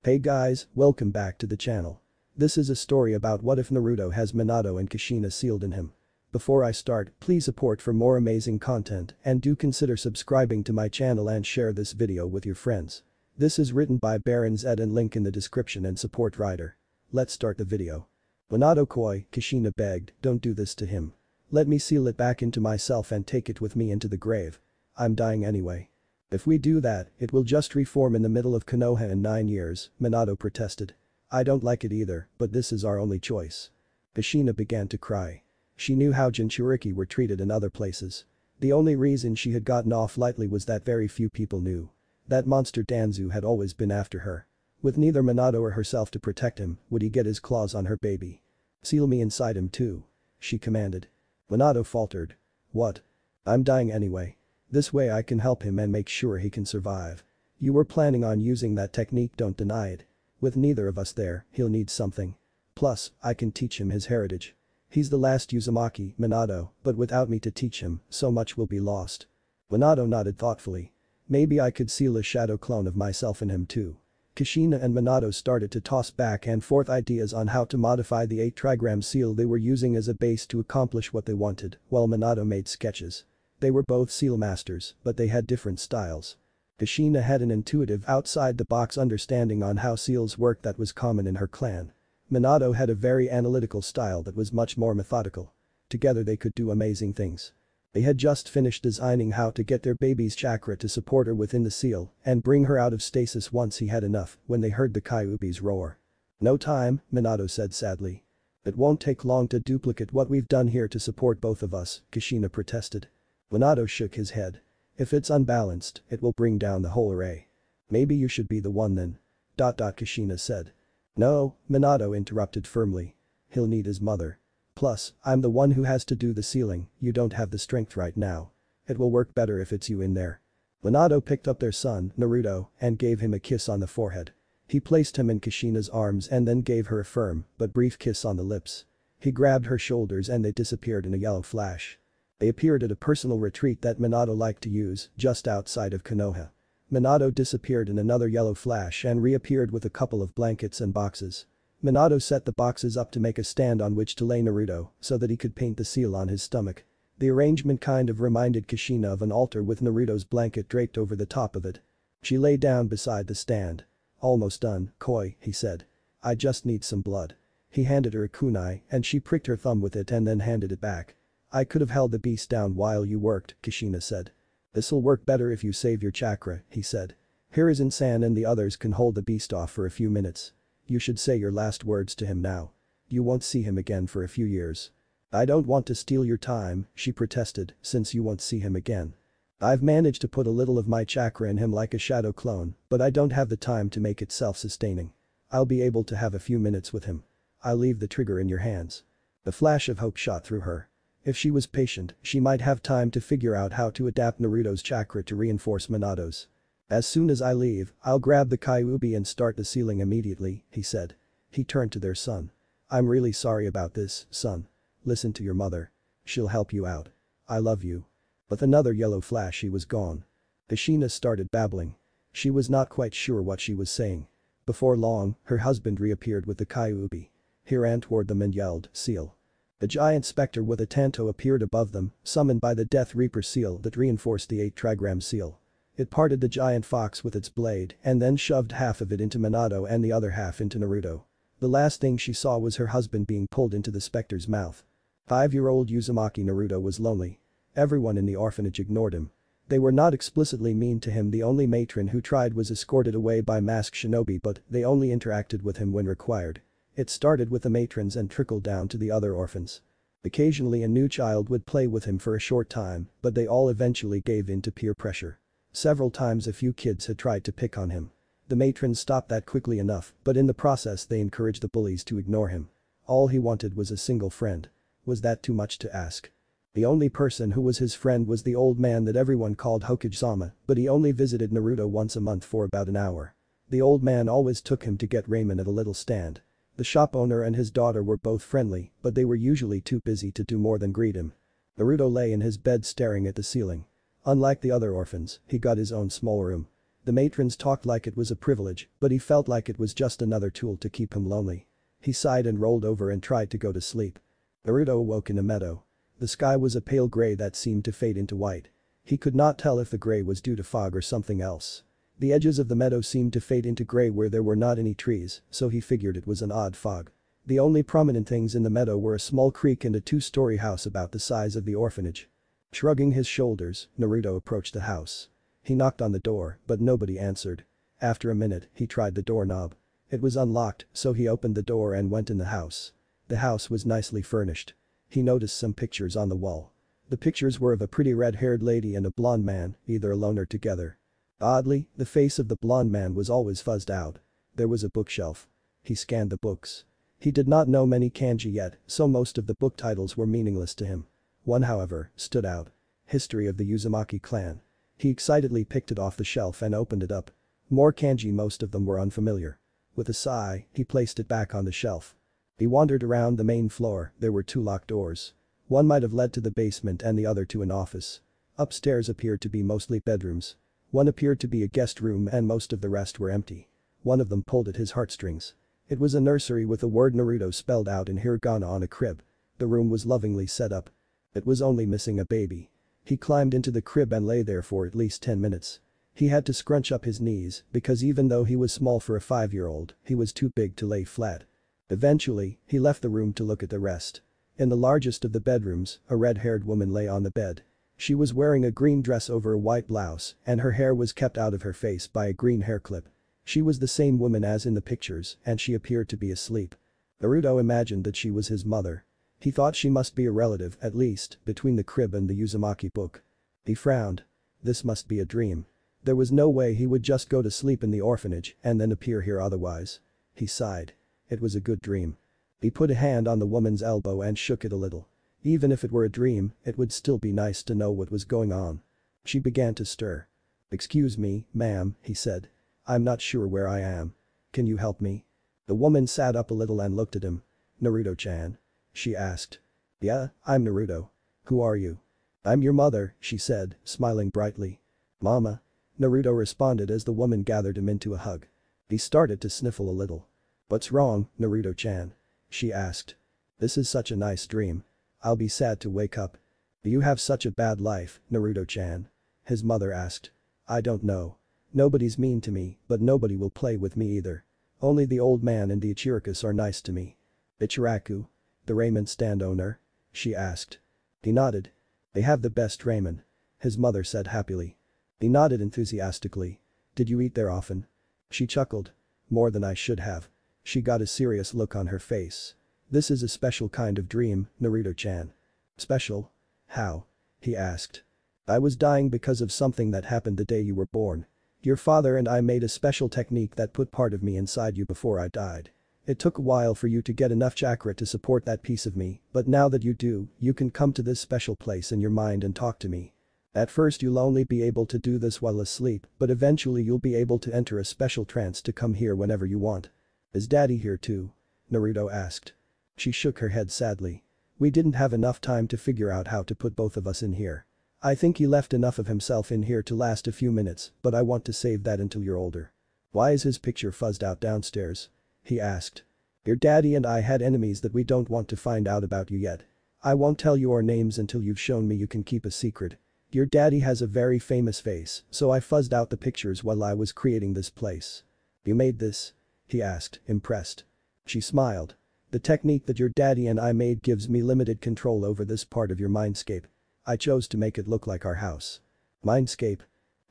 Hey guys, welcome back to the channel. This is a story about what if Naruto has Minato and Kushina sealed in him. Before I start, please support for more amazing content and do consider subscribing to my channel and share this video with your friends. This is written by Baron Z and link in the description and support writer. Let's start the video. Minato koi, Kushina begged, don't do this to him. Let me seal it back into myself and take it with me into the grave. I'm dying anyway. If we do that, it will just reform in the middle of Konoha in 9 years, Minato protested. I don't like it either, but this is our only choice. Kushina began to cry. She knew how Jinchuriki were treated in other places. The only reason she had gotten off lightly was that very few people knew. That monster Danzu had always been after her. With neither Minato or herself to protect him, would he get his claws on her baby? Seal me inside him too. She commanded. Minato faltered. What? I'm dying anyway. This way I can help him and make sure he can survive. You were planning on using that technique, don't deny it. With neither of us there, he'll need something. Plus, I can teach him his heritage. He's the last Uzumaki, Minato, but without me to teach him, so much will be lost. Minato nodded thoughtfully. Maybe I could seal a shadow clone of myself in him too. Kushina and Minato started to toss back and forth ideas on how to modify the 8-trigram seal they were using as a base to accomplish what they wanted, while Minato made sketches. They were both seal masters, but they had different styles. Kushina had an intuitive outside-the-box understanding on how seals work that was common in her clan. Minato had a very analytical style that was much more methodical. Together they could do amazing things. They had just finished designing how to get their baby's chakra to support her within the seal and bring her out of stasis once he had enough when they heard the Kyuubi's roar. No time, Minato said sadly. It won't take long to duplicate what we've done here to support both of us, Kushina protested. Minato shook his head. If it's unbalanced, it will bring down the whole array. Maybe you should be the one then. Kushina said. No, Minato interrupted firmly. He'll need his mother. Plus, I'm the one who has to do the sealing, you don't have the strength right now. It will work better if it's you in there. Minato picked up their son, Naruto, and gave him a kiss on the forehead. He placed him in Kushina's arms and then gave her a firm but brief kiss on the lips. He grabbed her shoulders and they disappeared in a yellow flash. They appeared at a personal retreat that Minato liked to use, just outside of Konoha. Minato disappeared in another yellow flash and reappeared with a couple of blankets and boxes. Minato set the boxes up to make a stand on which to lay Naruto so that he could paint the seal on his stomach. The arrangement kind of reminded Kushina of an altar with Naruto's blanket draped over the top of it. She lay down beside the stand. Almost done, koi, he said. I just need some blood. He handed her a kunai and she pricked her thumb with it and then handed it back. I could have held the beast down while you worked, Kushina said. This'll work better if you save your chakra, he said. Hiruzen-san and the others can hold the beast off for a few minutes. You should say your last words to him now. You won't see him again for a few years. I don't want to steal your time, she protested, since you won't see him again. I've managed to put a little of my chakra in him like a shadow clone, but I don't have the time to make it self-sustaining. I'll be able to have a few minutes with him. I'll leave the trigger in your hands. The flash of hope shot through her. If she was patient, she might have time to figure out how to adapt Naruto's chakra to reinforce Minato's. As soon as I leave, I'll grab the Kyuubi and start the sealing immediately, he said. He turned to their son. I'm really sorry about this, son. Listen to your mother. She'll help you out. I love you. With another yellow flash he was gone. Kushina started babbling. She was not quite sure what she was saying. Before long, her husband reappeared with the Kyuubi. He ran toward them and yelled, seal. The giant specter with a tanto appeared above them, summoned by the Death Reaper seal that reinforced the 8-trigram seal. It parted the giant fox with its blade and then shoved half of it into Minato and the other half into Naruto. The last thing she saw was her husband being pulled into the specter's mouth. 5-year-old Uzumaki Naruto was lonely. Everyone in the orphanage ignored him. They were not explicitly mean to him, the only matron who tried was escorted away by masked shinobi, but they only interacted with him when required. It started with the matrons and trickled down to the other orphans. Occasionally a new child would play with him for a short time, but they all eventually gave in to peer pressure. Several times a few kids had tried to pick on him. The matrons stopped that quickly enough, but in the process they encouraged the bullies to ignore him. All he wanted was a single friend. Was that too much to ask? The only person who was his friend was the old man that everyone called Hokage-sama, but he only visited Naruto once a month for about an hour. The old man always took him to get ramen at a little stand. The shop owner and his daughter were both friendly, but they were usually too busy to do more than greet him. Naruto lay in his bed staring at the ceiling. Unlike the other orphans, he got his own small room. The matrons talked like it was a privilege, but he felt like it was just another tool to keep him lonely. He sighed and rolled over and tried to go to sleep. Naruto awoke in a meadow. The sky was a pale gray that seemed to fade into white. He could not tell if the gray was due to fog or something else. The edges of the meadow seemed to fade into gray where there were not any trees, so he figured it was an odd fog. The only prominent things in the meadow were a small creek and a two-story house about the size of the orphanage. Shrugging his shoulders, Naruto approached the house. He knocked on the door, but nobody answered. After a minute, he tried the doorknob. It was unlocked, so he opened the door and went in the house. The house was nicely furnished. He noticed some pictures on the wall. The pictures were of a pretty red-haired lady and a blonde man, either alone or together. Oddly, the face of the blonde man was always fuzzed out. There was a bookshelf. He scanned the books. He did not know many kanji yet, so most of the book titles were meaningless to him. One, however, stood out. History of the Uzumaki clan. He excitedly picked it off the shelf and opened it up. More kanji, most of them were unfamiliar. With a sigh, he placed it back on the shelf. He wandered around the main floor. There were two locked doors. One might have led to the basement and the other to an office. Upstairs appeared to be mostly bedrooms. One appeared to be a guest room and most of the rest were empty. One of them pulled at his heartstrings. It was a nursery with the word Naruto spelled out in hiragana on a crib. The room was lovingly set up. It was only missing a baby. He climbed into the crib and lay there for at least 10 minutes. He had to scrunch up his knees because even though he was small for a 5-year-old, he was too big to lay flat. Eventually, he left the room to look at the rest. In the largest of the bedrooms, a red-haired woman lay on the bed. She was wearing a green dress over a white blouse and her hair was kept out of her face by a green hair clip. She was the same woman as in the pictures and she appeared to be asleep. Naruto imagined that she was his mother. He thought she must be a relative, at least, between the crib and the Uzumaki book. He frowned. This must be a dream. There was no way he would just go to sleep in the orphanage and then appear here otherwise. He sighed. It was a good dream. He put a hand on the woman's elbow and shook it a little. Even if it were a dream, it would still be nice to know what was going on. She began to stir. "Excuse me, ma'am," he said. "I'm not sure where I am. Can you help me?" The woman sat up a little and looked at him. "Naruto-chan?" she asked. "Yeah, I'm Naruto. Who are you?" "I'm your mother," she said, smiling brightly. "Mama?" Naruto responded as the woman gathered him into a hug. He started to sniffle a little. "What's wrong, Naruto-chan?" she asked. "This is such a nice dream. I'll be sad to wake up." "Do you have such a bad life, Naruto-chan?" his mother asked. "I don't know. Nobody's mean to me, but nobody will play with me either. Only the old man and the Ichirakus are nice to me." "Ichiraku? The ramen stand owner?" she asked. He nodded. "They have the best ramen," his mother said happily. He nodded enthusiastically. "Did you eat there often?" She chuckled. "More than I should have." She got a serious look on her face. "This is a special kind of dream, Naruto-chan." "Special? How?" he asked. "I was dying because of something that happened the day you were born. Your father and I made a special technique that put part of me inside you before I died. It took a while for you to get enough chakra to support that piece of me, but now that you do, you can come to this special place in your mind and talk to me. At first you'll only be able to do this while asleep, but eventually you'll be able to enter a special trance to come here whenever you want." "Is Daddy here too?" Naruto asked. She shook her head sadly. "We didn't have enough time to figure out how to put both of us in here. I think he left enough of himself in here to last a few minutes, but I want to save that until you're older." "Why is his picture fuzzed out downstairs?" he asked. "Your daddy and I had enemies that we don't want to find out about you yet. I won't tell you our names until you've shown me you can keep a secret. Your daddy has a very famous face, so I fuzzed out the pictures while I was creating this place." "You made this?" he asked, impressed. She smiled. "The technique that your daddy and I made gives me limited control over this part of your mindscape. I chose to make it look like our house." "Mindscape?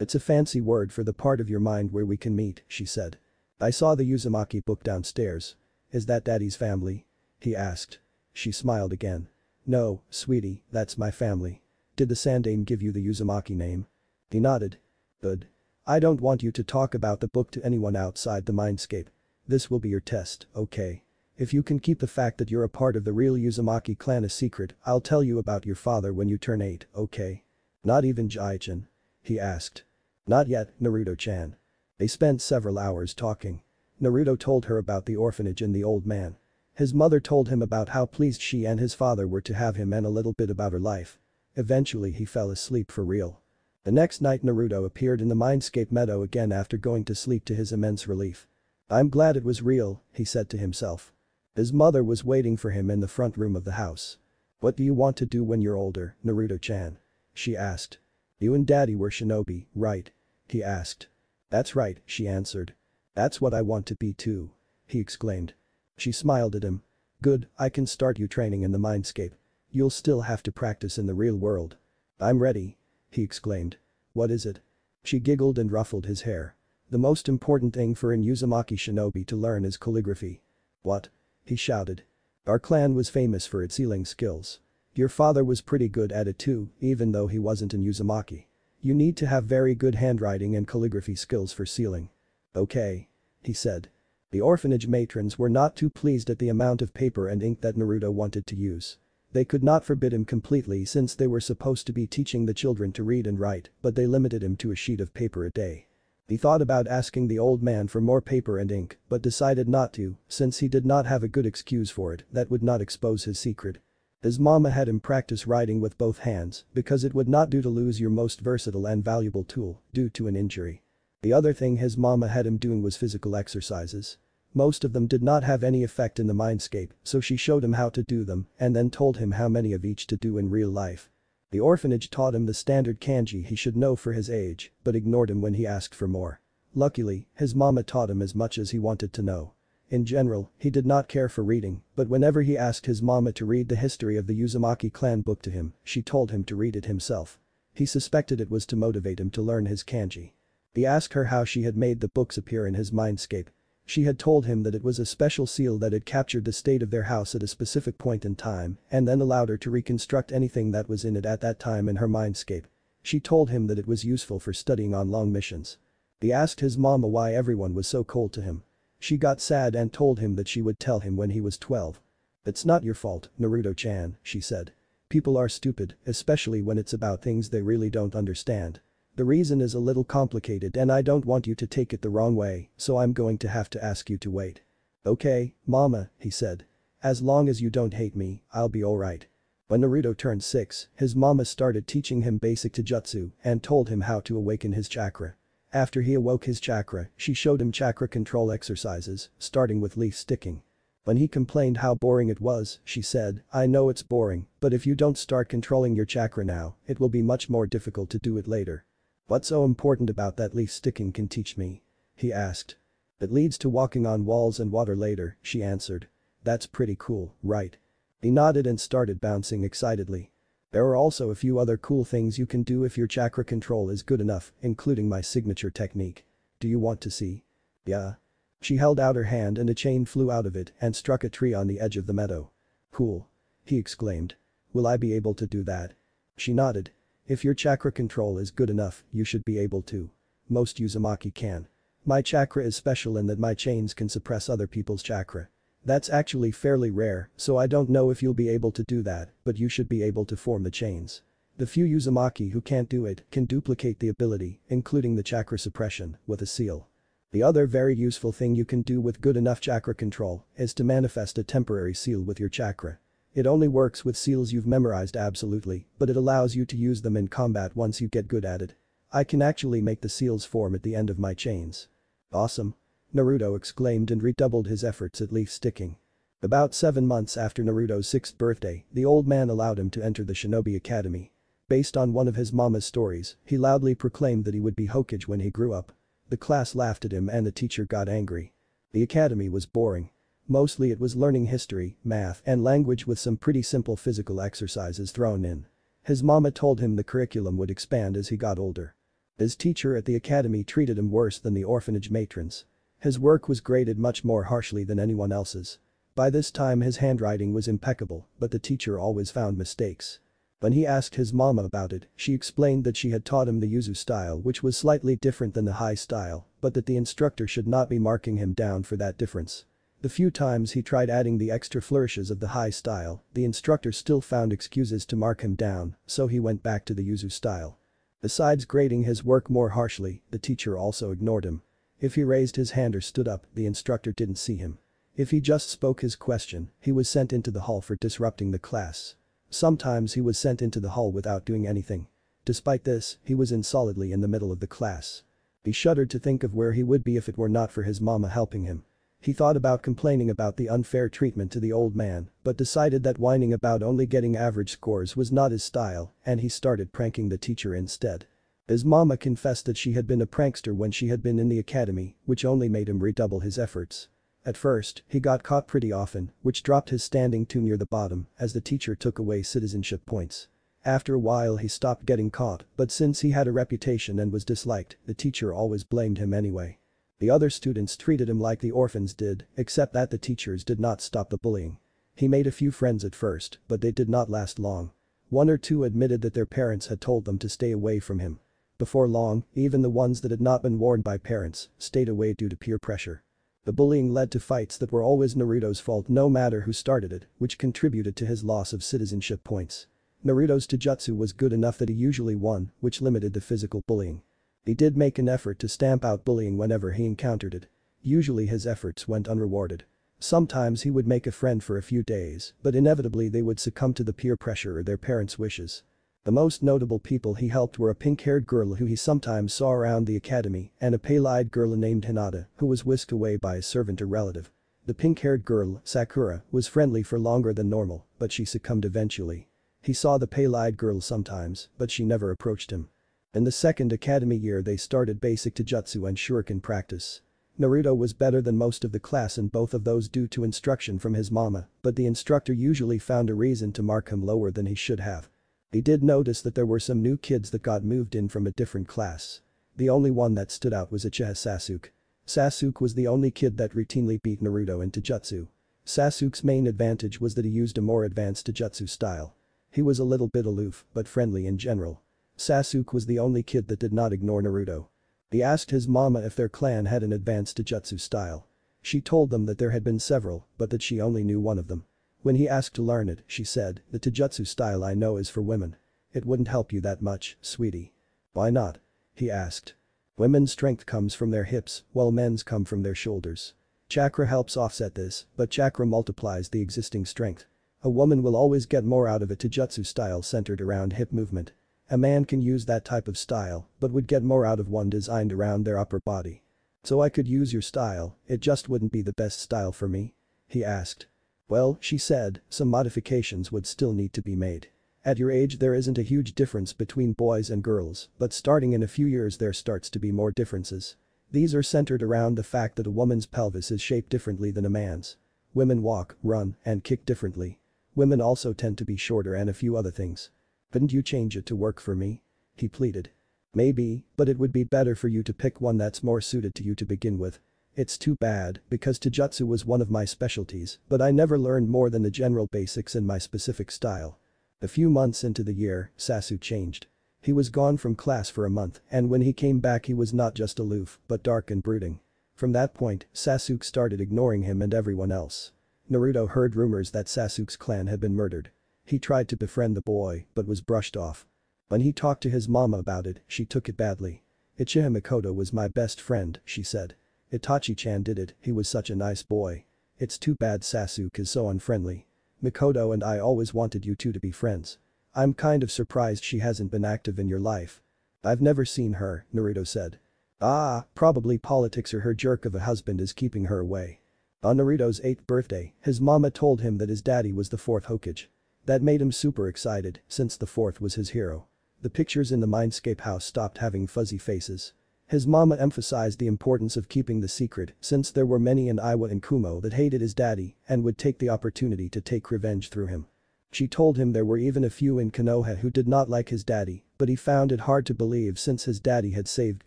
It's a fancy word for the part of your mind where we can meet," she said. "I saw the Uzumaki book downstairs. Is that Daddy's family?" he asked. She smiled again. "No, sweetie, that's my family. Did the Sandaime give you the Uzumaki name?" He nodded. "Good. I don't want you to talk about the book to anyone outside the mindscape. This will be your test, okay? If you can keep the fact that you're a part of the real Uzumaki clan a secret, I'll tell you about your father when you turn 8, okay?" "Not even Jai-chan?" he asked. "Not yet, Naruto-chan." They spent several hours talking. Naruto told her about the orphanage and the old man. His mother told him about how pleased she and his father were to have him and a little bit about her life. Eventually he fell asleep for real. The next night Naruto appeared in the Mindscape meadow again after going to sleep to his immense relief. "I'm glad it was real," he said to himself. His mother was waiting for him in the front room of the house. "What do you want to do when you're older, Naruto-chan?" she asked. "You and daddy were shinobi, right?" he asked. "That's right," she answered. "That's what I want to be too," he exclaimed. She smiled at him. "Good, I can start you training in the Mindscape. You'll still have to practice in the real world." "I'm ready," he exclaimed. "What is it?" She giggled and ruffled his hair. "The most important thing for an Uzumaki shinobi to learn is calligraphy." "What?" he shouted. "Our clan was famous for its sealing skills. Your father was pretty good at it too, even though he wasn't an Uzumaki. You need to have very good handwriting and calligraphy skills for sealing." "Okay," he said. The orphanage matrons were not too pleased at the amount of paper and ink that Naruto wanted to use. They could not forbid him completely since they were supposed to be teaching the children to read and write, but they limited him to a sheet of paper a day. He thought about asking the old man for more paper and ink, but decided not to, since he did not have a good excuse for it that would not expose his secret. His mama had him practice writing with both hands because it would not do to lose your most versatile and valuable tool due to an injury. The other thing his mama had him doing was physical exercises. Most of them did not have any effect in the Mindscape, so she showed him how to do them and then told him how many of each to do in real life. The orphanage taught him the standard kanji he should know for his age, but ignored him when he asked for more. Luckily, his mama taught him as much as he wanted to know. In general, he did not care for reading, but whenever he asked his mama to read the history of the Uzumaki clan book to him, she told him to read it himself. He suspected it was to motivate him to learn his kanji. He asked her how she had made the books appear in his Mindscape. She had told him that it was a special seal that had captured the state of their house at a specific point in time and then allowed her to reconstruct anything that was in it at that time in her Mindscape. She told him that it was useful for studying on long missions. He asked his mama why everyone was so cold to him. She got sad and told him that she would tell him when he was 12. "It's not your fault, Naruto-chan," she said. "People are stupid, especially when it's about things they really don't understand. The reason is a little complicated and I don't want you to take it the wrong way, so I'm going to have to ask you to wait." "Okay, mama," he said. "As long as you don't hate me, I'll be alright." When Naruto turned 6, his mama started teaching him basic taijutsu and told him how to awaken his chakra. After he awoke his chakra, she showed him chakra control exercises, starting with leaf sticking. When he complained how boring it was, she said, "I know it's boring, but if you don't start controlling your chakra now, it will be much more difficult to do it later." "What's so important about that leaf sticking can teach me?" he asked. "It leads to walking on walls and water later," she answered. "That's pretty cool, right?" He nodded and started bouncing excitedly. "There are also a few other cool things you can do if your chakra control is good enough, including my signature technique. Do you want to see?" "Yeah." She held out her hand and a chain flew out of it and struck a tree on the edge of the meadow. "Cool," he exclaimed. "Will I be able to do that?" She nodded. "If your chakra control is good enough, you should be able to. Most Uzumaki can. My chakra is special in that my chains can suppress other people's chakra. That's actually fairly rare, so I don't know if you'll be able to do that, but you should be able to form the chains. The few Uzumaki who can't do it can duplicate the ability, including the chakra suppression, with a seal. The other very useful thing you can do with good enough chakra control is to manifest a temporary seal with your chakra. It only works with seals you've memorized absolutely, but it allows you to use them in combat once you get good at it. I can actually make the seals form at the end of my chains." "Awesome!" Naruto exclaimed and redoubled his efforts at leaf sticking. About 7 months after Naruto's 6th birthday, the old man allowed him to enter the Shinobi Academy. Based on one of his mama's stories, he loudly proclaimed that he would be Hokage when he grew up. The class laughed at him and the teacher got angry. The academy was boring. Mostly it was learning history, math, and language with some pretty simple physical exercises thrown in. His mama told him the curriculum would expand as he got older. His teacher at the academy treated him worse than the orphanage matrons. His work was graded much more harshly than anyone else's. By this time his handwriting was impeccable, but the teacher always found mistakes. When he asked his mama about it, she explained that she had taught him the Yuzu style, which was slightly different than the Hai style, but that the instructor should not be marking him down for that difference. The few times he tried adding the extra flourishes of the Hai style, the instructor still found excuses to mark him down, so he went back to the Yuzu style. Besides grading his work more harshly, the teacher also ignored him. If he raised his hand or stood up, the instructor didn't see him. If he just spoke his question, he was sent into the hall for disrupting the class. Sometimes he was sent into the hall without doing anything. Despite this, he was in solidly in the middle of the class. He shuddered to think of where he would be if it were not for his mama helping him. He thought about complaining about the unfair treatment to the old man, but decided that whining about only getting average scores was not his style, and he started pranking the teacher instead. His mama confessed that she had been a prankster when she had been in the academy, which only made him redouble his efforts. At first, he got caught pretty often, which dropped his standing to near the bottom as the teacher took away citizenship points. After a while he stopped getting caught, but since he had a reputation and was disliked, the teacher always blamed him anyway. The other students treated him like the orphans did, except that the teachers did not stop the bullying. He made a few friends at first, but they did not last long. One or two admitted that their parents had told them to stay away from him. Before long, even the ones that had not been warned by parents stayed away due to peer pressure. The bullying led to fights that were always Naruto's fault no matter who started it, which contributed to his loss of citizenship points. Naruto's taijutsu was good enough that he usually won, which limited the physical bullying. He did make an effort to stamp out bullying whenever he encountered it. Usually his efforts went unrewarded. Sometimes he would make a friend for a few days, but inevitably they would succumb to the peer pressure or their parents' wishes. The most notable people he helped were a pink-haired girl who he sometimes saw around the academy and a pale-eyed girl named Hinata who was whisked away by a servant or relative. The pink-haired girl, Sakura, was friendly for longer than normal, but she succumbed eventually. He saw the pale-eyed girl sometimes, but she never approached him. In the second academy year they started basic taijutsu and shuriken practice. Naruto was better than most of the class in both of those due to instruction from his mama, but the instructor usually found a reason to mark him lower than he should have. He did notice that there were some new kids that got moved in from a different class. The only one that stood out was Uchiha Sasuke. Sasuke was the only kid that routinely beat Naruto in taijutsu. Sasuke's main advantage was that he used a more advanced taijutsu style. He was a little bit aloof, but friendly in general. Sasuke was the only kid that did not ignore Naruto. He asked his mama if their clan had an advanced taijutsu style. She told them that there had been several, but that she only knew one of them. When he asked to learn it, she said, "The taijutsu style I know is for women. It wouldn't help you that much, sweetie." "Why not?" he asked. "Women's strength comes from their hips, while men's come from their shoulders. Chakra helps offset this, but chakra multiplies the existing strength. A woman will always get more out of a taijutsu style centered around hip movement. A man can use that type of style, but would get more out of one designed around their upper body. So I could use your style, it just wouldn't be the best style for me?" he asked. "Well," she said, "some modifications would still need to be made. At your age there isn't a huge difference between boys and girls, but starting in a few years there starts to be more differences. These are centered around the fact that a woman's pelvis is shaped differently than a man's. Women walk, run, and kick differently. Women also tend to be shorter and a few other things. Couldn't you change it to work for me?" he pleaded. "Maybe, but it would be better for you to pick one that's more suited to you to begin with. It's too bad, because taijutsu was one of my specialties, but I never learned more than the general basics in my specific style." A few months into the year, Sasuke changed. He was gone from class for a month, and when he came back he was not just aloof, but dark and brooding. From that point, Sasuke started ignoring him and everyone else. Naruto heard rumors that Sasuke's clan had been murdered. He tried to befriend the boy, but was brushed off. When he talked to his mama about it, she took it badly. "Uchiha Mikoto was my best friend," she said. "Itachi-chan did it, he was such a nice boy. It's too bad Sasuke is so unfriendly. Mikoto and I always wanted you two to be friends. I'm kind of surprised she hasn't been active in your life." "I've never seen her," Naruto said. "Ah, probably politics or her jerk of a husband is keeping her away." On Naruto's 8th birthday, his mama told him that his daddy was the 4th Hokage. That made him super excited, since the 4th was his hero. The pictures in the Mindscape house stopped having fuzzy faces. His mama emphasized the importance of keeping the secret since there were many in Iwa and Kumo that hated his daddy and would take the opportunity to take revenge through him. She told him there were even a few in Konoha who did not like his daddy, but he found it hard to believe since his daddy had saved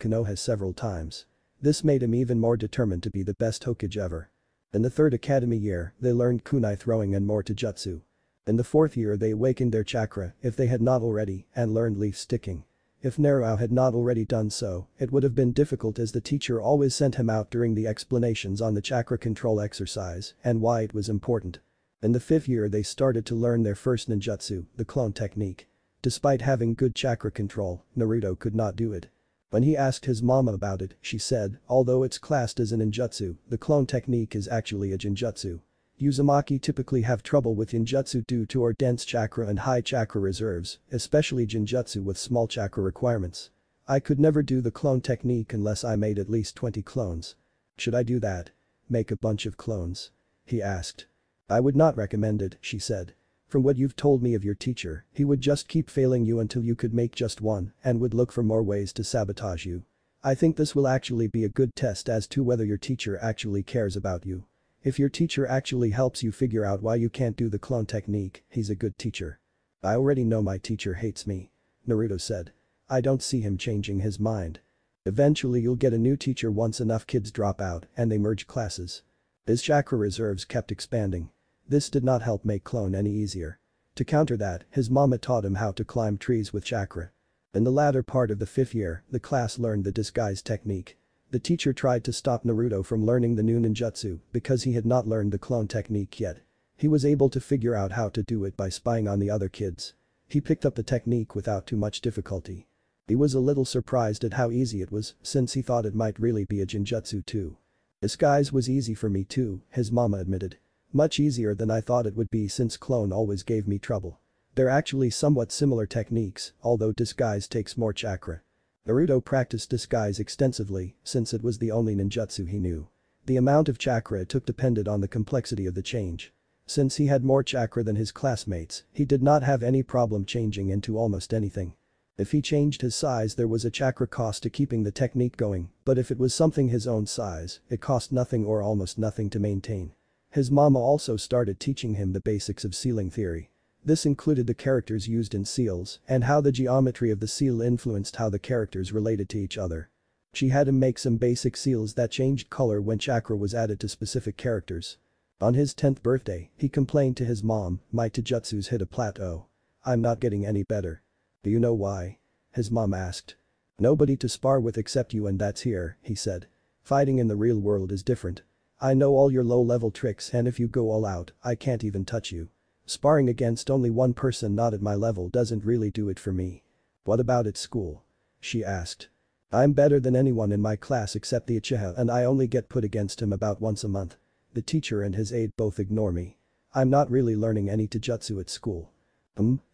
Konoha several times. This made him even more determined to be the best Hokage ever. In the 3rd academy year, they learned kunai throwing and more taijutsu. In the 4th year they awakened their chakra, if they had not already, and learned leaf sticking. If Naruto had not already done so, it would have been difficult as the teacher always sent him out during the explanations on the chakra control exercise and why it was important. In the 5th year they started to learn their first ninjutsu, the clone technique. Despite having good chakra control, Naruto could not do it. When he asked his mama about it, she said, although it's classed as a ninjutsu, the clone technique is actually a genjutsu. Uzumaki typically have trouble with ninjutsu due to our dense chakra and high chakra reserves, especially jinjutsu with small chakra requirements. I could never do the clone technique unless I made at least 20 clones. Should I do that? Make a bunch of clones? He asked. I would not recommend it, she said. From what you've told me of your teacher, he would just keep failing you until you could make just one and would look for more ways to sabotage you. I think this will actually be a good test as to whether your teacher actually cares about you. If your teacher actually helps you figure out why you can't do the clone technique, he's a good teacher. I already know my teacher hates me. Naruto said. I don't see him changing his mind. Eventually you'll get a new teacher once enough kids drop out and they merge classes. His chakra reserves kept expanding. This did not help make clone any easier. To counter that, his mama taught him how to climb trees with chakra. In the latter part of the 5th year, the class learned the disguise technique. The teacher tried to stop Naruto from learning the new ninjutsu because he had not learned the clone technique yet. He was able to figure out how to do it by spying on the other kids. He picked up the technique without too much difficulty. He was a little surprised at how easy it was since he thought it might really be a jinjutsu too. Disguise was easy for me too, his mama admitted. Much easier than I thought it would be since clone always gave me trouble. They're actually somewhat similar techniques, although disguise takes more chakra. Naruto practiced disguise extensively since it was the only ninjutsu he knew. The amount of chakra it took depended on the complexity of the change. Since he had more chakra than his classmates, he did not have any problem changing into almost anything. If he changed his size there was a chakra cost to keeping the technique going, but if it was something his own size, it cost nothing or almost nothing to maintain. His mama also started teaching him the basics of sealing theory. This included the characters used in seals and how the geometry of the seal influenced how the characters related to each other. She had him make some basic seals that changed color when chakra was added to specific characters. On his 10th birthday, he complained to his mom, "My taijutsus hit a plateau. I'm not getting any better." "Do you know why?" his mom asked. "Nobody to spar with except you and that's here," he said. "Fighting in the real world is different. I know all your low-level tricks and if you go all out, I can't even touch you. Sparring against only one person not at my level doesn't really do it for me." "What about at school?" she asked. "I'm better than anyone in my class except the Uchiha and I only get put against him about once a month. The teacher and his aide both ignore me. I'm not really learning any taijutsu at school."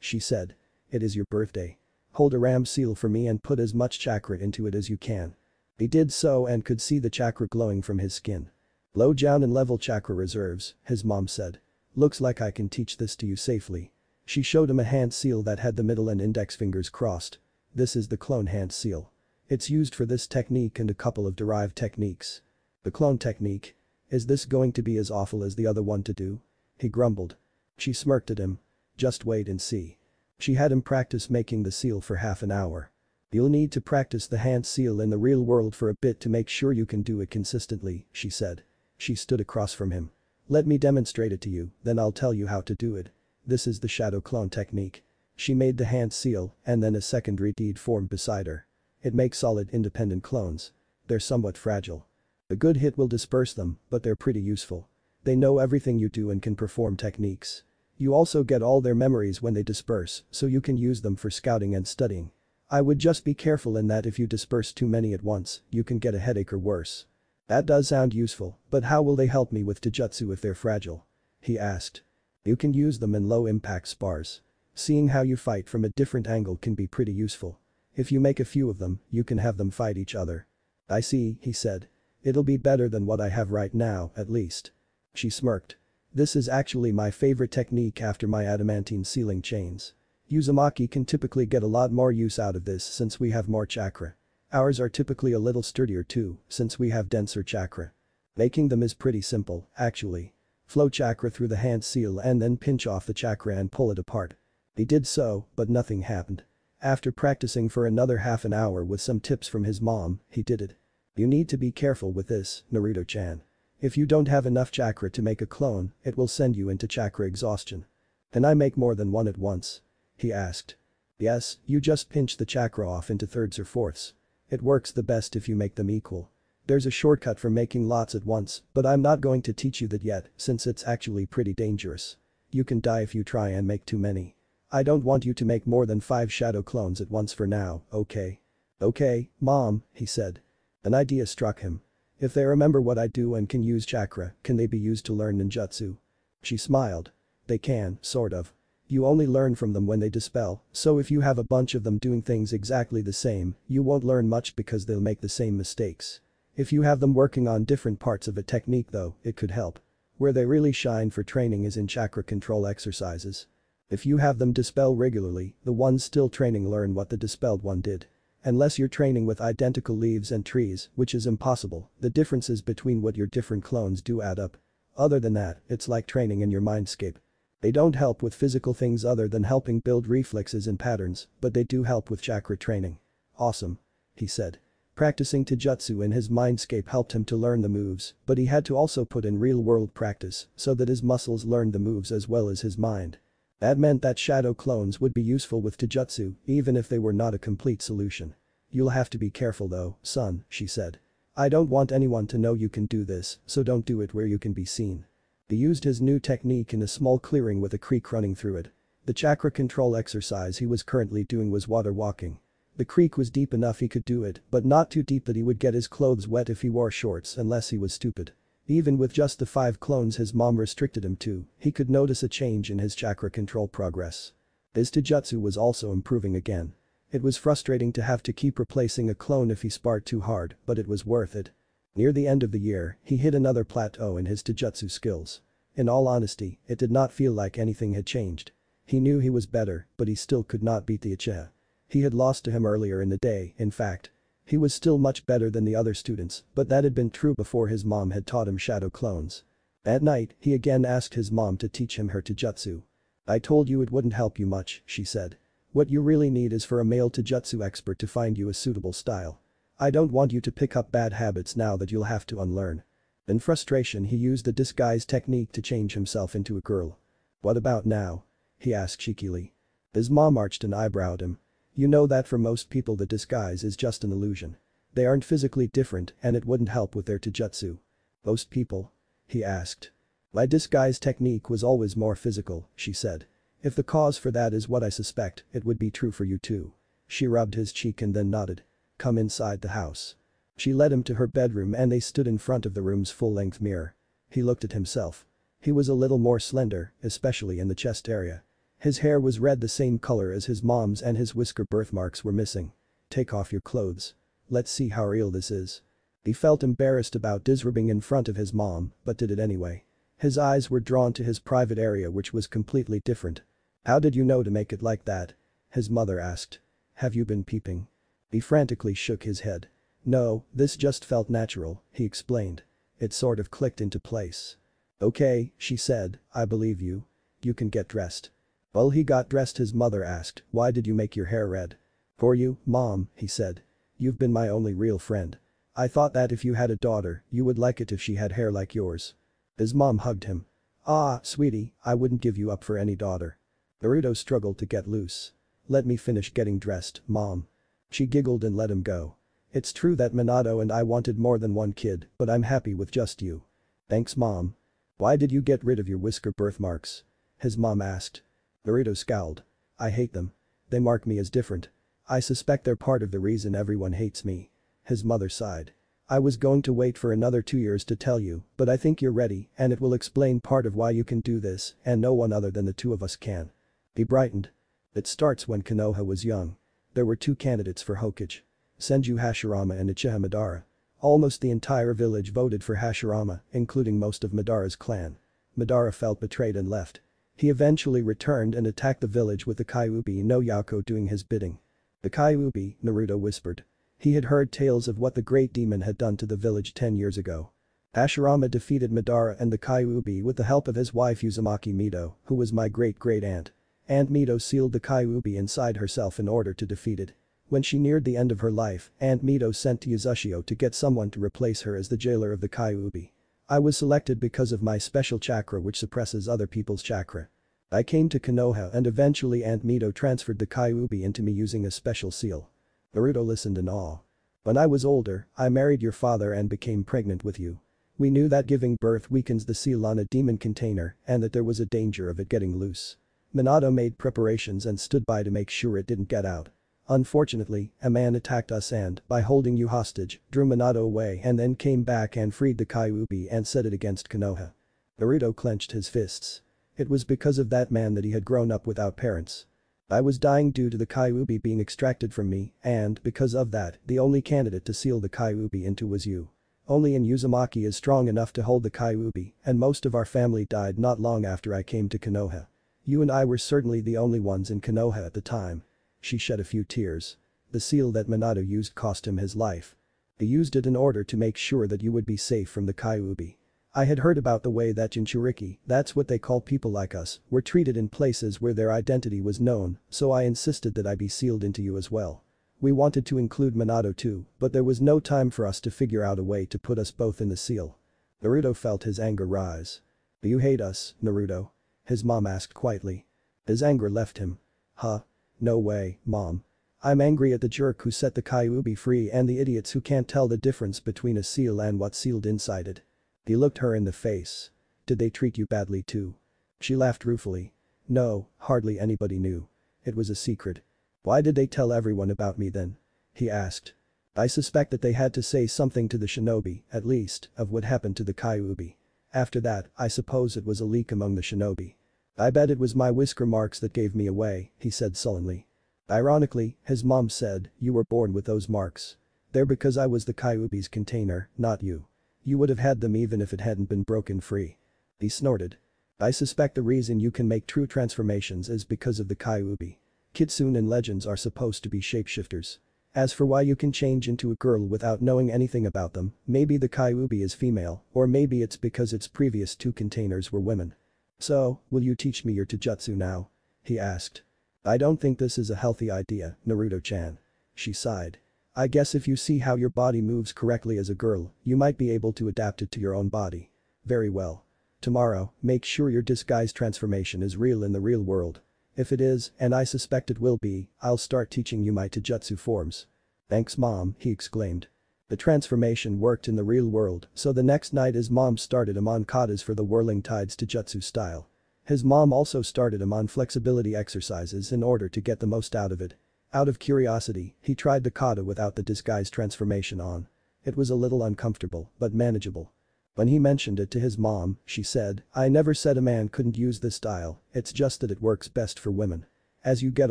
She said. "It is your birthday. Hold a ram seal for me and put as much chakra into it as you can." He did so and could see the chakra glowing from his skin. "Low down and level chakra reserves," his mom said. "Looks like I can teach this to you safely." She showed him a hand seal that had the middle and index fingers crossed. This is the clone hand seal. It's used for this technique and a couple of derived techniques. "The clone technique? Is this going to be as awful as the other one to do?" he grumbled. She smirked at him. "Just wait and see." She had him practice making the seal for half an hour. "You'll need to practice the hand seal in the real world for a bit to make sure you can do it consistently," she said. She stood across from him. "Let me demonstrate it to you, then I'll tell you how to do it. This is the shadow clone technique." She made the hand seal and then a secondary deed formed beside her. It makes solid independent clones. They're somewhat fragile. A good hit will disperse them, but they're pretty useful. They know everything you do and can perform techniques. You also get all their memories when they disperse, so you can use them for scouting and studying. I would just be careful in that if you disperse too many at once, you can get a headache or worse. "That does sound useful, but how will they help me with taijutsu if they're fragile?" he asked. "You can use them in low-impact spars. Seeing how you fight from a different angle can be pretty useful. If you make a few of them, you can have them fight each other." "I see," he said. "It'll be better than what I have right now, at least." She smirked. "This is actually my favorite technique after my adamantine sealing chains. Uzumaki can typically get a lot more use out of this since we have more chakra. Ours are typically a little sturdier too, since we have denser chakra. Making them is pretty simple, actually. Flow chakra through the hand seal and then pinch off the chakra and pull it apart." He did so, but nothing happened. After practicing for another half an hour with some tips from his mom, he did it. "You need to be careful with this, Naruto-chan. If you don't have enough chakra to make a clone, it will send you into chakra exhaustion." "Can I make more than one at once?" he asked. "Yes, you just pinch the chakra off into thirds or fourths. It works the best if you make them equal. There's a shortcut for making lots at once, but I'm not going to teach you that yet since it's actually pretty dangerous. You can die if you try and make too many. I don't want you to make more than 5 shadow clones at once for now, okay?" "Okay, Mom," he said. An idea struck him. If they remember what I do and can use chakra, can they be used to learn ninjutsu? She smiled. They can, sort of. You only learn from them when they dispel, so if you have a bunch of them doing things exactly the same, you won't learn much because they'll make the same mistakes. If you have them working on different parts of a technique though, it could help. Where they really shine for training is in chakra control exercises. If you have them dispel regularly, the ones still training learn what the dispelled one did. Unless you're training with identical leaves and trees, which is impossible, the differences between what your different clones do add up. Other than that, it's like training in your mindscape. They don't help with physical things other than helping build reflexes and patterns, but they do help with chakra training. Awesome. He said. Practicing taijutsu in his mindscape helped him to learn the moves, but he had to also put in real-world practice so that his muscles learned the moves as well as his mind. That meant that shadow clones would be useful with taijutsu, even if they were not a complete solution. You'll have to be careful though, son, she said. I don't want anyone to know you can do this, so don't do it where you can be seen. He used his new technique in a small clearing with a creek running through it. The chakra control exercise he was currently doing was water walking. The creek was deep enough he could do it, but not too deep that he would get his clothes wet if he wore shorts unless he was stupid. Even with just the 5 clones his mom restricted him to, he could notice a change in his chakra control progress. His taijutsu was also improving again. It was frustrating to have to keep replacing a clone if he sparred too hard, but it was worth it. Near the end of the year, he hit another plateau in his taijutsu skills. In all honesty, it did not feel like anything had changed. He knew he was better, but he still could not beat the Uchiha. He had lost to him earlier in the day, in fact. He was still much better than the other students, but that had been true before his mom had taught him shadow clones. At night, he again asked his mom to teach him her taijutsu. I told you it wouldn't help you much, she said. What you really need is for a male taijutsu expert to find you a suitable style. I don't want you to pick up bad habits now that you'll have to unlearn. In frustration he used the disguise technique to change himself into a girl. What about now? He asked cheekily. His mom arched an eyebrow at him. You know that for most people the disguise is just an illusion. They aren't physically different and it wouldn't help with their taijutsu. Most people? He asked. My disguise technique was always more physical, she said. If the cause for that is what I suspect, it would be true for you too. She rubbed his cheek and then nodded. Come inside the house. She led him to her bedroom and they stood in front of the room's full-length mirror. He looked at himself. He was a little more slender, especially in the chest area. His hair was red the same color as his mom's and his whisker birthmarks were missing. Take off your clothes. Let's see how real this is. He felt embarrassed about disrobing in front of his mom, but did it anyway. His eyes were drawn to his private area which was completely different. How did you know to make it like that? His mother asked. Have you been peeping? He frantically shook his head. No, this just felt natural, he explained. It sort of clicked into place. Okay, she said, I believe you. You can get dressed. While he got dressed his mother asked, why did you make your hair red? For you, Mom, he said. You've been my only real friend. I thought that if you had a daughter, you would like it if she had hair like yours. His mom hugged him. Ah, sweetie, I wouldn't give you up for any daughter. Naruto struggled to get loose. Let me finish getting dressed, Mom. She giggled and let him go. It's true that Minato and I wanted more than one kid, but I'm happy with just you. Thanks, Mom. Why did you get rid of your whisker birthmarks? His mom asked. Naruto scowled. I hate them. They mark me as different. I suspect they're part of the reason everyone hates me. His mother sighed. I was going to wait for another 2 years to tell you, but I think you're ready and it will explain part of why you can do this and no one other than the two of us can. He brightened. It starts when Konoha was young. There were 2 candidates for Hokage. Senju Hashirama and Uchiha Madara. Almost the entire village voted for Hashirama, including most of Madara's clan. Madara felt betrayed and left. He eventually returned and attacked the village with the Kyuubi no Yako doing his bidding. The Kyuubi, Naruto whispered. He had heard tales of what the great demon had done to the village 10 years ago. Hashirama defeated Madara and the Kyuubi with the help of his wife Uzumaki Mito, who was my great-great-aunt. Aunt Mito sealed the Kyuubi inside herself in order to defeat it. When she neared the end of her life, Aunt Mito sent to Uzushio to get someone to replace her as the jailer of the Kyuubi. I was selected because of my special chakra which suppresses other people's chakra. I came to Konoha and eventually Aunt Mito transferred the Kyuubi into me using a special seal. Naruto listened in awe. When I was older, I married your father and became pregnant with you. We knew that giving birth weakens the seal on a demon container and that there was a danger of it getting loose. Minato made preparations and stood by to make sure it didn't get out. Unfortunately, a man attacked us and, by holding you hostage, drew Minato away and then came back and freed the Kyuubi and set it against Konoha. Naruto clenched his fists. It was because of that man that he had grown up without parents. I was dying due to the Kyuubi being extracted from me, and, because of that, the only candidate to seal the Kyuubi into was you. Only in Uzumaki is strong enough to hold the Kyuubi, and most of our family died not long after I came to Konoha. You and I were certainly the only ones in Konoha at the time. She shed a few tears. The seal that Minato used cost him his life. He used it in order to make sure that you would be safe from the Kyuubi. I had heard about the way that Jinchuriki, that's what they call people like us, were treated in places where their identity was known, so I insisted that I be sealed into you as well. We wanted to include Minato too, but there was no time for us to figure out a way to put us both in the seal. Naruto felt his anger rise. Do you hate us, Naruto? His mom asked quietly. His anger left him. Huh? No way, mom. I'm angry at the jerk who set the Kyuubi free and the idiots who can't tell the difference between a seal and what's sealed inside it. He looked her in the face. Did they treat you badly too? She laughed ruefully. No, hardly anybody knew. It was a secret. Why did they tell everyone about me then? He asked. I suspect that they had to say something to the shinobi, at least, of what happened to the Kyuubi. After that, I suppose it was a leak among the shinobi. I bet it was my whisker marks that gave me away, he said sullenly. Ironically, his mom said, you were born with those marks. They're because I was the Kyuubi's container, not you. You would have had them even if it hadn't been broken free. He snorted. I suspect the reason you can make true transformations is because of the Kyuubi. Kitsune and legends are supposed to be shapeshifters. As for why you can change into a girl without knowing anything about them, maybe the Kyuubi is female, or maybe it's because its previous two containers were women. So, will you teach me your taijutsu now? He asked. I don't think this is a healthy idea, Naruto-chan. She sighed. I guess if you see how your body moves correctly as a girl, you might be able to adapt it to your own body. Very well. Tomorrow, make sure your disguise transformation is real in the real world. If it is, and I suspect it will be, I'll start teaching you my taijutsu forms. Thanks mom, he exclaimed. The transformation worked in the real world, so the next night his mom started him on katas for the whirling tides taijutsu style. His mom also started him on flexibility exercises in order to get the most out of it. Out of curiosity, he tried the kata without the disguise transformation on. It was a little uncomfortable, but manageable. When he mentioned it to his mom, she said, I never said a man couldn't use this style, it's just that it works best for women. As you get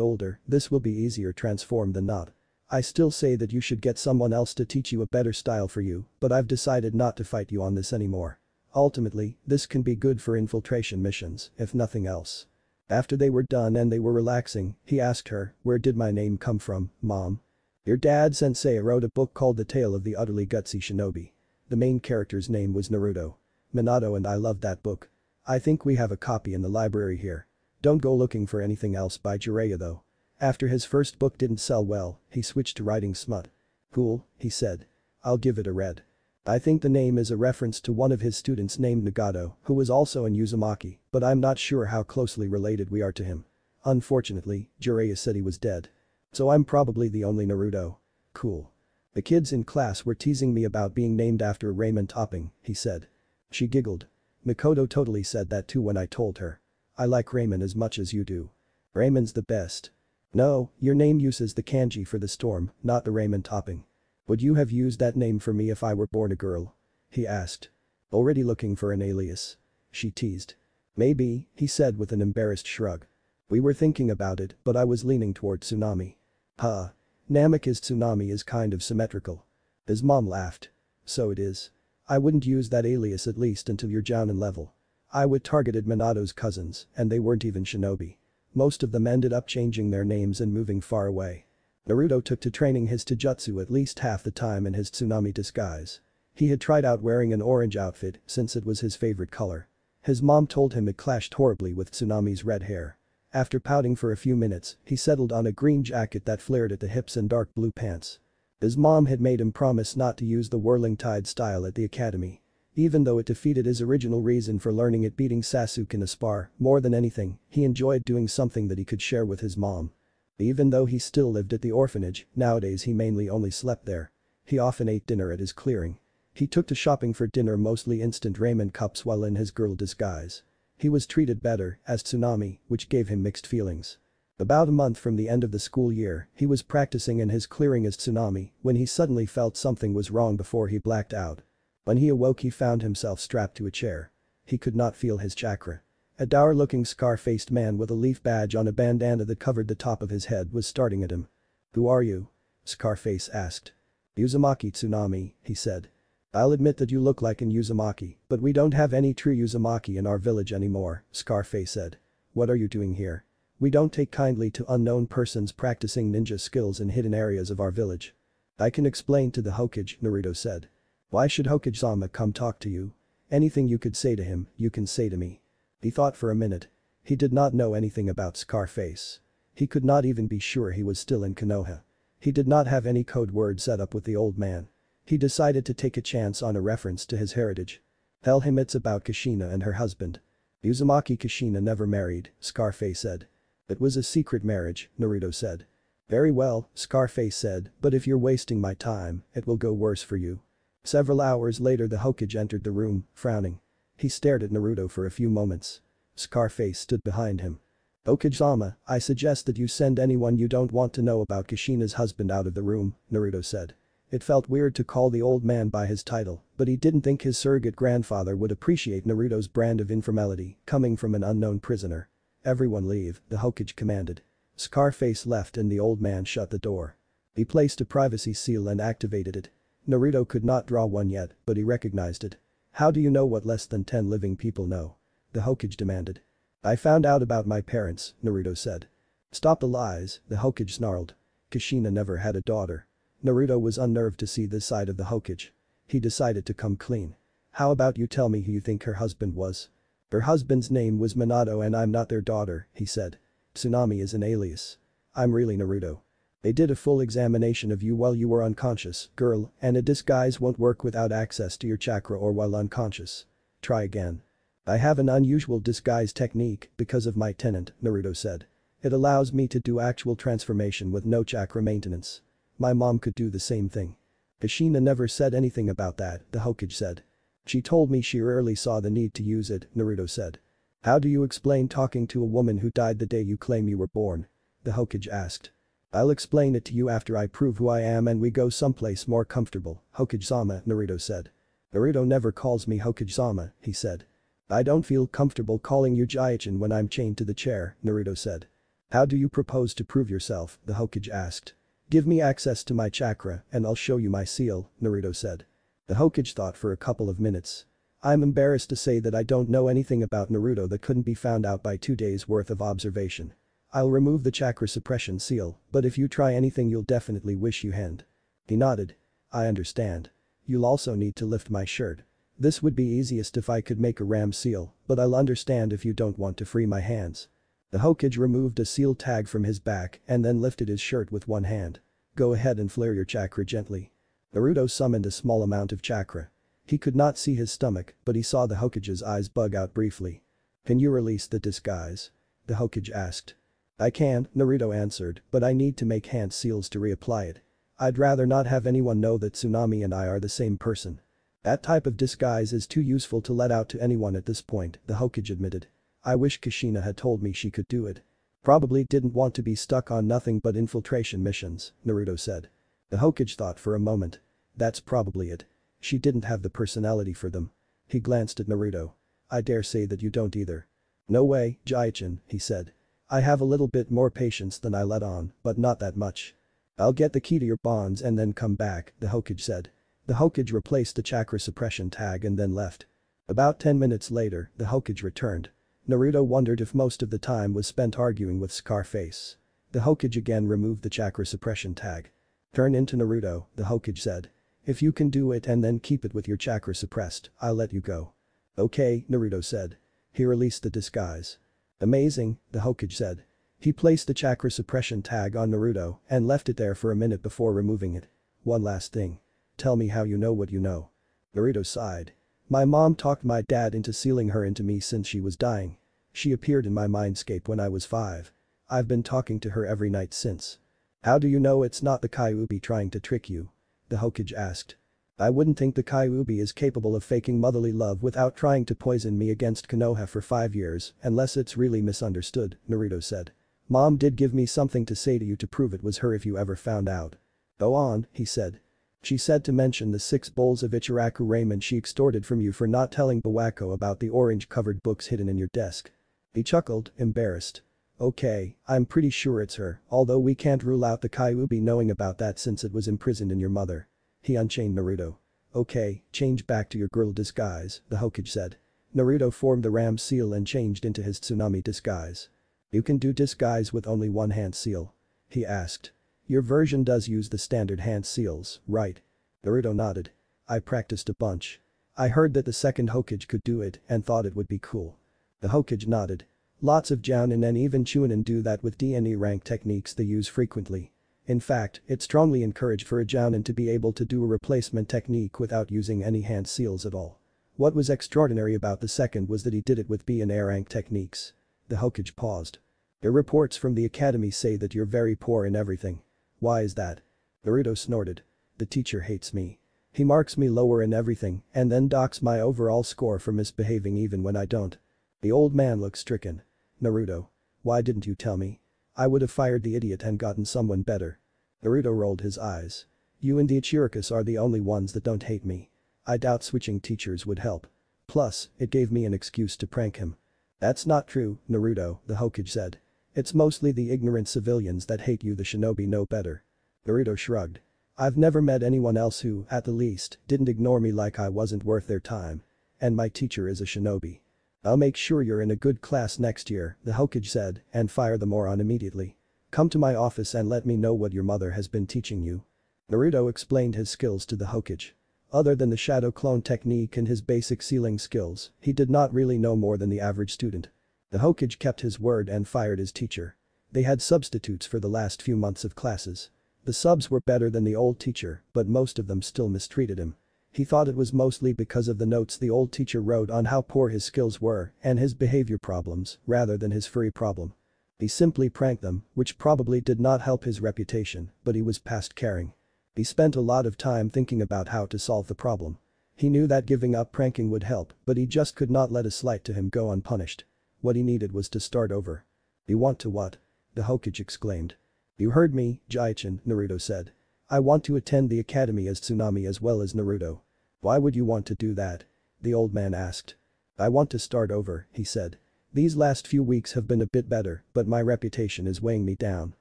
older, this will be easier transformed than not. I still say that you should get someone else to teach you a better style for you, but I've decided not to fight you on this anymore. Ultimately, this can be good for infiltration missions, if nothing else. After they were done and they were relaxing, he asked her, where did my name come from, mom? Your dad sensei wrote a book called The Tale of the Utterly Gutsy Shinobi. The main character's name was Naruto. Minato and I loved that book. I think we have a copy in the library here. Don't go looking for anything else by Jiraiya though. After his first book didn't sell well, he switched to writing smut. Cool, he said. I'll give it a read. I think the name is a reference to one of his students named Nagato, who was also in Uzumaki, but I'm not sure how closely related we are to him. Unfortunately, Jiraiya said he was dead. So I'm probably the only Naruto. Cool. The kids in class were teasing me about being named after a ramen topping, he said. She giggled. Mikoto totally said that too when I told her. I like ramen as much as you do. Ramen's the best. No, your name uses the kanji for the storm, not the ramen topping. Would you have used that name for me if I were born a girl? He asked. Already looking for an alias? She teased. Maybe, he said with an embarrassed shrug. We were thinking about it, but I was leaning toward Tsunami. Huh. Namika's Tsunami is kind of symmetrical. His mom laughed. So it is. I wouldn't use that alias at least until you're Jounin level. I would targeted Minato's cousins, and they weren't even shinobi. Most of them ended up changing their names and moving far away. Naruto took to training his taijutsu at least half the time in his Tsunami disguise. He had tried out wearing an orange outfit since it was his favorite color. His mom told him it clashed horribly with Tsunami's red hair. After pouting for a few minutes, he settled on a green jacket that flared at the hips and dark blue pants. His mom had made him promise not to use the whirling tide style at the academy. Even though it defeated his original reason for learning it, beating Sasuke in a spar, more than anything, he enjoyed doing something that he could share with his mom. Even though he still lived at the orphanage, nowadays he mainly only slept there. He often ate dinner at his clearing. He took to shopping for dinner mostly instant ramen cups while in his girl disguise. He was treated better as Tsunami, which gave him mixed feelings. About a month from the end of the school year, he was practicing in his clearing as Tsunami when he suddenly felt something was wrong before he blacked out. When he awoke he found himself strapped to a chair. He could not feel his chakra. A dour-looking scar-faced man with a leaf badge on a bandana that covered the top of his head was starting at him. "Who are you?" Scarface asked. "Uzumaki Tsunami," he said. "I'll admit that you look like an Uzumaki, but we don't have any true Uzumaki in our village anymore," Scarface said. "What are you doing here? We don't take kindly to unknown persons practicing ninja skills in hidden areas of our village." "I can explain to the Hokage," Naruto said. "Why should Hokage-sama come talk to you? Anything you could say to him, you can say to me." He thought for a minute. He did not know anything about Scarface. He could not even be sure he was still in Konoha. He did not have any code word set up with the old man. He decided to take a chance on a reference to his heritage. "Tell him it's about Kushina and her husband." "Uzumaki Kushina never married," Scarface said. "It was a secret marriage," Naruto said. "Very well," Scarface said, "but if you're wasting my time, it will go worse for you." Several hours later the Hokage entered the room, frowning. He stared at Naruto for a few moments. Scarface stood behind him. "Hokage-sama, I suggest that you send anyone you don't want to know about Kushina's husband out of the room," Naruto said. It felt weird to call the old man by his title, but he didn't think his surrogate grandfather would appreciate Naruto's brand of informality coming from an unknown prisoner. "Everyone leave," the Hokage commanded. Scarface left and the old man shut the door. He placed a privacy seal and activated it. Naruto could not draw one yet, but he recognized it. "How do you know what less than 10 living people know?" the Hokage demanded. "I found out about my parents," Naruto said. "Stop the lies," the Hokage snarled. "Kushina never had a daughter." Naruto was unnerved to see this side of the Hokage. He decided to come clean. "How about you tell me who you think her husband was?" "Her husband's name was Minato and I'm not their daughter," he said. "Tsunami is an alias. I'm really Naruto. They did a full examination of you while you were unconscious, girl, and a disguise won't work without access to your chakra or while unconscious. Try again." "I have an unusual disguise technique because of my tenant," Naruto said. "It allows me to do actual transformation with no chakra maintenance. My mom could do the same thing." "Kushina never said anything about that," the Hokage said. "She told me she rarely saw the need to use it," Naruto said. "How do you explain talking to a woman who died the day you claim you were born?" the Hokage asked. "I'll explain it to you after I prove who I am and we go someplace more comfortable, Hokage-sama," Naruto said. "Naruto never calls me Hokage-sama," he said. "I don't feel comfortable calling you Jaichin when I'm chained to the chair," Naruto said. "How do you propose to prove yourself?" the Hokage asked. "Give me access to my chakra and I'll show you my seal," Naruto said. The Hokage thought for a couple of minutes. "I'm embarrassed to say that I don't know anything about Naruto that couldn't be found out by 2 days worth of observation. I'll remove the chakra suppression seal, but if you try anything you'll definitely wish you hadn't." He nodded. "I understand. You'll also need to lift my shirt. This would be easiest if I could make a ram seal, but I'll understand if you don't want to free my hands." The Hokage removed a seal tag from his back and then lifted his shirt with one hand. "Go ahead and flare your chakra gently." Naruto summoned a small amount of chakra. He could not see his stomach, but he saw the Hokage's eyes bug out briefly. "Can you release the disguise?" the Hokage asked. "I can," Naruto answered, "but I need to make hand seals to reapply it. I'd rather not have anyone know that Tsunami and I are the same person." "That type of disguise is too useful to let out to anyone at this point," the Hokage admitted. "I wish Kushina had told me she could do it. Probably didn't want to be stuck on nothing but infiltration missions," Naruto said. The Hokage thought for a moment. "That's probably it. She didn't have the personality for them." He glanced at Naruto. "I dare say that you don't either." "No way, Jaichin," he said. "I have a little bit more patience than I let on, but not that much." "I'll get the key to your bonds and then come back," the Hokage said. The Hokage replaced the chakra suppression tag and then left. About 10 minutes later, the Hokage returned. Naruto wondered if most of the time was spent arguing with Scarface. The Hokage again removed the chakra suppression tag. "Turn into Naruto," the Hokage said. "If you can do it and then keep it with your chakra suppressed, I'll let you go." "Okay," Naruto said. He released the disguise. "Amazing," the Hokage said. He placed the chakra suppression tag on Naruto and left it there for a minute before removing it. "One last thing. Tell me how you know what you know." Naruto sighed. "My mom talked my dad into sealing her into me since she was dying. She appeared in my mindscape when I was 5. I've been talking to her every night since." "How do you know it's not the Kyuubi trying to trick you?" the Hokage asked. "I wouldn't think the Kyuubi is capable of faking motherly love without trying to poison me against Konoha for 5 years unless it's really misunderstood," Naruto said. "Mom did give me something to say to you to prove it was her if you ever found out." "Go on," he said. She said to mention the 6 bowls of Ichiraku ramen she extorted from you for not telling Bawako about the orange-covered books hidden in your desk. He chuckled, embarrassed. Okay, I'm pretty sure it's her, although we can't rule out the Kyuubi knowing about that since it was imprisoned in your mother. He unchained Naruto. Okay, change back to your girl disguise, the Hokage said. Naruto formed the ram seal and changed into his tsunami disguise. You can do disguise with only one hand seal? He asked. Your version does use the standard hand seals, right? Naruto nodded. I practiced a bunch. I heard that the second Hokage could do it and thought it would be cool. The Hokage nodded. Lots of Jounin and even Chunin do that with DNE rank techniques they use frequently. In fact, it's strongly encouraged for a Jounin to be able to do a replacement technique without using any hand seals at all. What was extraordinary about the second was that he did it with B and A rank techniques. The Hokage paused. The reports from the academy say that you're very poor in everything. Why is that? Naruto snorted. The teacher hates me. He marks me lower in everything and then docks my overall score for misbehaving even when I don't. The old man looked stricken. Naruto. Why didn't you tell me? I would have fired the idiot and gotten someone better. Naruto rolled his eyes. You and the Ichirakus are the only ones that don't hate me. I doubt switching teachers would help. Plus, it gave me an excuse to prank him. That's not true, Naruto, the Hokage said. It's mostly the ignorant civilians that hate you, the shinobi know better. Naruto shrugged. I've never met anyone else who, at the least, didn't ignore me like I wasn't worth their time. And my teacher is a shinobi. I'll make sure you're in a good class next year, the Hokage said, and fire the moron immediately. Come to my office and let me know what your mother has been teaching you. Naruto explained his skills to the Hokage. Other than the shadow clone technique and his basic sealing skills, he did not really know more than the average student. The Hokage kept his word and fired his teacher. They had substitutes for the last few months of classes. The subs were better than the old teacher, but most of them still mistreated him. He thought it was mostly because of the notes the old teacher wrote on how poor his skills were and his behavior problems, rather than his furry problem. He simply pranked them, which probably did not help his reputation, but he was past caring. He spent a lot of time thinking about how to solve the problem. He knew that giving up pranking would help, but he just could not let a slight to him go unpunished. What he needed was to start over. You want to what? The Hokage exclaimed. You heard me, Jaichin, Naruto said. I want to attend the academy as Tsunami as well as Naruto. Why would you want to do that? The old man asked. I want to start over, he said. These last few weeks have been a bit better, but my reputation is weighing me down.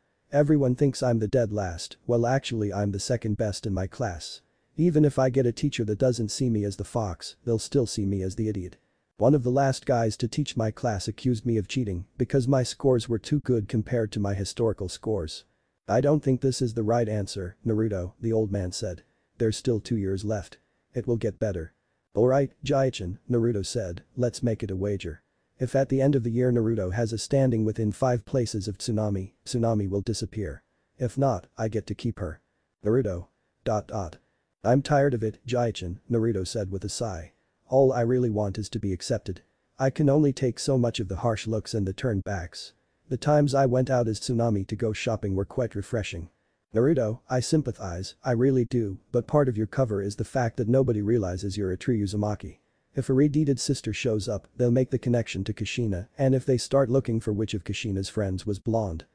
Everyone thinks I'm the dead last, well actually I'm the second best in my class. Even if I get a teacher that doesn't see me as the fox, they'll still see me as the idiot. One of the last guys to teach my class accused me of cheating because my scores were too good compared to my historical scores. I don't think this is the right answer, Naruto, the old man said. There's still 2 years left. It will get better. Alright, Jaichin, Naruto said, let's make it a wager. If at the end of the year Naruto has a standing within 5 places of Tsunami, Tsunami will disappear. If not, I get to keep her. Naruto. I'm tired of it, Jaichin, Naruto said with a sigh. All I really want is to be accepted. I can only take so much of the harsh looks and the turned backs. The times I went out as Tsunami to go shopping were quite refreshing. Naruto, I sympathize, I really do, but part of your cover is the fact that nobody realizes you're a true Uzumaki. If a redeeted sister shows up, they'll make the connection to Kushina, and if they start looking for which of Kushina's friends was blonde.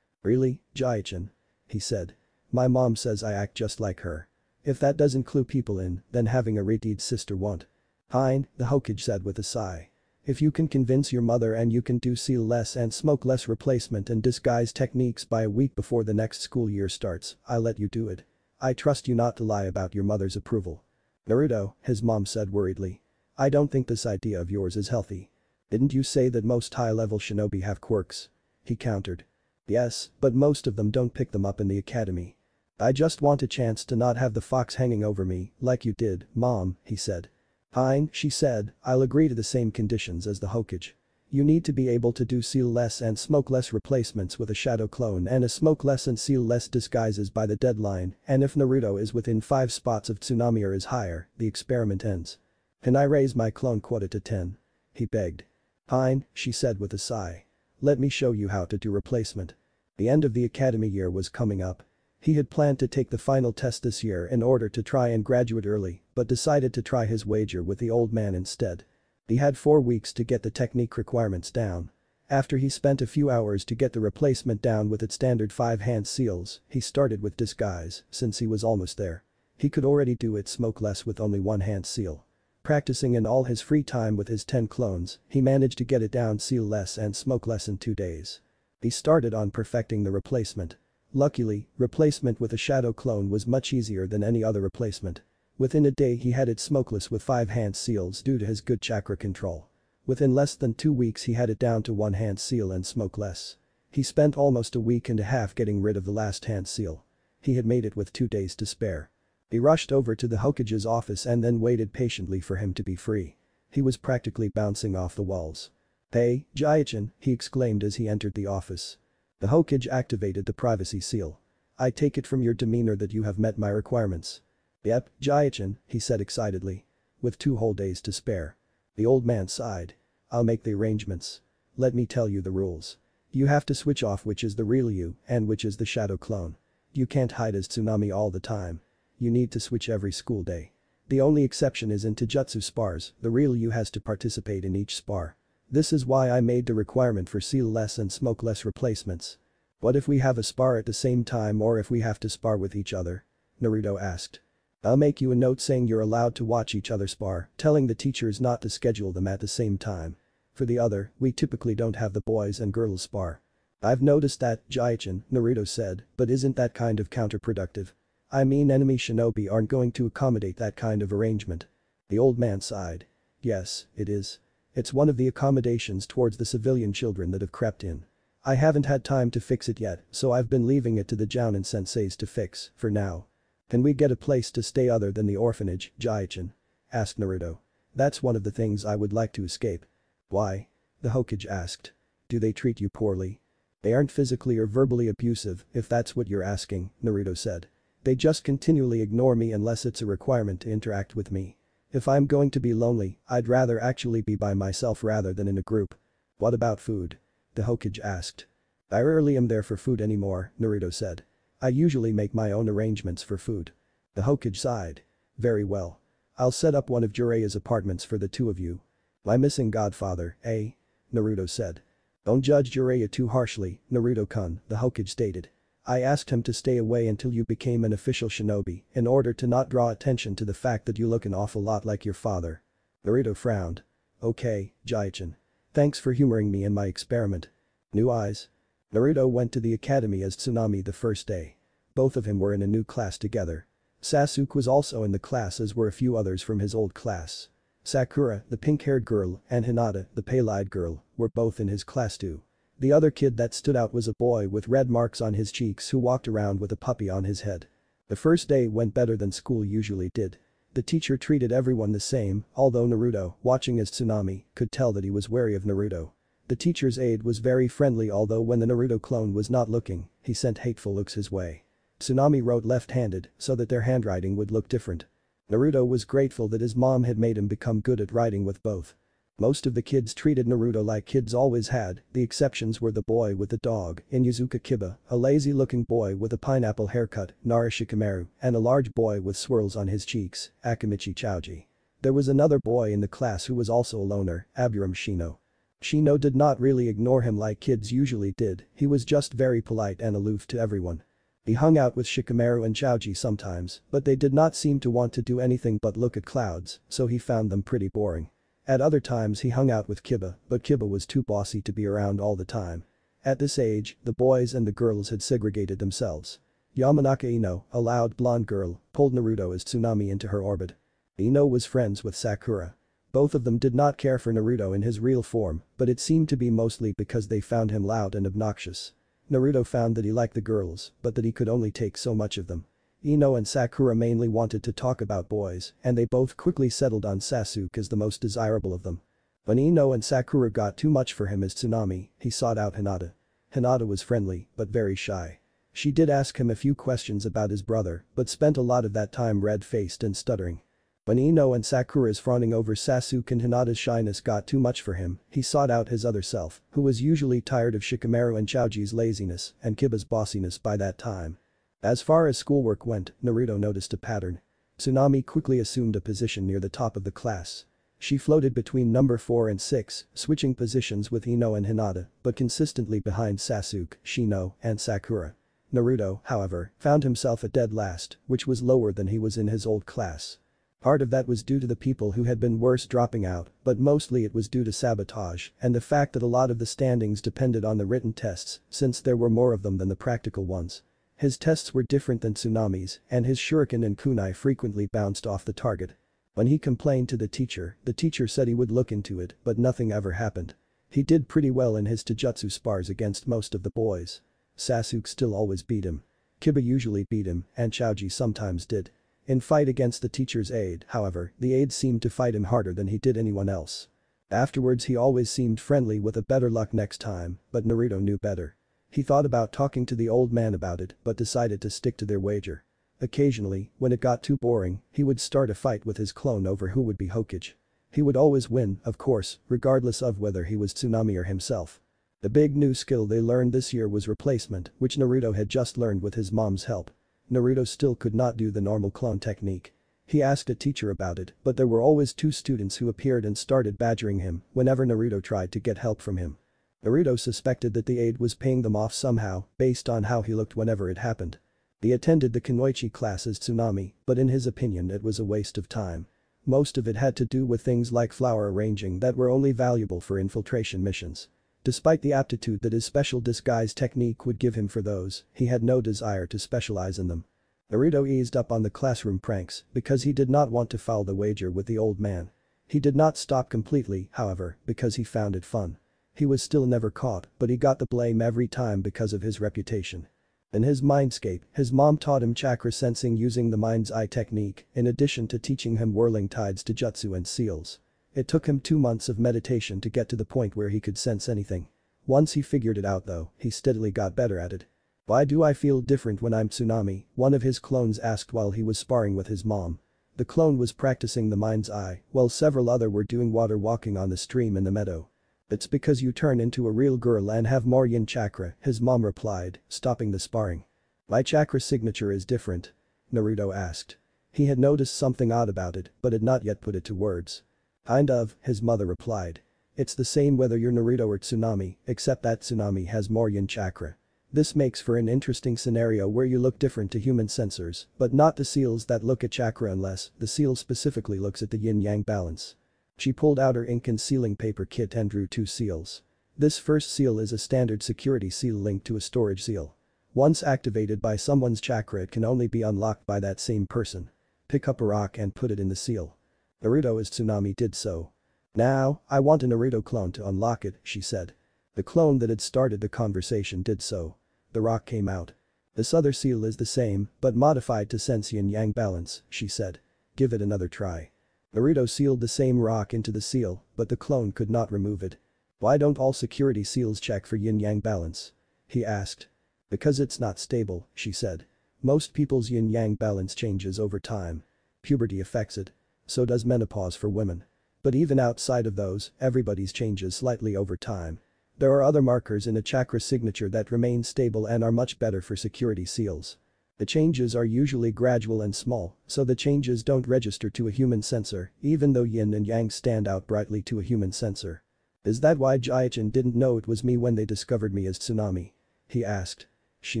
Really, Jaichin? He said. My mom says I act just like her. If that doesn't clue people in, then having a redeemed sister won't. Fine, the Hokage said with a sigh. If you can convince your mother and you can do seal less and smoke less replacement and disguise techniques by a week before the next school year starts, I'll let you do it. I trust you not to lie about your mother's approval. Naruto, his mom said worriedly. I don't think this idea of yours is healthy. Didn't you say that most high-level shinobi have quirks? He countered. Yes, but most of them don't pick them up in the academy. I just want a chance to not have the fox hanging over me, like you did, Mom, he said. Fine, she said, I'll agree to the same conditions as the Hokage. You need to be able to do seal less and smoke less replacements with a shadow clone and a smoke less and seal less disguises by the deadline, and if Naruto is within 5 spots of Tsunami or is higher, the experiment ends. Can I raise my clone quota to 10? He begged. Fine, she said with a sigh. Let me show you how to do replacement. The end of the academy year was coming up. He had planned to take the final test this year in order to try and graduate early, but decided to try his wager with the old man instead. He had 4 weeks to get the technique requirements down. After he spent a few hours to get the replacement down with its standard 5-hand seals, he started with disguise, since he was almost there. He could already do it smokeless with only 1-hand seal. Practicing in all his free time with his 10 clones, he managed to get it down seal-less and smokeless in 2 days. He started on perfecting the replacement. Luckily, replacement with a shadow clone was much easier than any other replacement. Within a day he had it smokeless with 5-hand seals due to his good chakra control. Within less than 2 weeks he had it down to 1-hand seal and smokeless. He spent almost a week and a half getting rid of the last hand seal. He had made it with 2 days to spare. He rushed over to the Hokage's office and then waited patiently for him to be free. He was practically bouncing off the walls. "Hey, Jaya-chan," he exclaimed as he entered the office. The Hokage activated the privacy seal. "I take it from your demeanor that you have met my requirements." "Yep, Jaya-chan," he said excitedly. "With 2 whole days to spare." The old man sighed. "I'll make the arrangements. Let me tell you the rules. You have to switch off which is the real you and which is the shadow clone. You can't hide as Tsunami all the time. You need to switch every school day. The only exception is in Taijutsu spars, the real you has to participate in each spar. This is why I made the requirement for seal-less and smokeless replacements." "What if we have a spar at the same time or if we have to spar with each other?" Naruto asked. "I'll make you a note saying you're allowed to watch each other spar, telling the teachers not to schedule them at the same time. For the other, we typically don't have the boys and girls spar." "I've noticed that, Jaya-chan," Naruto said, "but isn't that kind of counterproductive? I mean enemy shinobi aren't going to accommodate that kind of arrangement." The old man sighed. "Yes, it is. It's one of the accommodations towards the civilian children that have crept in. I haven't had time to fix it yet, so I've been leaving it to the Jounin senseis to fix, for now." "Can we get a place to stay other than the orphanage, Jaya-chan?" asked Naruto. "That's one of the things I would like to escape." "Why?" the Hokage asked. "Do they treat you poorly?" "They aren't physically or verbally abusive, if that's what you're asking," Naruto said. "They just continually ignore me unless it's a requirement to interact with me. If I'm going to be lonely, I'd rather actually be by myself rather than in a group." "What about food?" the Hokage asked. "I rarely am there for food anymore," Naruto said. "I usually make my own arrangements for food." The Hokage sighed. "Very well. I'll set up one of Jiraiya's apartments for the 2 of you." "My missing godfather, eh?" Naruto said. "Don't judge Jiraiya too harshly, Naruto-kun," the Hokage stated. "I asked him to stay away until you became an official shinobi in order to not draw attention to the fact that you look an awful lot like your father." Naruto frowned. "Okay, Jaya-chan. Thanks for humoring me in my experiment." New eyes. Naruto went to the academy as Tsunami the first day. Both of him were in a new class together. Sasuke was also in the class as were a few others from his old class. Sakura, the pink-haired girl, and Hinata, the pale-eyed girl, were both in his class too. The other kid that stood out was a boy with red marks on his cheeks who walked around with a puppy on his head. The first day went better than school usually did. The teacher treated everyone the same, although Naruto, watching as Tsunami, could tell that he was wary of Naruto. The teacher's aide was very friendly although when the Naruto clone was not looking, he sent hateful looks his way. Tsunami wrote left-handed so that their handwriting would look different. Naruto was grateful that his mom had made him become good at writing with both. Most of the kids treated Naruto like kids always had, the exceptions were the boy with the dog, Inuzuka Kiba, a lazy-looking boy with a pineapple haircut, Nara Shikamaru, and a large boy with swirls on his cheeks, Akamichi Chouji. There was another boy in the class who was also a loner, Aburam Shino. Shino did not really ignore him like kids usually did, he was just very polite and aloof to everyone. He hung out with Shikamaru and Chouji sometimes, but they did not seem to want to do anything but look at clouds, so he found them pretty boring. At other times he hung out with Kiba, but Kiba was too bossy to be around all the time. At this age, the boys and the girls had segregated themselves. Yamanaka Ino, a loud blonde girl, pulled Naruto as Tsunami into her orbit. Ino was friends with Sakura. Both of them did not care for Naruto in his real form, but it seemed to be mostly because they found him loud and obnoxious. Naruto found that he liked the girls, but that he could only take so much of them. Ino and Sakura mainly wanted to talk about boys, and they both quickly settled on Sasuke as the most desirable of them. When Ino and Sakura got too much for him as Tsunami, he sought out Hinata. Hinata was friendly, but very shy. She did ask him a few questions about his brother, but spent a lot of that time red-faced and stuttering. When Ino and Sakura's fawning over Sasuke and Hinata's shyness got too much for him, he sought out his other self, who was usually tired of Shikamaru and Chouji's laziness and Kiba's bossiness by that time. As far as schoolwork went, Naruto noticed a pattern. Tsunami quickly assumed a position near the top of the class. She floated between number 4 and 6, switching positions with Ino and Hinata, but consistently behind Sasuke, Shino, and Sakura. Naruto, however, found himself at dead last, which was lower than he was in his old class. Part of that was due to the people who had been worse dropping out, but mostly it was due to sabotage and the fact that a lot of the standings depended on the written tests, since there were more of them than the practical ones. His tests were different than Tsunami's, and his shuriken and kunai frequently bounced off the target. When he complained to the teacher said he would look into it, but nothing ever happened. He did pretty well in his taijutsu spars against most of the boys. Sasuke still always beat him. Kiba usually beat him, and Choji sometimes did. In fight against the teacher's aide, however, the aide seemed to fight him harder than he did anyone else. Afterwards he always seemed friendly with a better luck next time, but Naruto knew better. He thought about talking to the old man about it but decided to stick to their wager. Occasionally, when it got too boring, he would start a fight with his clone over who would be Hokage. He would always win, of course, regardless of whether he was Tsunami or himself. The big new skill they learned this year was replacement, which Naruto had just learned with his mom's help. Naruto still could not do the normal clone technique. He asked a teacher about it, but there were always 2 students who appeared and started badgering him whenever Naruto tried to get help from him. Naruto suspected that the aide was paying them off somehow, based on how he looked whenever it happened. He attended the Kunoichi class as Tsunami, but in his opinion it was a waste of time. Most of it had to do with things like flower arranging that were only valuable for infiltration missions. Despite the aptitude that his special disguise technique would give him for those, he had no desire to specialize in them. Naruto eased up on the classroom pranks because he did not want to foul the wager with the old man. He did not stop completely, however, because he found it fun. He was still never caught, but he got the blame every time because of his reputation. In his mindscape, his mom taught him chakra sensing using the mind's eye technique, in addition to teaching him whirling tides taijutsu and seals. It took him 2 months of meditation to get to the point where he could sense anything. Once he figured it out though, he steadily got better at it. "Why do I feel different when I'm Tsunami?" one of his clones asked while he was sparring with his mom. The clone was practicing the mind's eye, while several other were doing water walking on the stream in the meadow. "It's because you turn into a real girl and have more yin chakra," his mom replied, stopping the sparring. "My chakra signature is different?" Naruto asked. He had noticed something odd about it, but had not yet put it to words. "Kind of," his mother replied. "It's the same whether you're Naruto or Tsunami, except that Tsunami has more yin chakra. This makes for an interesting scenario where you look different to human sensors, but not to seals that look at chakra unless the seal specifically looks at the yin-yang balance." She pulled out her ink and sealing paper kit and drew 2 seals. This first seal is a standard security seal linked to a storage seal. Once activated by someone's chakra, it can only be unlocked by that same person. Pick up a rock and put it in the seal. Naruto as Tsunami did so. "Now, I want a Naruto clone to unlock it," she said. The clone that had started the conversation did so. The rock came out. "This other seal is the same, but modified to sense yin-yang balance," she said. "Give it another try." Naruto sealed the same rock into the seal, but the clone could not remove it. "Why don't all security seals check for yin-yang balance?" he asked. "Because it's not stable," she said. "Most people's yin-yang balance changes over time. Puberty affects it. So does menopause for women. But even outside of those, everybody's changes slightly over time. There are other markers in a chakra signature that remain stable and are much better for security seals. The changes are usually gradual and small, so the changes don't register to a human sensor, even though yin and yang stand out brightly to a human sensor." "Is that why Jaichin didn't know it was me when they discovered me as Tsunami?" he asked. She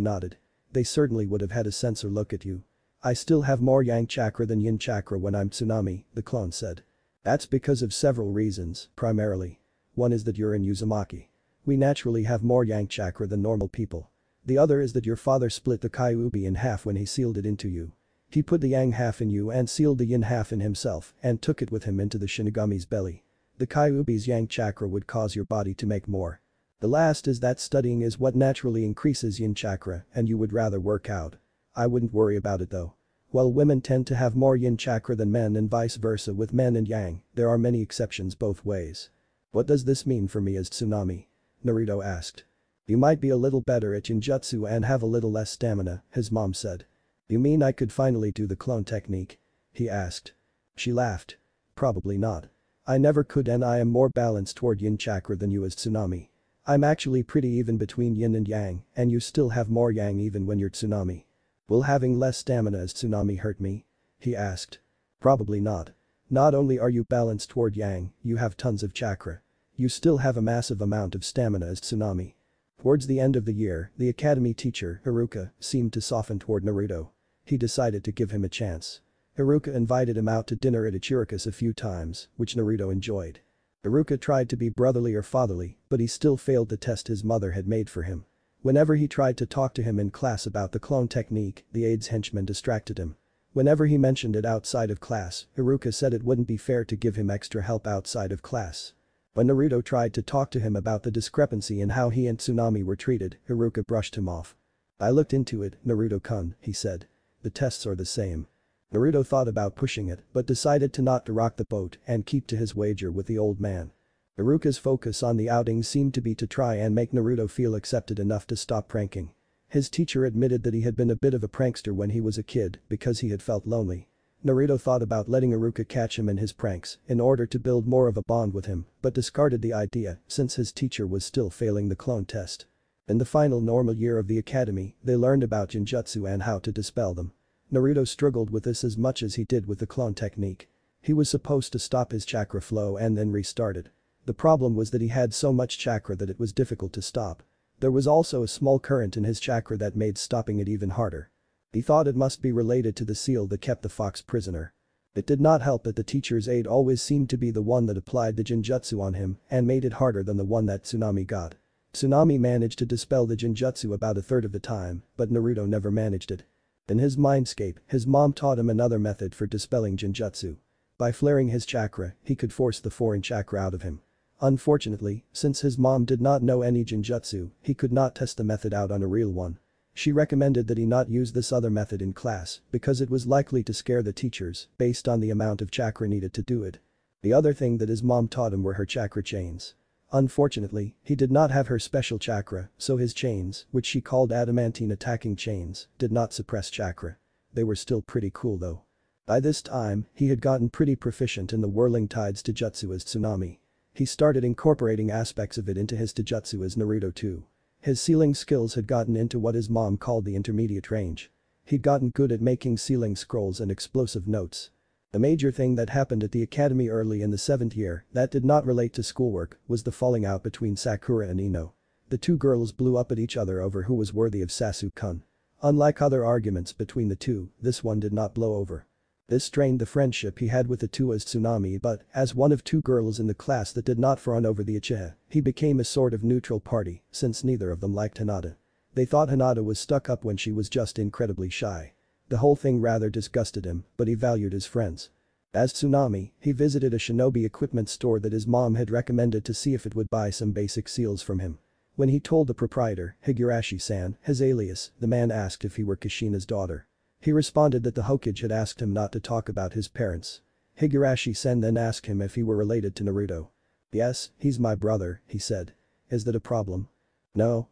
nodded. "They certainly would have had a sensor look at you." "I still have more yang chakra than yin chakra when I'm Tsunami," the clone said. "That's because of several reasons, primarily. One is that you're in Uzumaki. We naturally have more yang chakra than normal people. The other is that your father split the Kyuubi in half when he sealed it into you. He put the yang half in you and sealed the yin half in himself and took it with him into the Shinigami's belly. The Kyuubi's yang chakra would cause your body to make more. The last is that studying is what naturally increases yin chakra and you would rather work out. I wouldn't worry about it though. While women tend to have more yin chakra than men and vice versa with men and yang, there are many exceptions both ways." "What does this mean for me as Tsunami?" Naruto asked. "You might be a little better at ninjutsu and have a little less stamina," his mom said. "You mean I could finally do the clone technique?" he asked. She laughed. "Probably not. I never could and I am more balanced toward yin chakra than you as Tsunami. I'm actually pretty even between yin and yang, and you still have more yang even when you're Tsunami. Will having less stamina as Tsunami hurt me?" he asked. "Probably not. Not only are you balanced toward yang, you have tons of chakra. You still have a massive amount of stamina as Tsunami. Towards the end of the year, the academy teacher, Haruka, seemed to soften toward Naruto. He decided to give him a chance. Haruka invited him out to dinner at Ichiraku's a few times, which Naruto enjoyed. Haruka tried to be brotherly or fatherly, but he still failed the test his mother had made for him. Whenever he tried to talk to him in class about the clone technique, the aide's henchman distracted him. Whenever he mentioned it outside of class, Haruka said it wouldn't be fair to give him extra help outside of class. When Naruto tried to talk to him about the discrepancy in how he and Tsunami were treated, Haruka brushed him off. I looked into it, Naruto-kun, he said. The tests are the same. Naruto thought about pushing it, but decided to not to rock the boat and keep to his wager with the old man. Haruka's focus on the outing seemed to be to try and make Naruto feel accepted enough to stop pranking. His teacher admitted that he had been a bit of a prankster when he was a kid because he had felt lonely. Naruto thought about letting Haruka catch him in his pranks in order to build more of a bond with him, but discarded the idea since his teacher was still failing the clone test. In the final normal year of the academy, they learned about Genjutsu and how to dispel them. Naruto struggled with this as much as he did with the clone technique. He was supposed to stop his chakra flow and then restart it. The problem was that he had so much chakra that it was difficult to stop. There was also a small current in his chakra that made stopping it even harder. He thought it must be related to the seal that kept the fox prisoner. It did not help that the teacher's aide always seemed to be the one that applied the Genjutsu on him and made it harder than the one that Tsunami got. Tsunami managed to dispel the Genjutsu about a third of the time, but Naruto never managed it. In his mindscape, his mom taught him another method for dispelling Genjutsu. By flaring his chakra, he could force the foreign chakra out of him. Unfortunately, since his mom did not know any Genjutsu, he could not test the method out on a real one. She recommended that he not use this other method in class because it was likely to scare the teachers based on the amount of chakra needed to do it. The other thing that his mom taught him were her chakra chains. Unfortunately, he did not have her special chakra, so his chains, which she called adamantine attacking chains, did not suppress chakra. They were still pretty cool though. By this time, he had gotten pretty proficient in the whirling tides Taijutsu as Tsunami. He started incorporating aspects of it into his Taijutsu as Naruto too. His sealing skills had gotten into what his mom called the intermediate range. He'd gotten good at making sealing scrolls and explosive notes. The major thing that happened at the academy early in the 7th year that did not relate to schoolwork was the falling out between Sakura and Ino. The two girls blew up at each other over who was worthy of Sasuke-kun. Unlike other arguments between the two, this one did not blow over. This strained the friendship he had with the two as Tsunami, but as one of two girls in the class that did not run over the Uchiha, he became a sort of neutral party since neither of them liked Hinata. They thought Hinata was stuck up when she was just incredibly shy. The whole thing rather disgusted him, but he valued his friends. As Tsunami, he visited a shinobi equipment store that his mom had recommended to see if it would buy some basic seals from him. When he told the proprietor, Higurashi-san, his alias, the man asked if he were Kushina's daughter. He responded that the Hokage had asked him not to talk about his parents. Higurashi-san then asked him if he were related to Naruto. Yes, he's my brother, he said. Is that a problem? No.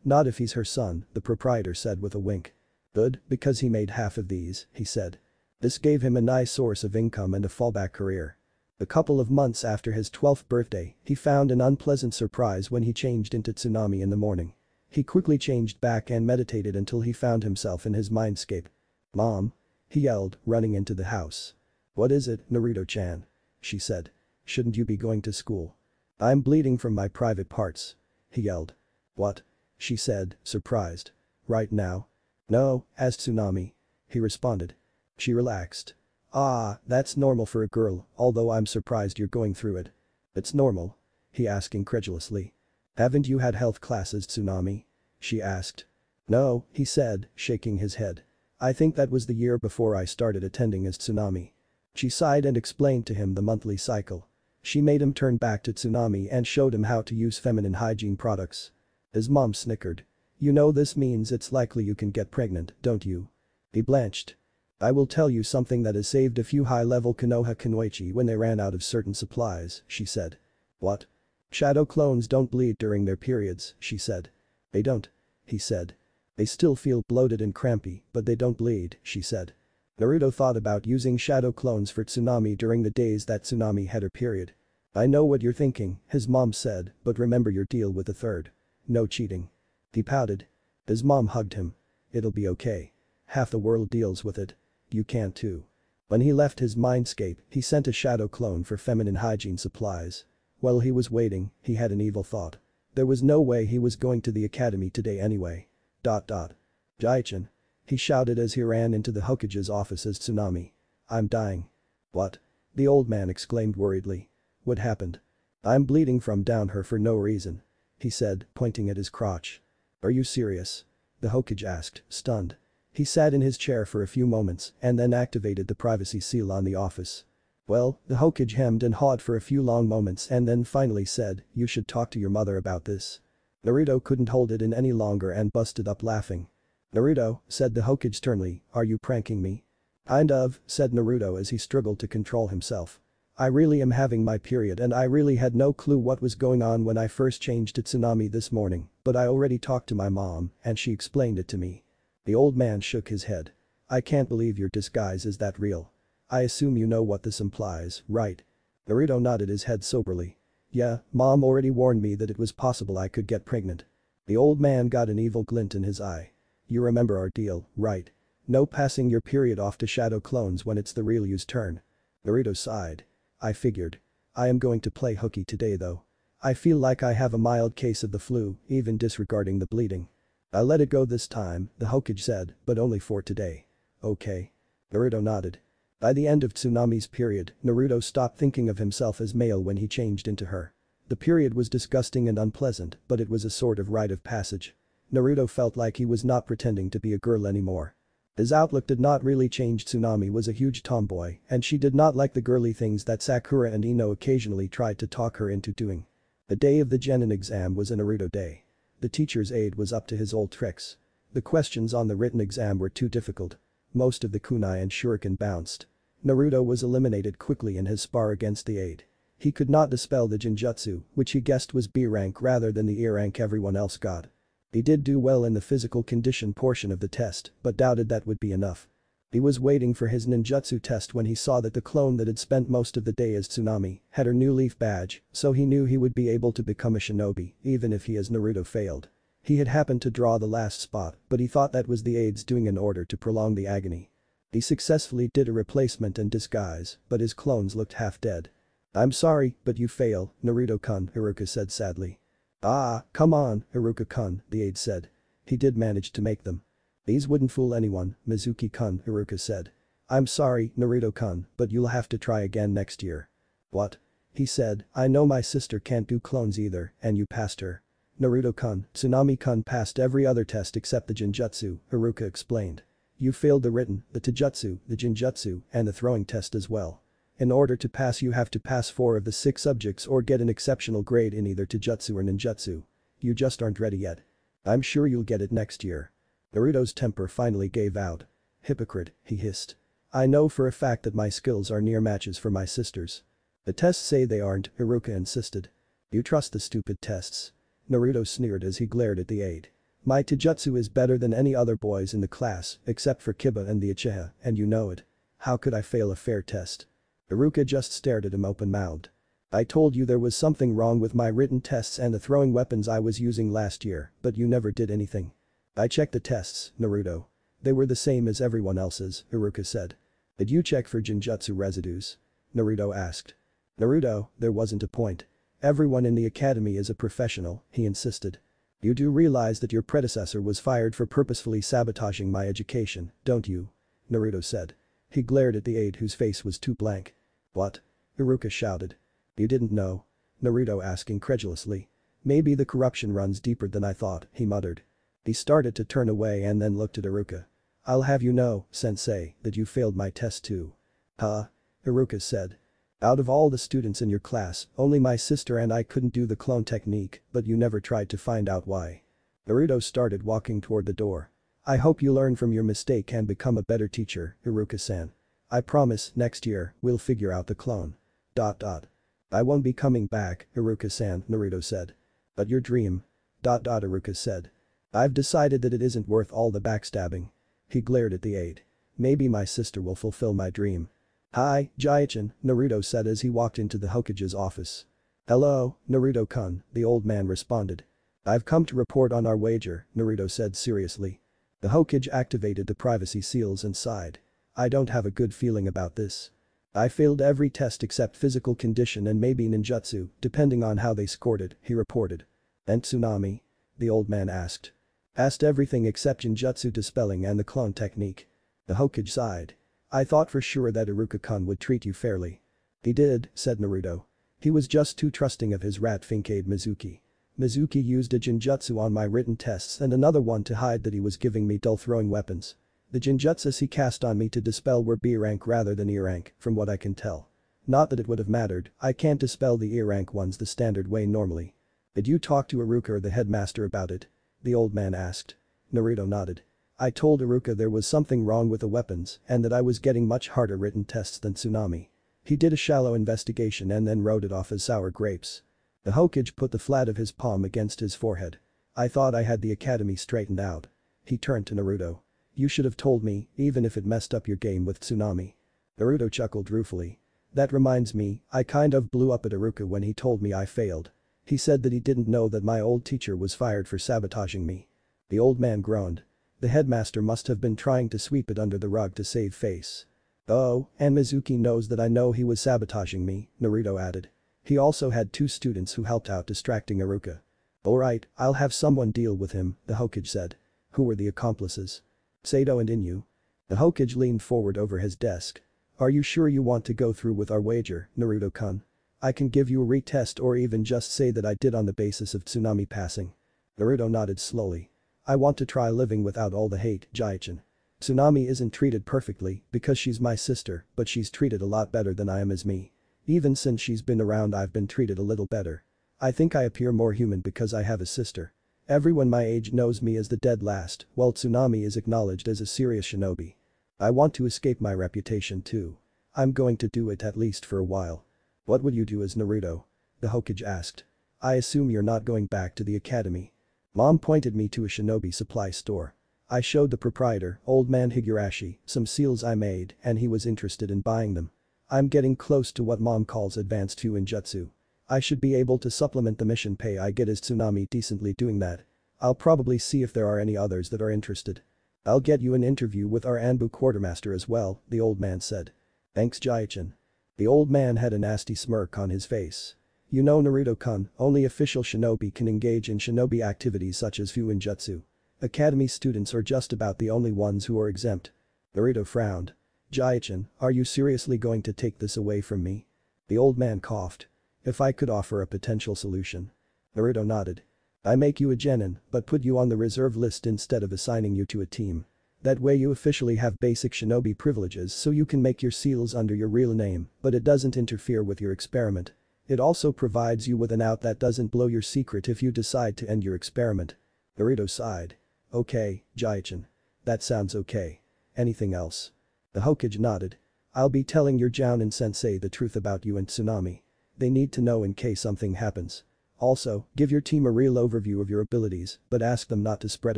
Not if he's her son, the proprietor said with a wink. Good, because he made half of these, he said. This gave him a nice source of income and a fallback career. A couple of months after his 12th birthday, he found an unpleasant surprise when he changed into Tsunami in the morning. He quickly changed back and meditated until he found himself in his mindscape. Mom? He yelled, running into the house. What is it, Naruto-chan? She said. Shouldn't you be going to school? I'm bleeding from my private parts. He yelled. What? She said, surprised. Right now? No, asked Tsunami. He responded. She relaxed. Ah, that's normal for a girl, although I'm surprised you're going through it. It's normal? He asked incredulously. Haven't you had health classes, Tsunami? She asked. No, he said, shaking his head. I think that was the year before I started attending as Tsunami. She sighed and explained to him the monthly cycle. She made him turn back to Tsunami and showed him how to use feminine hygiene products. His mom snickered. You know this means it's likely you can get pregnant, don't you? He blanched. I will tell you something that has saved a few high-level Konoha Kunoichi when they ran out of certain supplies, she said. What? Shadow clones don't bleed during their periods, she said. They don't. He said. They still feel bloated and crampy, but they don't bleed, she said. Naruto thought about using shadow clones for Tsunami during the days that Tsunami had her period. I know what you're thinking, his mom said, but remember your deal with the third. No cheating. He pouted. His mom hugged him. It'll be okay. Half the world deals with it. You can too. When he left his mindscape, he sent a shadow clone for feminine hygiene supplies. While he was waiting, he had an evil thought. There was no way he was going to the academy today anyway. Jaichin. He shouted as he ran into the Hokage's office as Tsunami. I'm dying. What? The old man exclaimed worriedly. What happened? I'm bleeding from down here for no reason. He said, pointing at his crotch. Are you serious? The Hokage asked, stunned. He sat in his chair for a few moments and then activated the privacy seal on the office. Well, the Hokage hemmed and hawed for a few long moments and then finally said, you should talk to your mother about this. Naruto couldn't hold it in any longer and busted up laughing. Naruto, said the Hokage sternly, are you pranking me? Kind of, said Naruto as he struggled to control himself. I really am having my period and I really had no clue what was going on when I first changed to Tsunami this morning, but I already talked to my mom and she explained it to me. The old man shook his head. I can't believe your disguise is that real. I assume you know what this implies, right? Naruto nodded his head soberly. Yeah, mom already warned me that it was possible I could get pregnant. The old man got an evil glint in his eye. You remember our deal, right? No passing your period off to shadow clones when it's the real you's turn. Naruto sighed. I figured. I am going to play hooky today though. I feel like I have a mild case of the flu, even disregarding the bleeding. I'll let it go this time, the Hokage said, but only for today. Okay. Naruto nodded. By the end of Tsunami's period, Naruto stopped thinking of himself as male when he changed into her. The period was disgusting and unpleasant, but it was a sort of rite of passage. Naruto felt like he was not pretending to be a girl anymore. His outlook did not really change. Tsunami was a huge tomboy and she did not like the girly things that Sakura and Ino occasionally tried to talk her into doing. The day of the Genin exam was a Naruto day. The teacher's aide was up to his old tricks. The questions on the written exam were too difficult. Most of the kunai and shuriken bounced. Naruto was eliminated quickly in his spar against the aide. He could not dispel the Genjutsu, which he guessed was B rank rather than the E rank everyone else got. He did do well in the physical condition portion of the test, but doubted that would be enough. He was waiting for his ninjutsu test when he saw that the clone that had spent most of the day as Tsunami had her new leaf badge, so he knew he would be able to become a shinobi, even if he as Naruto failed. He had happened to draw the last spot, but he thought that was the aides doing in order to prolong the agony. He successfully did a replacement and disguise, but his clones looked half dead. I'm sorry, but you fail, Naruto-kun, Haruka said sadly. Ah, come on, Haruka-kun, the aide said. He did manage to make them. These wouldn't fool anyone, Mizuki-kun, Haruka said. I'm sorry, Naruto-kun, but you'll have to try again next year. What? He said, I know my sister can't do clones either, and you passed her. Naruto-kun, Tsunami-kun passed every other test except the Genjutsu, Haruka explained. You failed the written, the Taijutsu, the Genjutsu, and the throwing test as well. In order to pass you have to pass 4 of the 6 subjects or get an exceptional grade in either Taijutsu or Ninjutsu. You just aren't ready yet. I'm sure you'll get it next year. Naruto's temper finally gave out. Hypocrite, he hissed. I know for a fact that my skills are near matches for my sisters. The tests say they aren't, Haruka insisted. You trust the stupid tests. Naruto sneered as he glared at the aide. My Taijutsu is better than any other boys in the class except for Kiba and the Uchiha, and you know it. How could I fail a fair test? Haruka just stared at him open-mouthed. I told you there was something wrong with my written tests and the throwing weapons I was using last year, but you never did anything. I checked the tests, Naruto. They were the same as everyone else's, Haruka said. Did you check for Genjutsu residues? Naruto asked. Naruto, there wasn't a point. Everyone in the academy is a professional, he insisted. You do realize that your predecessor was fired for purposefully sabotaging my education, don't you? Naruto said. He glared at the aide whose face was too blank. What? Haruka shouted. You didn't know? Naruto asked incredulously. Maybe the corruption runs deeper than I thought, he muttered. He started to turn away and then looked at Haruka. I'll have you know, sensei, that you failed my test too. Huh? Haruka said. Out of all the students in your class, only my sister and I couldn't do the clone technique, but you never tried to find out why. Naruto started walking toward the door. I hope you learn from your mistake and become a better teacher, Haruka-san. I promise, next year, we'll figure out the clone. I won't be coming back, Haruka-san, Naruto said. But your dream. Haruka said. I've decided that it isn't worth all the backstabbing. He glared at the aide. Maybe my sister will fulfill my dream. Hi, Jaichin, Naruto said as he walked into the Hokage's office. Hello, Naruto-kun, the old man responded. I've come to report on our wager, Naruto said seriously. The Hokage activated the privacy seals and sighed. I don't have a good feeling about this. I failed every test except physical condition and maybe ninjutsu, depending on how they scored it, he reported. And Tsunami? The old man asked. Passed everything except ninjutsu dispelling and the clone technique. The Hokage sighed. I thought for sure that Iruka-kun would treat you fairly. He did, said Naruto. He was just too trusting of his rat fincade Mizuki. Mizuki used a genjutsu on my written tests and another one to hide that he was giving me dull throwing weapons. The genjutsus he cast on me to dispel were B rank rather than E rank, from what I can tell. Not that it would have mattered, I can't dispel the E rank ones the standard way normally. Did you talk to Iruka or the headmaster about it? The old man asked. Naruto nodded. I told Iruka there was something wrong with the weapons and that I was getting much harder written tests than Tsunami. He did a shallow investigation and then wrote it off as sour grapes. The Hokage put the flat of his palm against his forehead. I thought I had the academy straightened out. He turned to Naruto. You should have told me, even if it messed up your game with Tsunami. Naruto chuckled ruefully. That reminds me, I kind of blew up at Iruka when he told me I failed. He said that he didn't know that my old teacher was fired for sabotaging me. The old man groaned. The headmaster must have been trying to sweep it under the rug to save face. Oh, and Mizuki knows that I know he was sabotaging me, Naruto added. He also had 2 students who helped out distracting Iruka. Alright, I'll have someone deal with him, the Hokage said. Who were the accomplices? Sato and Inu. The Hokage leaned forward over his desk. Are you sure you want to go through with our wager, Naruto-kun? I can give you a retest or even just say that I did on the basis of Tsunami passing. Naruto nodded slowly. I want to try living without all the hate, Jaichin. Tsunami isn't treated perfectly because she's my sister, but she's treated a lot better than I am as me. Even since she's been around I've been treated a little better. I think I appear more human because I have a sister. Everyone my age knows me as the dead last, while Tsunami is acknowledged as a serious shinobi. I want to escape my reputation too. I'm going to do it at least for a while. What would you do as Naruto? The Hokage asked. I assume you're not going back to the academy. Mom pointed me to a shinobi supply store. I showed the proprietor, old man Higurashi, some seals I made and he was interested in buying them. I'm getting close to what mom calls advanced Fuinjutsu. I should be able to supplement the mission pay I get as Tsunami decently doing that. I'll probably see if there are any others that are interested. I'll get you an interview with our Anbu quartermaster as well, the old man said. Thanks Jaichin. The old man had a nasty smirk on his face. You know Naruto-kun, only official shinobi can engage in shinobi activities such as Fuinjutsu. Academy students are just about the only ones who are exempt. Naruto frowned. Jaichin, are you seriously going to take this away from me? The old man coughed. If I could offer a potential solution. Naruto nodded. I make you a genin, but put you on the reserve list instead of assigning you to a team. That way you officially have basic shinobi privileges so you can make your seals under your real name, but it doesn't interfere with your experiment. It also provides you with an out that doesn't blow your secret if you decide to end your experiment. Naruto sighed. Okay, Jaichin. That sounds okay. Anything else? The Hokage nodded. I'll be telling your Jounin sensei the truth about you and Tsunami. They need to know in case something happens. Also, give your team a real overview of your abilities, but ask them not to spread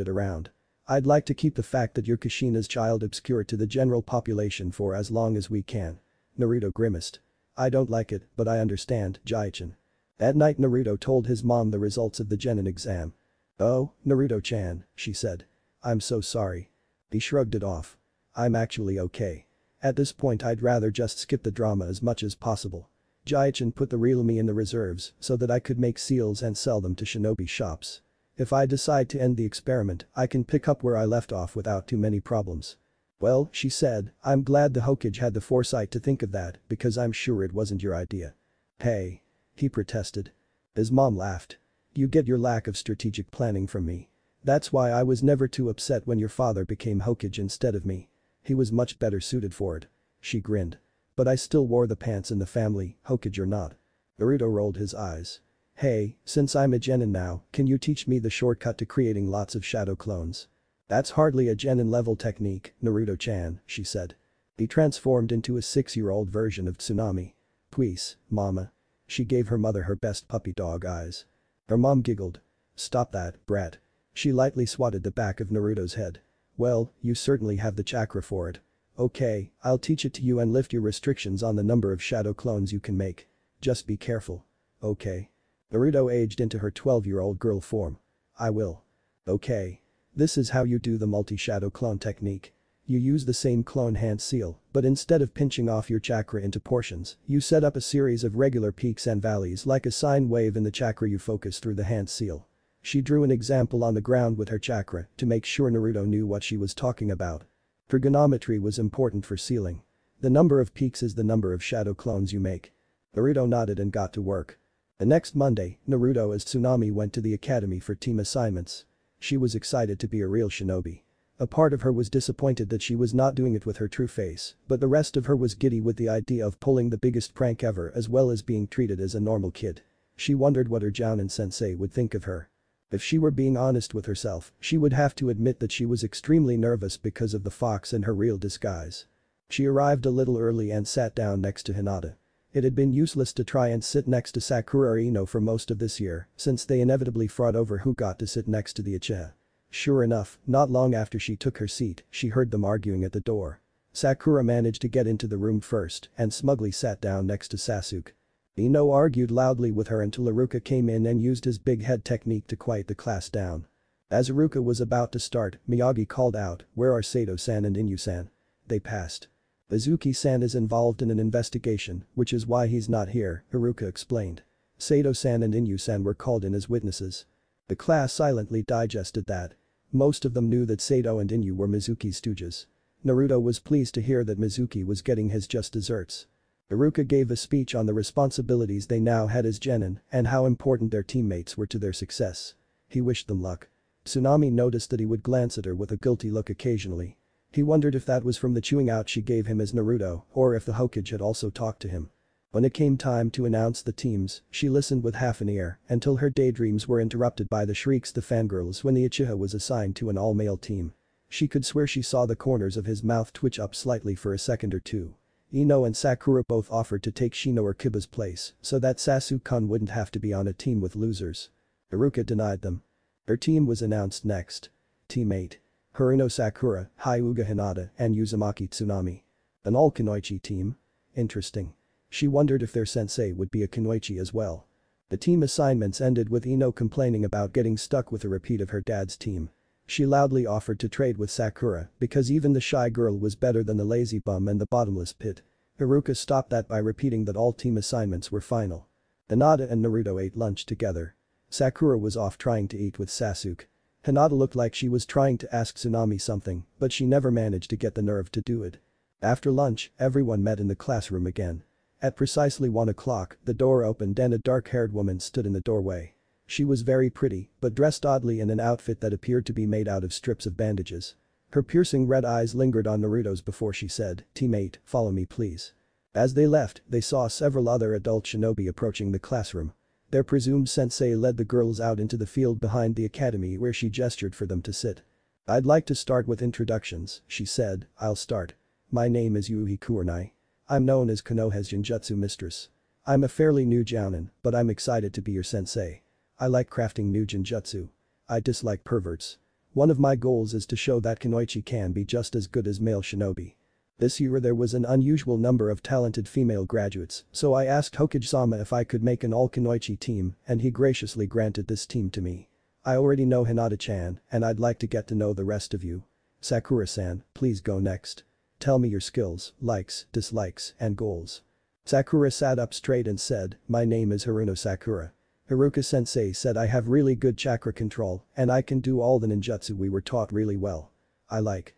it around. I'd like to keep the fact that you're Kushina's child obscure to the general population for as long as we can. Naruto grimaced. I don't like it, but I understand, Jaichin. That night Naruto told his mom the results of the genin exam. Oh, Naruto-chan, she said. I'm so sorry. He shrugged it off. I'm actually okay. At this point I'd rather just skip the drama as much as possible. Jaichin put the real me in the reserves so that I could make seals and sell them to shinobi shops. If I decide to end the experiment, I can pick up where I left off without too many problems. Well, she said, I'm glad the Hokage had the foresight to think of that because I'm sure it wasn't your idea. Hey. He protested. His mom laughed. You get your lack of strategic planning from me. That's why I was never too upset when your father became Hokage instead of me. He was much better suited for it. She grinned. But I still wore the pants in the family, Hokage or not. Naruto rolled his eyes. Hey, since I'm a genin now, can you teach me the shortcut to creating lots of shadow clones? That's hardly a genin level technique, Naruto-chan, she said. He transformed into a 6-year-old version of Tsunami. Please, mama. She gave her mother her best puppy dog eyes. Her mom giggled. Stop that, brat. She lightly swatted the back of Naruto's head. Well, you certainly have the chakra for it. Okay, I'll teach it to you and lift your restrictions on the number of shadow clones you can make. Just be careful. Okay. Naruto aged into her 12-year-old girl form. I will. Okay. This is how you do the multi-shadow clone technique. You use the same clone hand seal, but instead of pinching off your chakra into portions, you set up a series of regular peaks and valleys like a sine wave in the chakra you focus through the hand seal. She drew an example on the ground with her chakra to make sure Naruto knew what she was talking about. Trigonometry was important for sealing. The number of peaks is the number of shadow clones you make. Naruto nodded and got to work. The next Monday, Naruto as Tsunami went to the academy for team assignments. She was excited to be a real shinobi. A part of her was disappointed that she was not doing it with her true face, but the rest of her was giddy with the idea of pulling the biggest prank ever as well as being treated as a normal kid. She wondered what her Jounin sensei would think of her. If she were being honest with herself, she would have to admit that she was extremely nervous because of the fox and her real disguise. She arrived a little early and sat down next to Hinata. It had been useless to try and sit next to Sakura or Ino for most of this year, since they inevitably fought over who got to sit next to the Uchiha. Sure enough, not long after she took her seat, she heard them arguing at the door. Sakura managed to get into the room first and smugly sat down next to Sasuke. Ino argued loudly with her until Iruka came in and used his big head technique to quiet the class down. As Iruka was about to start, Miyagi called out, "Where are Sato-san and Inyu-san?" They passed. "Izuki-san is involved in an investigation, which is why he's not here," Iruka explained. Sato-san and Inyu-san were called in as witnesses. The class silently digested that. Most of them knew that Sato and Inyu were Mizuki's stooges. Naruto was pleased to hear that Mizuki was getting his just desserts. Iruka gave a speech on the responsibilities they now had as genin and how important their teammates were to their success. He wished them luck. Tsunami noticed that he would glance at her with a guilty look occasionally. He wondered if that was from the chewing out she gave him as Naruto or if the Hokage had also talked to him. When it came time to announce the teams, she listened with half an ear until her daydreams were interrupted by the shrieks of the fangirls when the Uchiha was assigned to an all-male team. She could swear she saw the corners of his mouth twitch up slightly for a second or two. Ino and Sakura both offered to take Shino or Kiba's place so that Sasuke-kun wouldn't have to be on a team with losers. Iruka denied them. Her team was announced next. Team 8. Haruno Sakura, Hyuga Hinata, and Uzumaki Tsunami. An all-kunoichi team? Interesting. She wondered if their sensei would be a kunoichi as well. The team assignments ended with Ino complaining about getting stuck with a repeat of her dad's team. She loudly offered to trade with Sakura because even the shy girl was better than the lazy bum and the bottomless pit. Iruka stopped that by repeating that all team assignments were final. Hinata and Naruto ate lunch together. Sakura was off trying to eat with Sasuke. Hinata looked like she was trying to ask Tsunami something, but she never managed to get the nerve to do it. After lunch, everyone met in the classroom again. At precisely 1 o'clock, the door opened and a dark-haired woman stood in the doorway. She was very pretty, but dressed oddly in an outfit that appeared to be made out of strips of bandages. Her piercing red eyes lingered on Naruto's before she said, "Teammate, follow me please." As they left, they saw several other adult shinobi approaching the classroom. Their presumed sensei led the girls out into the field behind the academy where she gestured for them to sit. "I'd like to start with introductions," she said. "I'll start. My name is Yuhi Kurenai. I'm known as Konoha's Genjutsu mistress. I'm a fairly new jounin, but I'm excited to be your sensei. I like crafting new genjutsu. I dislike perverts. One of my goals is to show that kunoichi can be just as good as male shinobi." This year there was an unusual number of talented female graduates, so I asked Hokage-sama if I could make an all-kunoichi team and he graciously granted this team to me. I already know Hinata-chan and I'd like to get to know the rest of you. Sakura-san, please go next. Tell me your skills, likes, dislikes, and goals. Sakura sat up straight and said, "My name is Haruno Sakura. Haruka-sensei said I have really good chakra control and I can do all the ninjutsu we were taught really well. I like. ..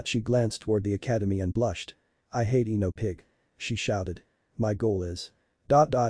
She glanced toward the academy and blushed. "I hate Ino pig," she shouted. "My goal is. ..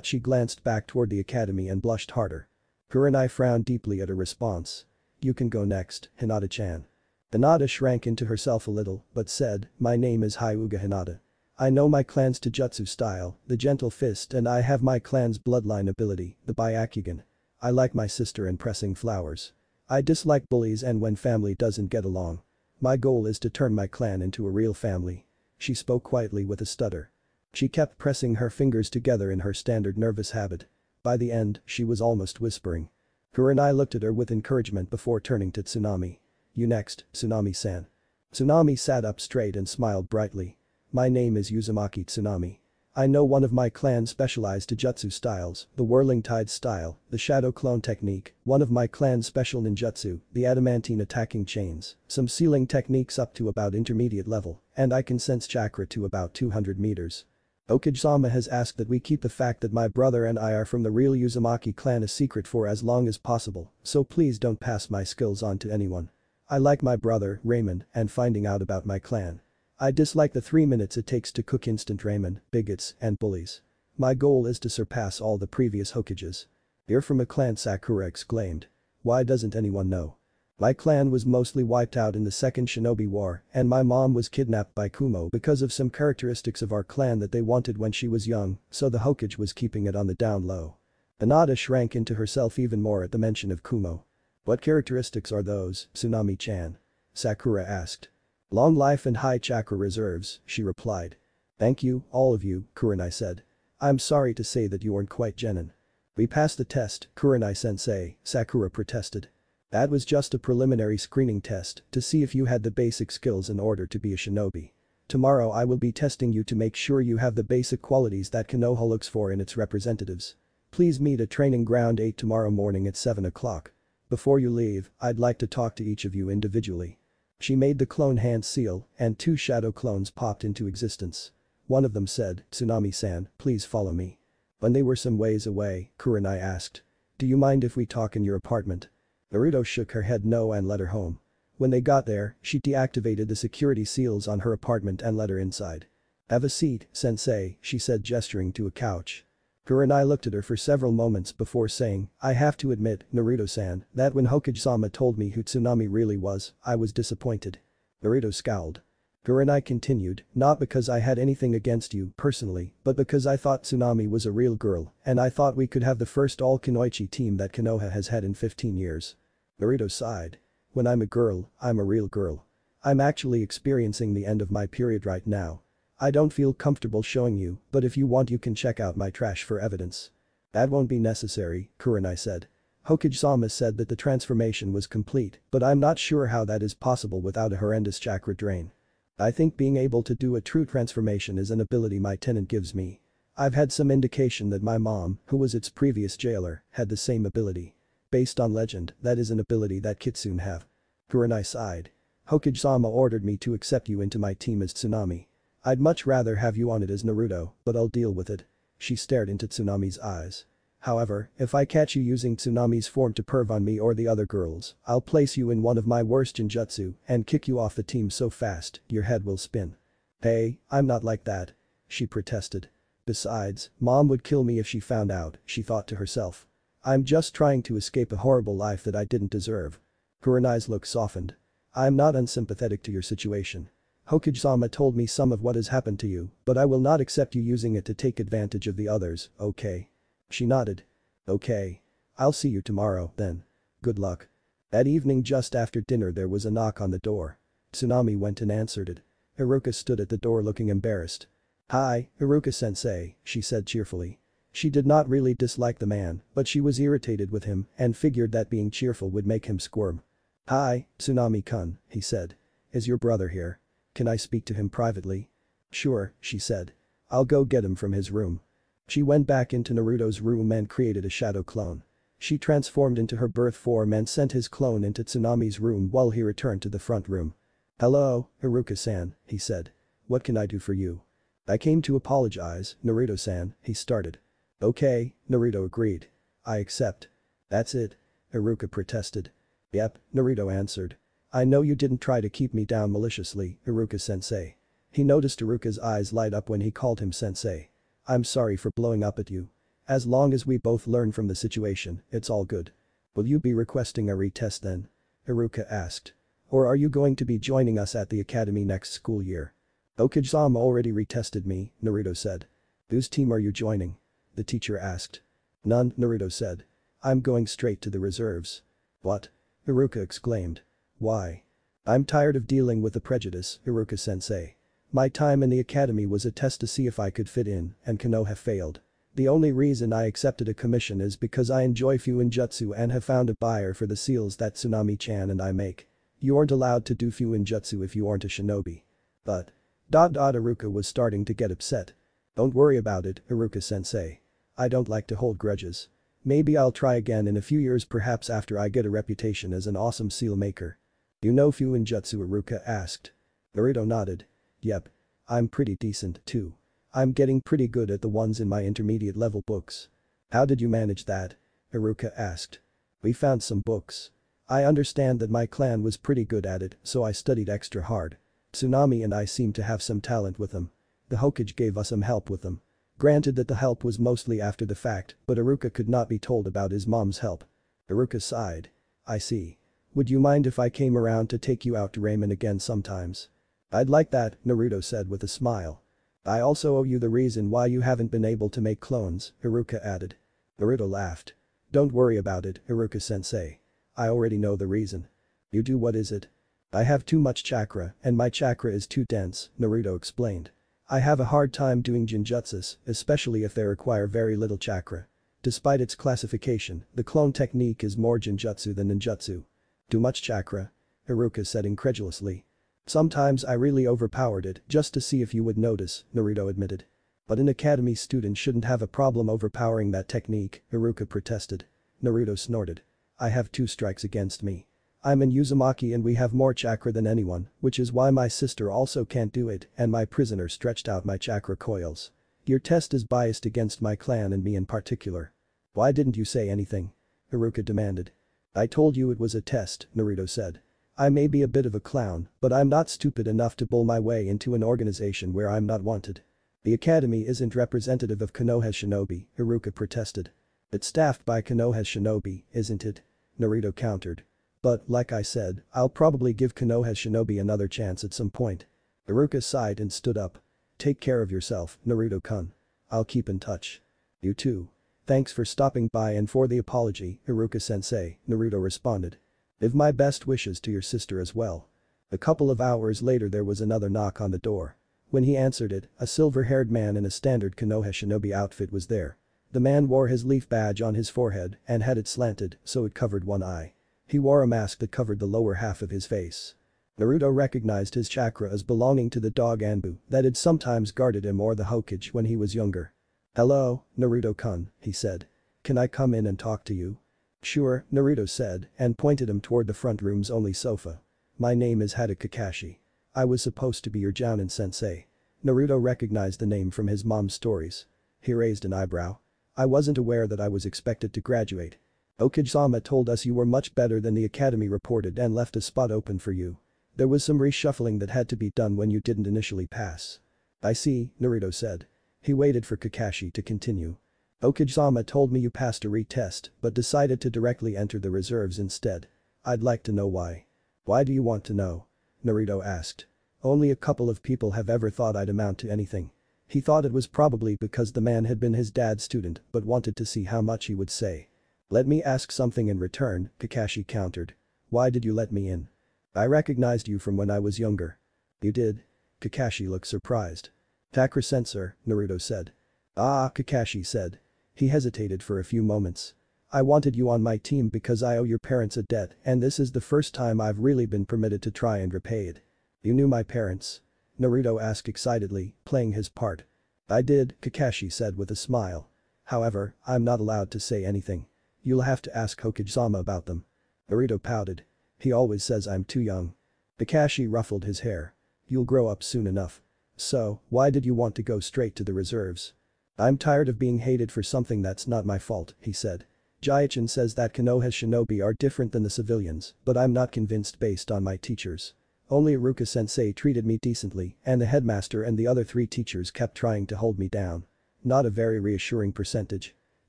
She glanced back toward the academy and blushed harder. Kurenai frowned deeply at her response. "You can go next, Hinata-chan." Hinata shrank into herself a little but said, "My name is Hyuga Hinata. I know my clan's Taijutsu style, the gentle fist, and I have my clan's bloodline ability, the Byakugan. I like my sister and pressing flowers. I dislike bullies and when family doesn't get along. My goal is to turn my clan into a real family." She spoke quietly with a stutter. She kept pressing her fingers together in her standard nervous habit. By the end, she was almost whispering. Kurenai looked at her with encouragement before turning to Tsunami. "You next, Tsunami-san." Tsunami sat up straight and smiled brightly. "My name is Uzumaki Tsunami. I know one of my clan's specialized jutsu styles, the whirling tide style, the shadow clone technique, one of my clan's special ninjutsu, the adamantine attacking chains, some sealing techniques up to about intermediate level, and I can sense chakra to about 200 meters. Okage-sama has asked that we keep the fact that my brother and I are from the real Uzumaki clan a secret for as long as possible, so please don't pass my skills on to anyone. I like my brother, ramen, and finding out about my clan. I dislike the 3 minutes it takes to cook instant ramen, bigots, and bullies. My goal is to surpass all the previous Hokages. You're from a clan, Sakura exclaimed. Why doesn't anyone know? My clan was mostly wiped out in the Second Shinobi War, and my mom was kidnapped by Kumo because of some characteristics of our clan that they wanted when she was young, so the Hokage was keeping it on the down low. Hinata shrank into herself even more at the mention of Kumo. What characteristics are those, Tsunami-chan? Sakura asked. Long life and high chakra reserves, she replied. Thank you, all of you, Kurenai said. I'm sorry to say that you aren't quite genin. We passed the test, Kurenai-sensei, Sakura protested. That was just a preliminary screening test to see if you had the basic skills in order to be a shinobi. Tomorrow I will be testing you to make sure you have the basic qualities that Konoha looks for in its representatives. Please meet at Training Ground 8 tomorrow morning at 7 o'clock. Before you leave, I'd like to talk to each of you individually. She made the clone hand seal, and 2 shadow clones popped into existence. One of them said, Tsunami-san, please follow me. When they were some ways away, Kurenai asked. Do you mind if we talk in your apartment? Naruto shook her head no and led her home. When they got there, she deactivated the security seals on her apartment and led her inside. Have a seat, sensei, she said gesturing to a couch. Kurenai looked at her for several moments before saying, I have to admit, Naruto-san, that when Hokage-sama told me who Tsunami really was, I was disappointed. Naruto scowled. Kurenai continued, not because I had anything against you personally, but because I thought Tsunami was a real girl, and I thought we could have the first all-Kunoichi team that Konoha has had in 15 years. Naruto sighed. When I'm a girl, I'm a real girl. I'm actually experiencing the end of my period right now. I don't feel comfortable showing you, but if you want you can check out my trash for evidence. That won't be necessary, Kurenai said. Hokage-sama said that the transformation was complete, but I'm not sure how that is possible without a horrendous chakra drain. I think being able to do a true transformation is an ability my tenant gives me. I've had some indication that my mom, who was its previous jailer, had the same ability. Based on legend, that is an ability that Kitsune have. Kurenai sighed. Hokage-sama ordered me to accept you into my team as Tsunami. I'd much rather have you on it as Naruto, but I'll deal with it. She stared into Tsunami's eyes. However, if I catch you using Tsunami's form to perv on me or the other girls, I'll place you in one of my worst genjutsu and kick you off the team so fast, your head will spin. Hey, I'm not like that. She protested. Besides, Mom would kill me if she found out, she thought to herself. I'm just trying to escape a horrible life that I didn't deserve. Kurenai's look softened. I'm not unsympathetic to your situation. Hokage-sama told me some of what has happened to you, but I will not accept you using it to take advantage of the others, okay? She nodded. Okay. I'll see you tomorrow, then. Good luck. That evening just after dinner there was a knock on the door. Tsunami went and answered it. Haruka stood at the door looking embarrassed. Hi, Haruka-sensei, she said cheerfully. She did not really dislike the man, but she was irritated with him and figured that being cheerful would make him squirm. Hi, Tsunami-kun, he said. Is your brother here? Can I speak to him privately? Sure, she said. I'll go get him from his room. She went back into Naruto's room and created a shadow clone. She transformed into her birth form and sent his clone into Tsunami's room while he returned to the front room. Hello, Haruka-san, he said. What can I do for you? I came to apologize, Naruto-san, he started. Okay, Naruto agreed. I accept. That's it. Haruka protested. Yep, Naruto answered. I know you didn't try to keep me down maliciously, Haruka-sensei. He noticed Haruka's eyes light up when he called him sensei. I'm sorry for blowing up at you. As long as we both learn from the situation, it's all good. Will you be requesting a retest then? Haruka asked. Or are you going to be joining us at the academy next school year? Okage-sama already retested me, Naruto said. Whose team are you joining? The teacher asked. None, Naruto said. I'm going straight to the reserves. What? Haruka exclaimed. Why? I'm tired of dealing with the prejudice, Haruka-sensei. My time in the academy was a test to see if I could fit in, and Konoha failed. The only reason I accepted a commission is because I enjoy Fuinjutsu and have found a buyer for the seals that Tsunami-chan and I make. You aren't allowed to do Fuinjutsu if you aren't a shinobi. But. Haruka was starting to get upset. Don't worry about it, Iruka-sensei. I don't like to hold grudges. Maybe I'll try again in a few years, perhaps after I get a reputation as an awesome seal maker. You know Fuinjutsu, Iruka asked. Naruto nodded. Yep. I'm pretty decent too. I'm getting pretty good at the ones in my intermediate level books. How did you manage that? Iruka asked. We found some books. I understand that my clan was pretty good at it, so I studied extra hard. Tsunami and I seem to have some talent with them. The Hokage gave us some help with them. Granted that the help was mostly after the fact, but Iruka could not be told about his mom's help. Iruka sighed. I see. Would you mind if I came around to take you out to ramen again sometimes? I'd like that, Naruto said with a smile. I also owe you the reason why you haven't been able to make clones, Iruka added. Naruto laughed. Don't worry about it, Iruka-sensei. I already know the reason. You do, what is it? I have too much chakra and my chakra is too dense, Naruto explained. I have a hard time doing genjutsus, especially if they require very little chakra. Despite its classification, the clone technique is more genjutsu than ninjutsu. Too much chakra? Iruka said incredulously. Sometimes I really overpowered it just to see if you would notice, Naruto admitted. But an academy student shouldn't have a problem overpowering that technique, Iruka protested. Naruto snorted. I have 2 strikes against me. I'm in Uzumaki and we have more chakra than anyone, which is why my sister also can't do it and my prisoner stretched out my chakra coils. Your test is biased against my clan and me in particular. Why didn't you say anything? Iruka demanded. I told you it was a test, Naruto said. I may be a bit of a clown, but I'm not stupid enough to bull my way into an organization where I'm not wanted. The academy isn't representative of Konoha's shinobi, Iruka protested. It's staffed by Konoha's shinobi, isn't it? Naruto countered. But, like I said, I'll probably give Konoha's shinobi another chance at some point. Iruka sighed and stood up. Take care of yourself, Naruto-kun. I'll keep in touch. You too. Thanks for stopping by and for the apology, Iruka-sensei, Naruto responded. Give my best wishes to your sister as well. A couple of hours later there was another knock on the door. When he answered it, a silver-haired man in a standard Konoha shinobi outfit was there. The man wore his leaf badge on his forehead and had it slanted so it covered one eye. He wore a mask that covered the lower half of his face. Naruto recognized his chakra as belonging to the dog Anbu that had sometimes guarded him or the Hokage when he was younger. Hello, Naruto-kun, he said. Can I come in and talk to you? Sure, Naruto said and pointed him toward the front room's only sofa. My name is Hada Kakashi. I was supposed to be your Jounin sensei. Naruto recognized the name from his mom's stories. He raised an eyebrow. I wasn't aware that I was expected to graduate. Okage-sama told us you were much better than the academy reported and left a spot open for you. There was some reshuffling that had to be done when you didn't initially pass. I see, Naruto said. He waited for Kakashi to continue. Okage-sama told me you passed a retest but decided to directly enter the reserves instead. I'd like to know why. Why do you want to know? Naruto asked. Only a couple of people have ever thought I'd amount to anything. He thought it was probably because the man had been his dad's student but wanted to see how much he would say. Let me ask something in return, Kakashi countered. Why did you let me in? I recognized you from when I was younger. You did? Kakashi looked surprised. Takra-sensei, Naruto said. Ah, Kakashi said. He hesitated for a few moments. I wanted you on my team because I owe your parents a debt and this is the first time I've really been permitted to try and repay it. You knew my parents? Naruto asked excitedly, playing his part. I did, Kakashi said with a smile. However, I'm not allowed to say anything. You'll have to ask Hokage-sama about them. Naruto pouted. He always says I'm too young. Kakashi ruffled his hair. You'll grow up soon enough. So, why did you want to go straight to the reserves? I'm tired of being hated for something that's not my fault, he said. Jaichin says that Konoha's shinobi are different than the civilians, but I'm not convinced based on my teachers. Only Iruka-sensei treated me decently and the headmaster and the other 3 teachers kept trying to hold me down. Not a very reassuring percentage.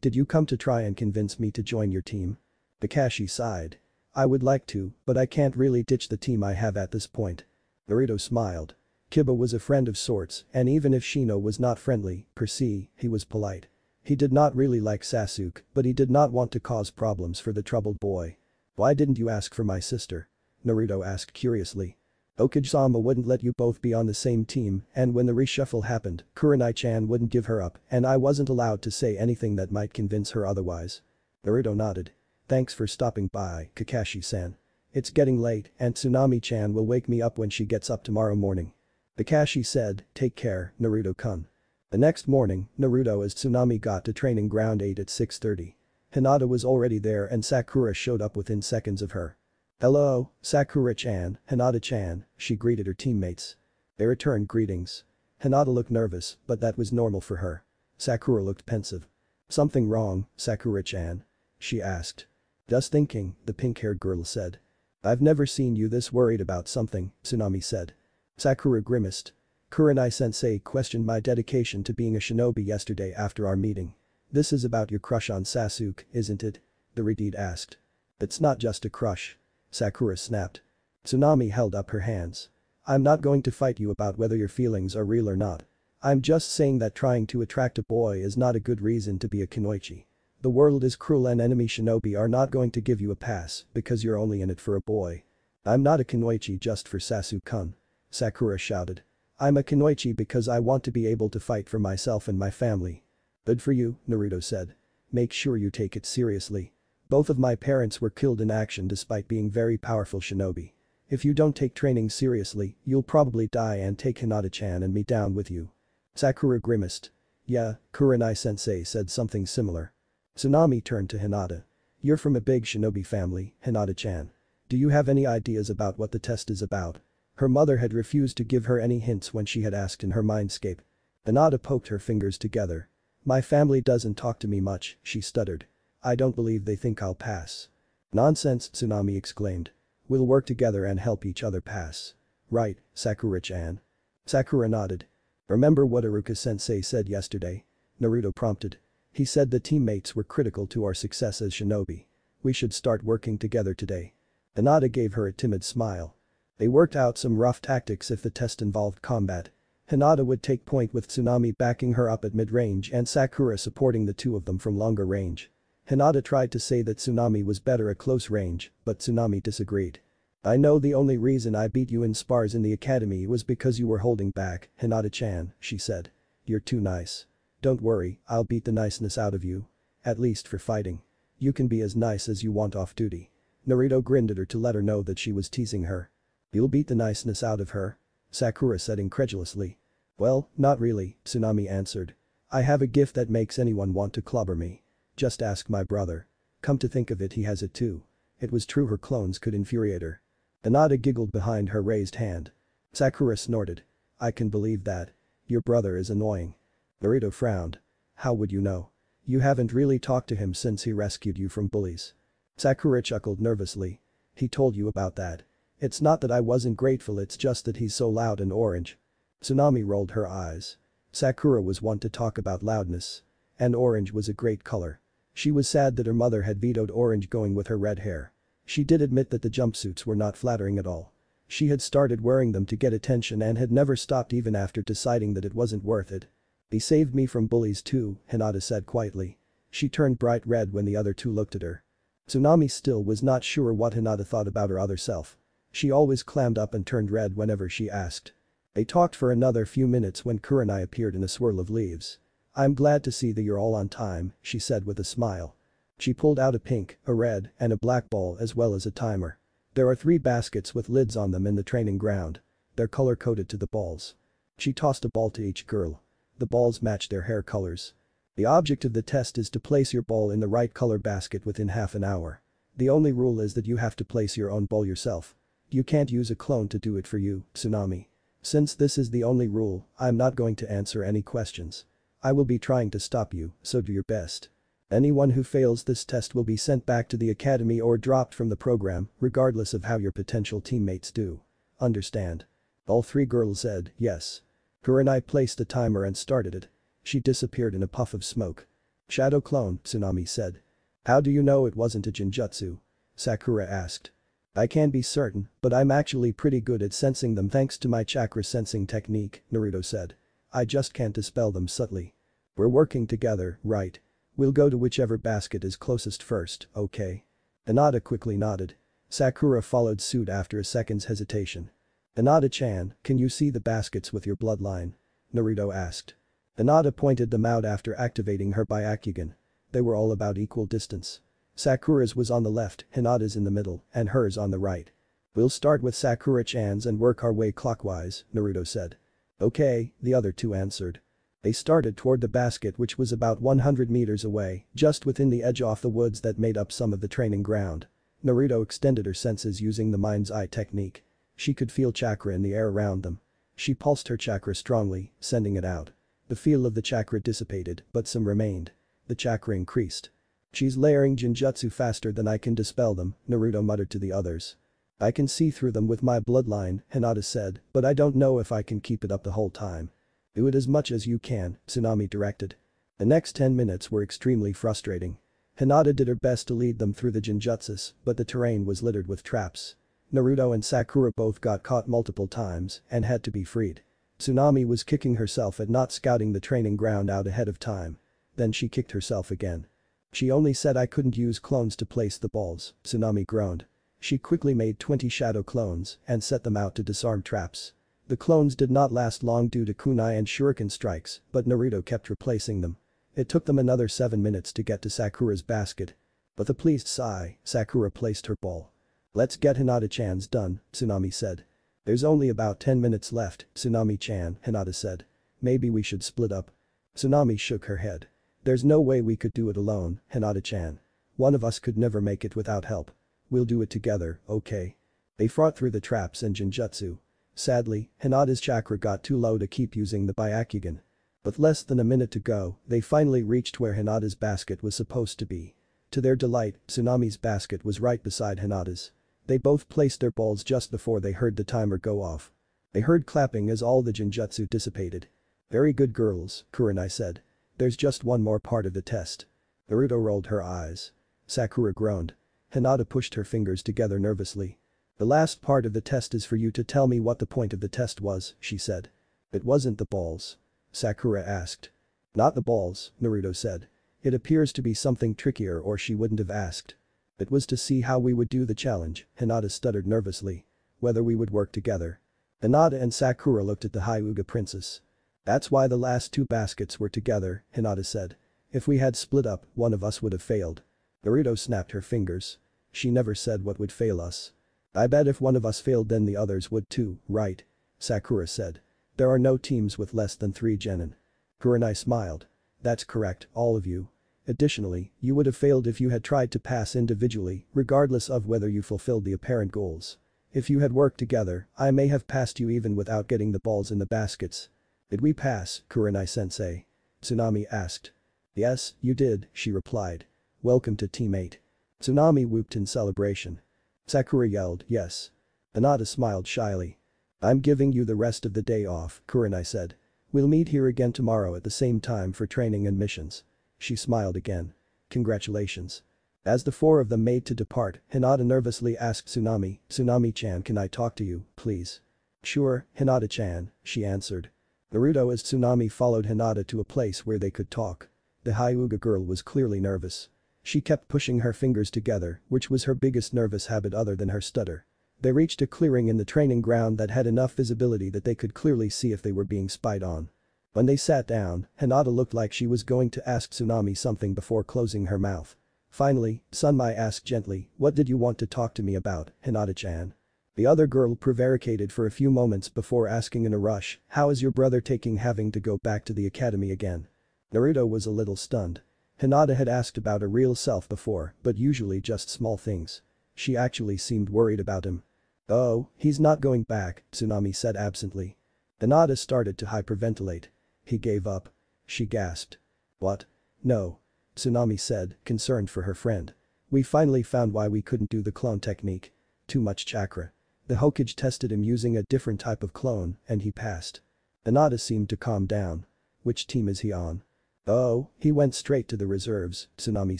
Did you come to try and convince me to join your team? Kakashi sighed. I would like to, but I can't really ditch the team I have at this point. Naruto smiled. Kiba was a friend of sorts and even if Shino was not friendly, per se, he was polite. He did not really like Sasuke, but he did not want to cause problems for the troubled boy. Why didn't you ask for my sister? Naruto asked curiously. Okage-sama wouldn't let you both be on the same team and when the reshuffle happened, Kurenai-chan wouldn't give her up and I wasn't allowed to say anything that might convince her otherwise. Naruto nodded. Thanks for stopping by, Kakashi-san. It's getting late and Tsunami-chan will wake me up when she gets up tomorrow morning. Kakashi said, take care, Naruto-kun. The next morning, Naruto as Tsunami got to training ground 8 at 6:30. Hinata was already there and Sakura showed up within seconds of her. "Hello, Sakura-chan, Hinata-chan," she greeted her teammates. They returned greetings. Hinata looked nervous, but that was normal for her. Sakura looked pensive. "Something wrong, Sakura-chan?" she asked. "Just thinking," the pink-haired girl said. "I've never seen you this worried about something," Tsunami said. Sakura grimaced. "Kurenai-sensei questioned my dedication to being a shinobi yesterday after our meeting. This is about your crush on Sasuke, isn't it?" the redhead asked. "It's not just a crush," Sakura snapped. Tsunami held up her hands. "I'm not going to fight you about whether your feelings are real or not. I'm just saying that trying to attract a boy is not a good reason to be a kunoichi. The world is cruel and enemy shinobi are not going to give you a pass because you're only in it for a boy." "I'm not a kunoichi just for Sasuke-kun," Sakura shouted. "I'm a kunoichi because I want to be able to fight for myself and my family." "Good for you," Naruto said. "Make sure you take it seriously. Both of my parents were killed in action despite being very powerful shinobi. If you don't take training seriously, you'll probably die and take Hinata-chan and me down with you." Sakura grimaced. "Yeah, Kurenai-sensei said something similar." Tsunami turned to Hinata. "You're from a big shinobi family, Hinata-chan. Do you have any ideas about what the test is about?" Her mother had refused to give her any hints when she had asked in her mindscape. Hinata poked her fingers together. "My family doesn't talk to me much," she stuttered. "I don't believe they think I'll pass." "Nonsense," Tsunami exclaimed. "We'll work together and help each other pass." "Right, Sakura-chan." Sakura nodded. "Remember what Iruka-sensei said yesterday?" Naruto prompted. "He said the teammates were critical to our success as shinobi. We should start working together today." Hinata gave her a timid smile. They worked out some rough tactics if the test involved combat. Hinata would take point with Tsunami backing her up at mid-range and Sakura supporting the two of them from longer range. Hinata tried to say that Tsunami was better at close range, but Tsunami disagreed. "I know the only reason I beat you in spars in the academy was because you were holding back, Hinata-chan," she said. "You're too nice. Don't worry, I'll beat the niceness out of you. At least for fighting. You can be as nice as you want off duty." Naruto grinned at her to let her know that she was teasing her. "You'll beat the niceness out of her?" Sakura said incredulously. "Well, not really," Tsunami answered. "I have a gift that makes anyone want to clobber me. Just ask my brother. Come to think of it, he has it too." It was true, her clones could infuriate her. Hinata giggled behind her raised hand. Sakura snorted. "I can believe that. Your brother is annoying." Naruto frowned. "How would you know? You haven't really talked to him since he rescued you from bullies." Sakura chuckled nervously. "He told you about that. It's not that I wasn't grateful, it's just that he's so loud and orange." Tsunami rolled her eyes. Sakura was one to talk about loudness. And orange was a great color. She was sad that her mother had vetoed orange going with her red hair. She did admit that the jumpsuits were not flattering at all. She had started wearing them to get attention and had never stopped even after deciding that it wasn't worth it. "He saved me from bullies too," Hinata said quietly. She turned bright red when the other two looked at her. Tsunami still was not sure what Hinata thought about her other self. She always clammed up and turned red whenever she asked. They talked for another few minutes when Kurenai appeared in a swirl of leaves. "I'm glad to see that you're all on time," she said with a smile. She pulled out a pink, a red, and a black ball as well as a timer. "There are 3 baskets with lids on them in the training ground. They're color-coded to the balls." She tossed a ball to each girl. The balls matched their hair colors. "The object of the test is to place your ball in the right color basket within half an hour. The only rule is that you have to place your own ball yourself. You can't use a clone to do it for you, Tsunami. Since this is the only rule, I'm not going to answer any questions. I will be trying to stop you, so do your best. Anyone who fails this test will be sent back to the academy or dropped from the program, regardless of how your potential teammates do. Understand?" All 3 girls said yes. Kurenai placed the timer and started it. She disappeared in a puff of smoke. "Shadow clone," Tsunami said. "How do you know it wasn't a genjutsu?" Sakura asked. "I can't be certain, but I'm actually pretty good at sensing them thanks to my chakra sensing technique," Naruto said. "I just can't dispel them subtly." "We're working together, right? We'll go to whichever basket is closest first, okay?" Hinata quickly nodded. Sakura followed suit after a second's hesitation. "Hinata-chan, can you see the baskets with your bloodline?" Naruto asked. Hinata pointed them out after activating her Byakugan. They were all about equal distance. Sakura's was on the left, Hinata's in the middle, and hers on the right. "We'll start with Sakura-chan's and work our way clockwise," Naruto said. "Okay," the other two answered. They started toward the basket which was about 100 meters away, just within the edge of the woods that made up some of the training ground. Naruto extended her senses using the mind's eye technique. She could feel chakra in the air around them. She pulsed her chakra strongly, sending it out. The feel of the chakra dissipated, but some remained. The chakra increased. "She's layering genjutsu faster than I can dispel them," Naruto muttered to the others. "I can see through them with my bloodline," Hinata said, "but I don't know if I can keep it up the whole time." "Do it as much as you can," Tsunami directed. The next 10 minutes were extremely frustrating. Hinata did her best to lead them through the genjutsus, but the terrain was littered with traps. Naruto and Sakura both got caught multiple times and had to be freed. Tsunami was kicking herself at not scouting the training ground out ahead of time. Then she kicked herself again. "She only said I couldn't use clones to place the balls," Tsunami groaned. She quickly made 20 shadow clones and set them out to disarm traps. The clones did not last long due to kunai and shuriken strikes, but Naruto kept replacing them. It took them another 7 minutes to get to Sakura's basket. With a pleased sigh, Sakura placed her ball. "Let's get Hinata-chan's done," Tsunami said. "There's only about 10 minutes left, Tsunami-chan," Hinata said. "Maybe we should split up." Tsunami shook her head. "There's no way we could do it alone, Hinata-chan. One of us could never make it without help. We'll do it together, okay?" They fought through the traps and genjutsu. Sadly, Hinata's chakra got too low to keep using the Byakugan. With less than a minute to go, they finally reached where Hinata's basket was supposed to be. To their delight, Tsunami's basket was right beside Hinata's. They both placed their balls just before they heard the timer go off. They heard clapping as all the genjutsu dissipated. "Very good girls," Kurenai said. "There's just one more part of the test." Naruto rolled her eyes. Sakura groaned. Hinata pushed her fingers together nervously. "The last part of the test is for you to tell me what the point of the test was," she said. "It wasn't the balls?" Sakura asked. "Not the balls," Naruto said. "It appears to be something trickier or she wouldn't have asked." "It was to see how we would do the challenge," Hinata stuttered nervously. "Whether we would work together." Hinata and Sakura looked at the Hyuga princess. "That's why the last 2 baskets were together," Hinata said. "If we had split up, one of us would have failed." Naruto snapped her fingers. "She never said what would fail us." "I bet if one of us failed then the others would too, right?" Sakura said. "There are no teams with less than 3 genin." Kurenai smiled. "That's correct, all of you. Additionally, you would have failed if you had tried to pass individually, regardless of whether you fulfilled the apparent goals. If you had worked together, I may have passed you even without getting the balls in the baskets." "Did we pass, Kurenai-sensei?" Tsunami asked. "Yes, you did," she replied. "Welcome to Team 8. Tsunami whooped in celebration. Sakura yelled, "Yes." Hinata smiled shyly. "I'm giving you the rest of the day off," Kurenai said. "We'll meet here again tomorrow at the same time for training and missions." She smiled again. "Congratulations." As the 4 of them made to depart, Hinata nervously asked Tsunami, "Tsunami-chan, can I talk to you, please?" "Sure, Hinata-chan," she answered. Naruto as Tsunami followed Hinata to a place where they could talk. The Hyuga girl was clearly nervous. She kept pushing her fingers together, which was her biggest nervous habit other than her stutter. They reached a clearing in the training ground that had enough visibility that they could clearly see if they were being spied on. When they sat down, Hinata looked like she was going to ask Tsunami something before closing her mouth. Finally, Sunmai asked gently, "What did you want to talk to me about, Hinata-chan?" The other girl prevaricated for a few moments before asking in a rush, "How is your brother taking having to go back to the academy again?" Naruto was a little stunned. Hinata had asked about her real self before, but usually just small things. She actually seemed worried about him. "Oh, he's not going back," Tsunami said absently. Hinata started to hyperventilate. "He gave up." She gasped. "What?" "No." Tsunami said, concerned for her friend. "We finally found why we couldn't do the clone technique. Too much chakra. The Hokage tested him using a different type of clone, and he passed." Hinata seemed to calm down. "Which team is he on?" "Oh, he went straight to the reserves," Tsunami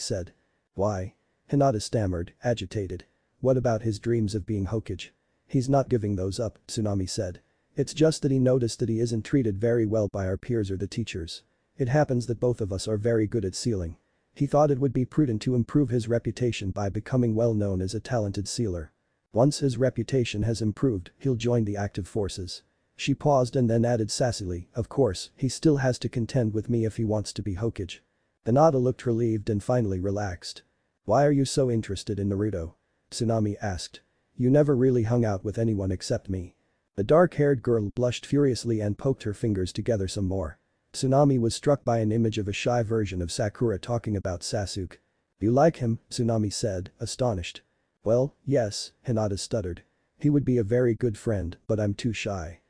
said. "Why?" Hinata stammered, agitated. "What about his dreams of being Hokage?" "He's not giving those up," Tsunami said. "It's just that he noticed that he isn't treated very well by our peers or the teachers. It happens that both of us are very good at sealing. He thought it would be prudent to improve his reputation by becoming well known as a talented sealer. Once his reputation has improved, he'll join the active forces." She paused and then added sassily, "Of course, he still has to contend with me if he wants to be Hokage." Hinata looked relieved and finally relaxed. "Why are you so interested in Naruto?" Tsunami asked. "You never really hung out with anyone except me." The dark-haired girl blushed furiously and poked her fingers together some more. Tsunami was struck by an image of a shy version of Sakura talking about Sasuke. "You like him?" Tsunami said, astonished. "Well, yes," Hinata stuttered. "He would be a very good friend, but I'm too shy."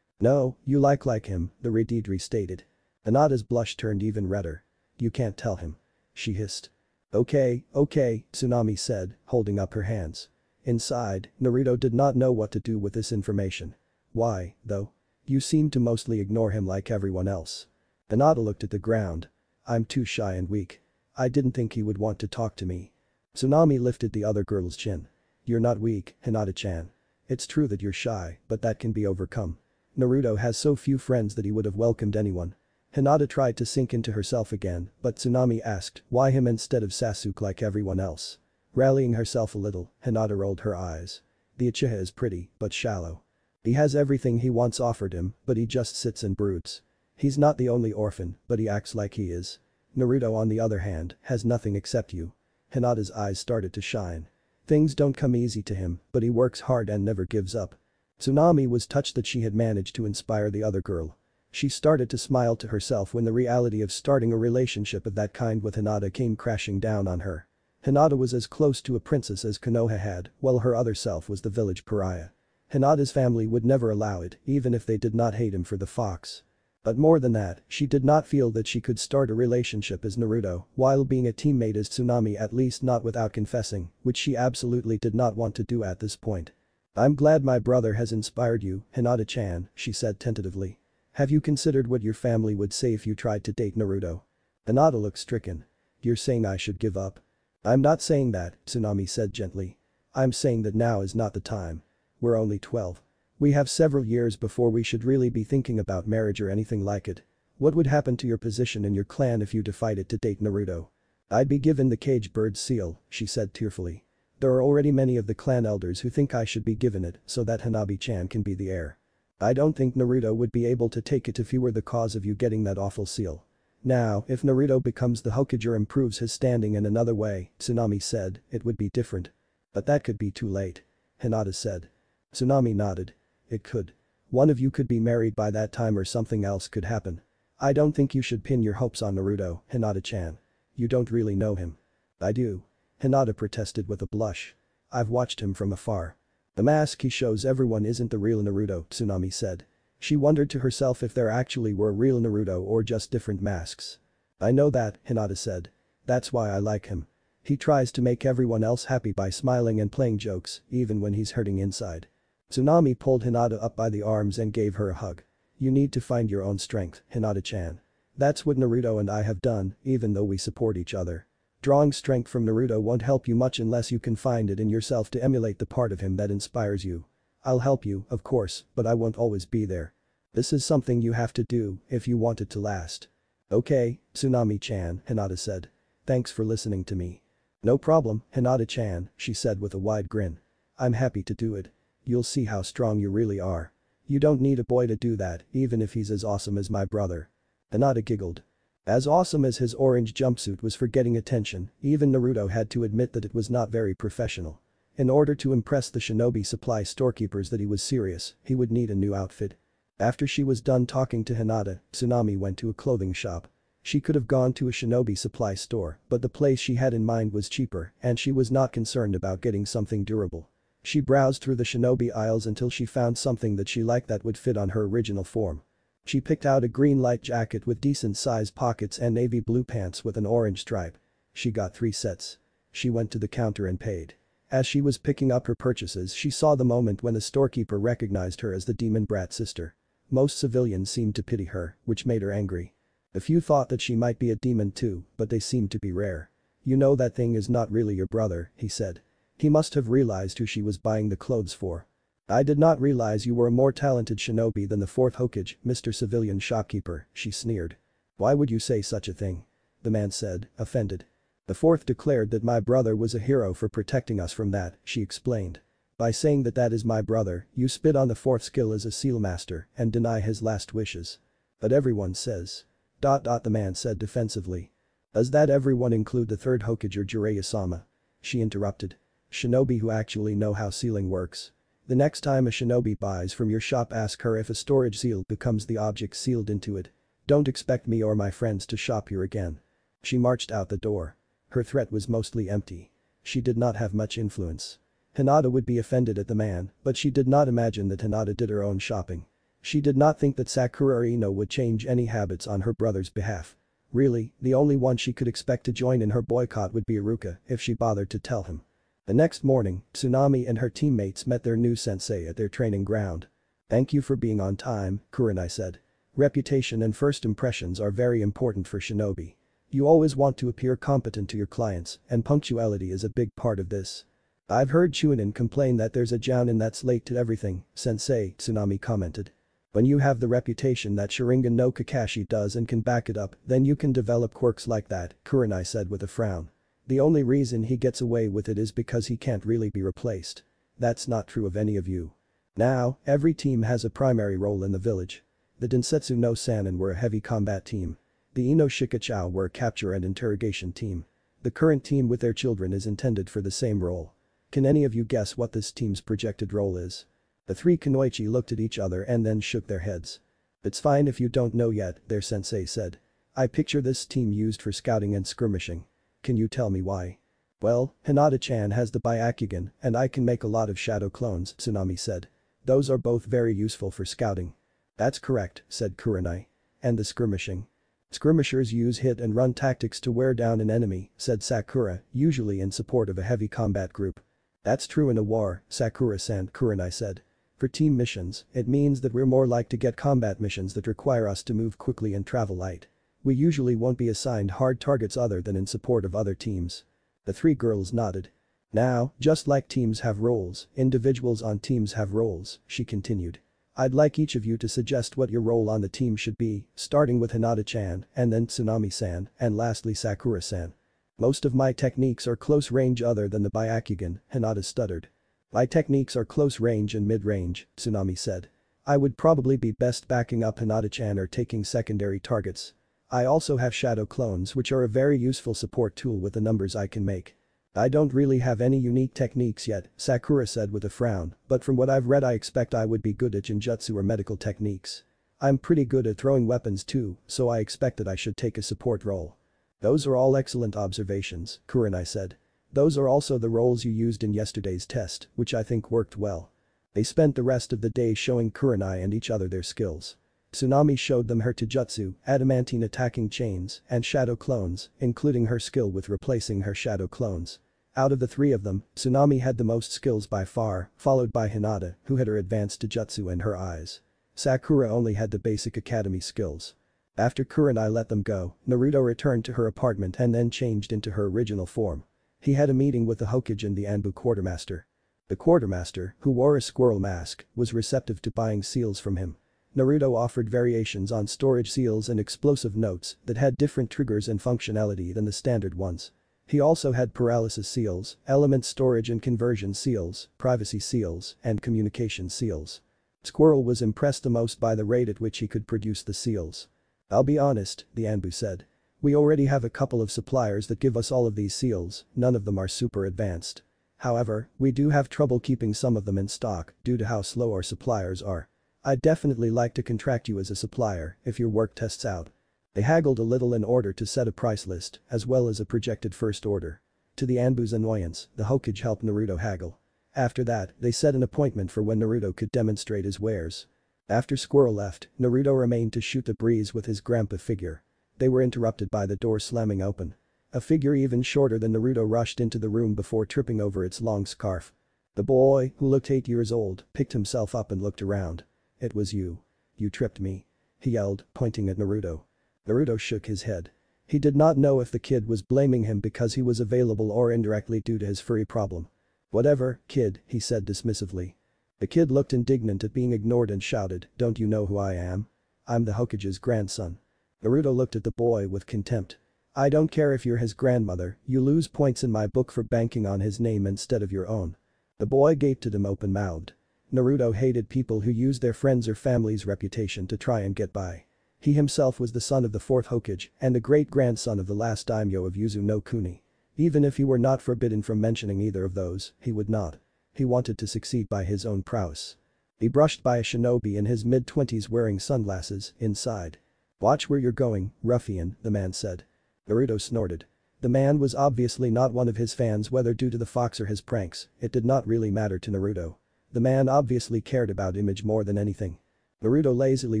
"No, you like him," the Redidri stated. Hinata's blush turned even redder. "You can't tell him." She hissed. Okay, Tsunami said, holding up her hands. Inside, Naruto did not know what to do with this information. "Why, though? You seem to mostly ignore him like everyone else." Hinata looked at the ground. "I'm too shy and weak. I didn't think he would want to talk to me." Tsunami lifted the other girl's chin. "You're not weak, Hinata-chan. It's true that you're shy, but that can be overcome. Naruto has so few friends that he would have welcomed anyone." Hinata tried to sink into herself again, but Tsunami asked, "Why him instead of Sasuke like everyone else?" Rallying herself a little, Hinata rolled her eyes. "The Uchiha is pretty, but shallow. He has everything he wants offered him, but he just sits and broods. He's not the only orphan, but he acts like he is. Naruto, on the other hand, has nothing except you." Hinata's eyes started to shine. "Things don't come easy to him, but he works hard and never gives up." Tsunami was touched that she had managed to inspire the other girl. She started to smile to herself when the reality of starting a relationship of that kind with Hinata came crashing down on her. Hinata was as close to a princess as Konoha had, while her other self was the village pariah. Hinata's family would never allow it, even if they did not hate him for the fox. But more than that, she did not feel that she could start a relationship as Naruto while being a teammate as Tsunami, at least not without confessing, which she absolutely did not want to do at this point. "I'm glad my brother has inspired you, Hinata-chan," she said tentatively. "Have you considered what your family would say if you tried to date Naruto?" Hinata looked stricken. "You're saying I should give up?" "I'm not saying that," Tsunami said gently. "I'm saying that now is not the time. We're only 12. We have several years before we should really be thinking about marriage or anything like it. What would happen to your position in your clan if you decided to date Naruto?" "I'd be given the cage bird seal," she said tearfully. "There are already many of the clan elders who think I should be given it so that Hanabi-chan can be the heir. I don't think Naruto would be able to take it if he were the cause of you getting that awful seal. Now, if Naruto becomes the Hokage or improves his standing in another way," Tsunami said, "it would be different. But that could be too late." Hinata said. Tsunami nodded. "It could. One of you could be married by that time or something else could happen. I don't think you should pin your hopes on Naruto, Hinata-chan. You don't really know him." "I do." Hinata protested with a blush. "I've watched him from afar. The mask he shows everyone isn't the real Naruto," Tsunami said. She wondered to herself if there actually were a real Naruto or just different masks. "I know that," Hinata said. "That's why I like him. He tries to make everyone else happy by smiling and playing jokes, even when he's hurting inside." Tsunami pulled Hinata up by the arms and gave her a hug. "You need to find your own strength, Hinata-chan. That's what Naruto and I have done, even though we support each other. Drawing strength from Naruto won't help you much unless you can find it in yourself to emulate the part of him that inspires you. I'll help you, of course, but I won't always be there. This is something you have to do if you want it to last." "Okay, Tsunami-chan," Hinata said. "Thanks for listening to me." "No problem, Hinata-chan," she said with a wide grin. "I'm happy to do it. You'll see how strong you really are. You don't need a boy to do that, even if he's as awesome as my brother." Hinata giggled. As awesome as his orange jumpsuit was for getting attention, even Naruto had to admit that it was not very professional. In order to impress the shinobi supply storekeepers that he was serious, he would need a new outfit. After she was done talking to Hinata, Tsunami went to a clothing shop. She could have gone to a shinobi supply store, but the place she had in mind was cheaper and she was not concerned about getting something durable. She browsed through the shinobi aisles until she found something that she liked that would fit on her original form. She picked out a green light jacket with decent sized pockets and navy blue pants with an orange stripe. She got 3 sets. She went to the counter and paid. As she was picking up her purchases, she saw the moment when the storekeeper recognized her as the demon brat sister. Most civilians seemed to pity her, which made her angry. A few thought that she might be a demon too, but they seemed to be rare. "You know that thing is not really your brother," he said. He must have realized who she was buying the clothes for. "I did not realize you were a more talented shinobi than the 4th Hokage, Mr. Civilian Shopkeeper," she sneered. "Why would you say such a thing?" the man said, offended. "The 4th declared that my brother was a hero for protecting us from that," she explained. "By saying that that is my brother, you spit on the 4th skill as a seal master and deny his last wishes." "But everyone says." The man said defensively. "Does that everyone include the 3rd Hokage or Jiraiya-sama?" She interrupted. "Shinobi who actually know how sealing works. The next time a shinobi buys from your shop, ask her if a storage seal becomes the object sealed into it. Don't expect me or my friends to shop here again." She marched out the door. Her threat was mostly empty. She did not have much influence. Hinata would be offended at the man, but she did not imagine that Hinata did her own shopping. She did not think that Sakura Ino would change any habits on her brother's behalf. Really, the only one she could expect to join in her boycott would be Iruka if she bothered to tell him. The next morning, Tsunami and her teammates met their new sensei at their training ground. "Thank you for being on time," Kurenai said. "Reputation and first impressions are very important for shinobi. You always want to appear competent to your clients, and punctuality is a big part of this." "I've heard Chunin complain that there's a jounin that's late to everything, sensei," Tsunami commented. "When you have the reputation that Sharingan no Kakashi does and can back it up, then you can develop quirks like that," Kurenai said with a frown. "The only reason he gets away with it is because he can't really be replaced. That's not true of any of you. Now, every team has a primary role in the village. The Densetsu no Sanin were a heavy combat team. The Ino Shikachou were a capture and interrogation team. The current team with their children is intended for the same role. Can any of you guess what this team's projected role is?" The three Kunoichi looked at each other and then shook their heads. "It's fine if you don't know yet," their sensei said. "I picture this team used for scouting and skirmishing. Can you tell me why?" "Well, Hinata-chan has the Byakugan and I can make a lot of shadow clones," Tsunami said. "Those are both very useful for scouting." "That's correct," said Kurenai. "And the skirmishing?" "Skirmishers use hit and run tactics to wear down an enemy," said Sakura, usually in support of a heavy combat group. "That's true in a war, Sakura-san," Kurenai said. "For team missions, it means that we're more likely to get combat missions that require us to move quickly and travel light. We usually won't be assigned hard targets other than in support of other teams." The three girls nodded. "Now, just like teams have roles, individuals on teams have roles," she continued. "I'd like each of you to suggest what your role on the team should be, starting with Hinata-chan, and then Tsunami-san, and lastly Sakura-san." "Most of my techniques are close range other than the Byakugan," Hinata stuttered. "My techniques are close range and mid-range," Tsunami said. "I would probably be best backing up Hinata-chan or taking secondary targets. I also have shadow clones which are a very useful support tool with the numbers I can make." "I don't really have any unique techniques yet," Sakura said with a frown, "but from what I've read I expect I would be good at genjutsu or medical techniques. I'm pretty good at throwing weapons too, so I expect that I should take a support role." "Those are all excellent observations," Kurenai said. "Those are also the roles you used in yesterday's test, which I think worked well." They spent the rest of the day showing Kurenai and each other their skills. Tsunami showed them her taijutsu, adamantine attacking chains, and shadow clones, including her skill with replacing her shadow clones. Out of the three of them, Tsunami had the most skills by far, followed by Hinata, who had her advanced taijutsu and her eyes. Sakura only had the basic academy skills. After Kurenai let them go, Naruto returned to her apartment and then changed into her original form. He had a meeting with the Hokage and the Anbu quartermaster. The quartermaster, who wore a squirrel mask, was receptive to buying seals from him. Naruto offered variations on storage seals and explosive notes that had different triggers and functionality than the standard ones. He also had paralysis seals, element storage and conversion seals, privacy seals, and communication seals. Squirrel was impressed the most by the rate at which he could produce the seals. "I'll be honest," the Anbu said. "We already have a couple of suppliers that give us all of these seals, none of them are super advanced. However, we do have trouble keeping some of them in stock due to how slow our suppliers are. I'd definitely like to contract you as a supplier if your work tests out." They haggled a little in order to set a price list, as well as a projected first order. To the Anbu's annoyance, the Hokage helped Naruto haggle. After that, they set an appointment for when Naruto could demonstrate his wares. After Squirrel left, Naruto remained to shoot the breeze with his grandpa figure. They were interrupted by the door slamming open. A figure even shorter than Naruto rushed into the room before tripping over its long scarf. The boy, who looked 8 years old, picked himself up and looked around. "It was you. You tripped me," he yelled, pointing at Naruto. Naruto shook his head. He did not know if the kid was blaming him because he was available or indirectly due to his furry problem. "Whatever, kid," he said dismissively. The kid looked indignant at being ignored and shouted, "Don't you know who I am? I'm the Hokage's grandson." Naruto looked at the boy with contempt. "I don't care if you're his grandmother, you lose points in my book for banking on his name instead of your own." The boy gaped at him open-mouthed. Naruto hated people who used their friends' or family's reputation to try and get by. He himself was the son of the 4th Hokage and the great-grandson of the last daimyo of Yuzu no Kuni. Even if he were not forbidden from mentioning either of those, he would not. He wanted to succeed by his own prowess. He brushed by a shinobi in his mid-20s wearing sunglasses, inside. Watch where you're going, ruffian, the man said. Naruto snorted. The man was obviously not one of his fans, whether due to the fox or his pranks, it did not really matter to Naruto. The man obviously cared about image more than anything. Naruto lazily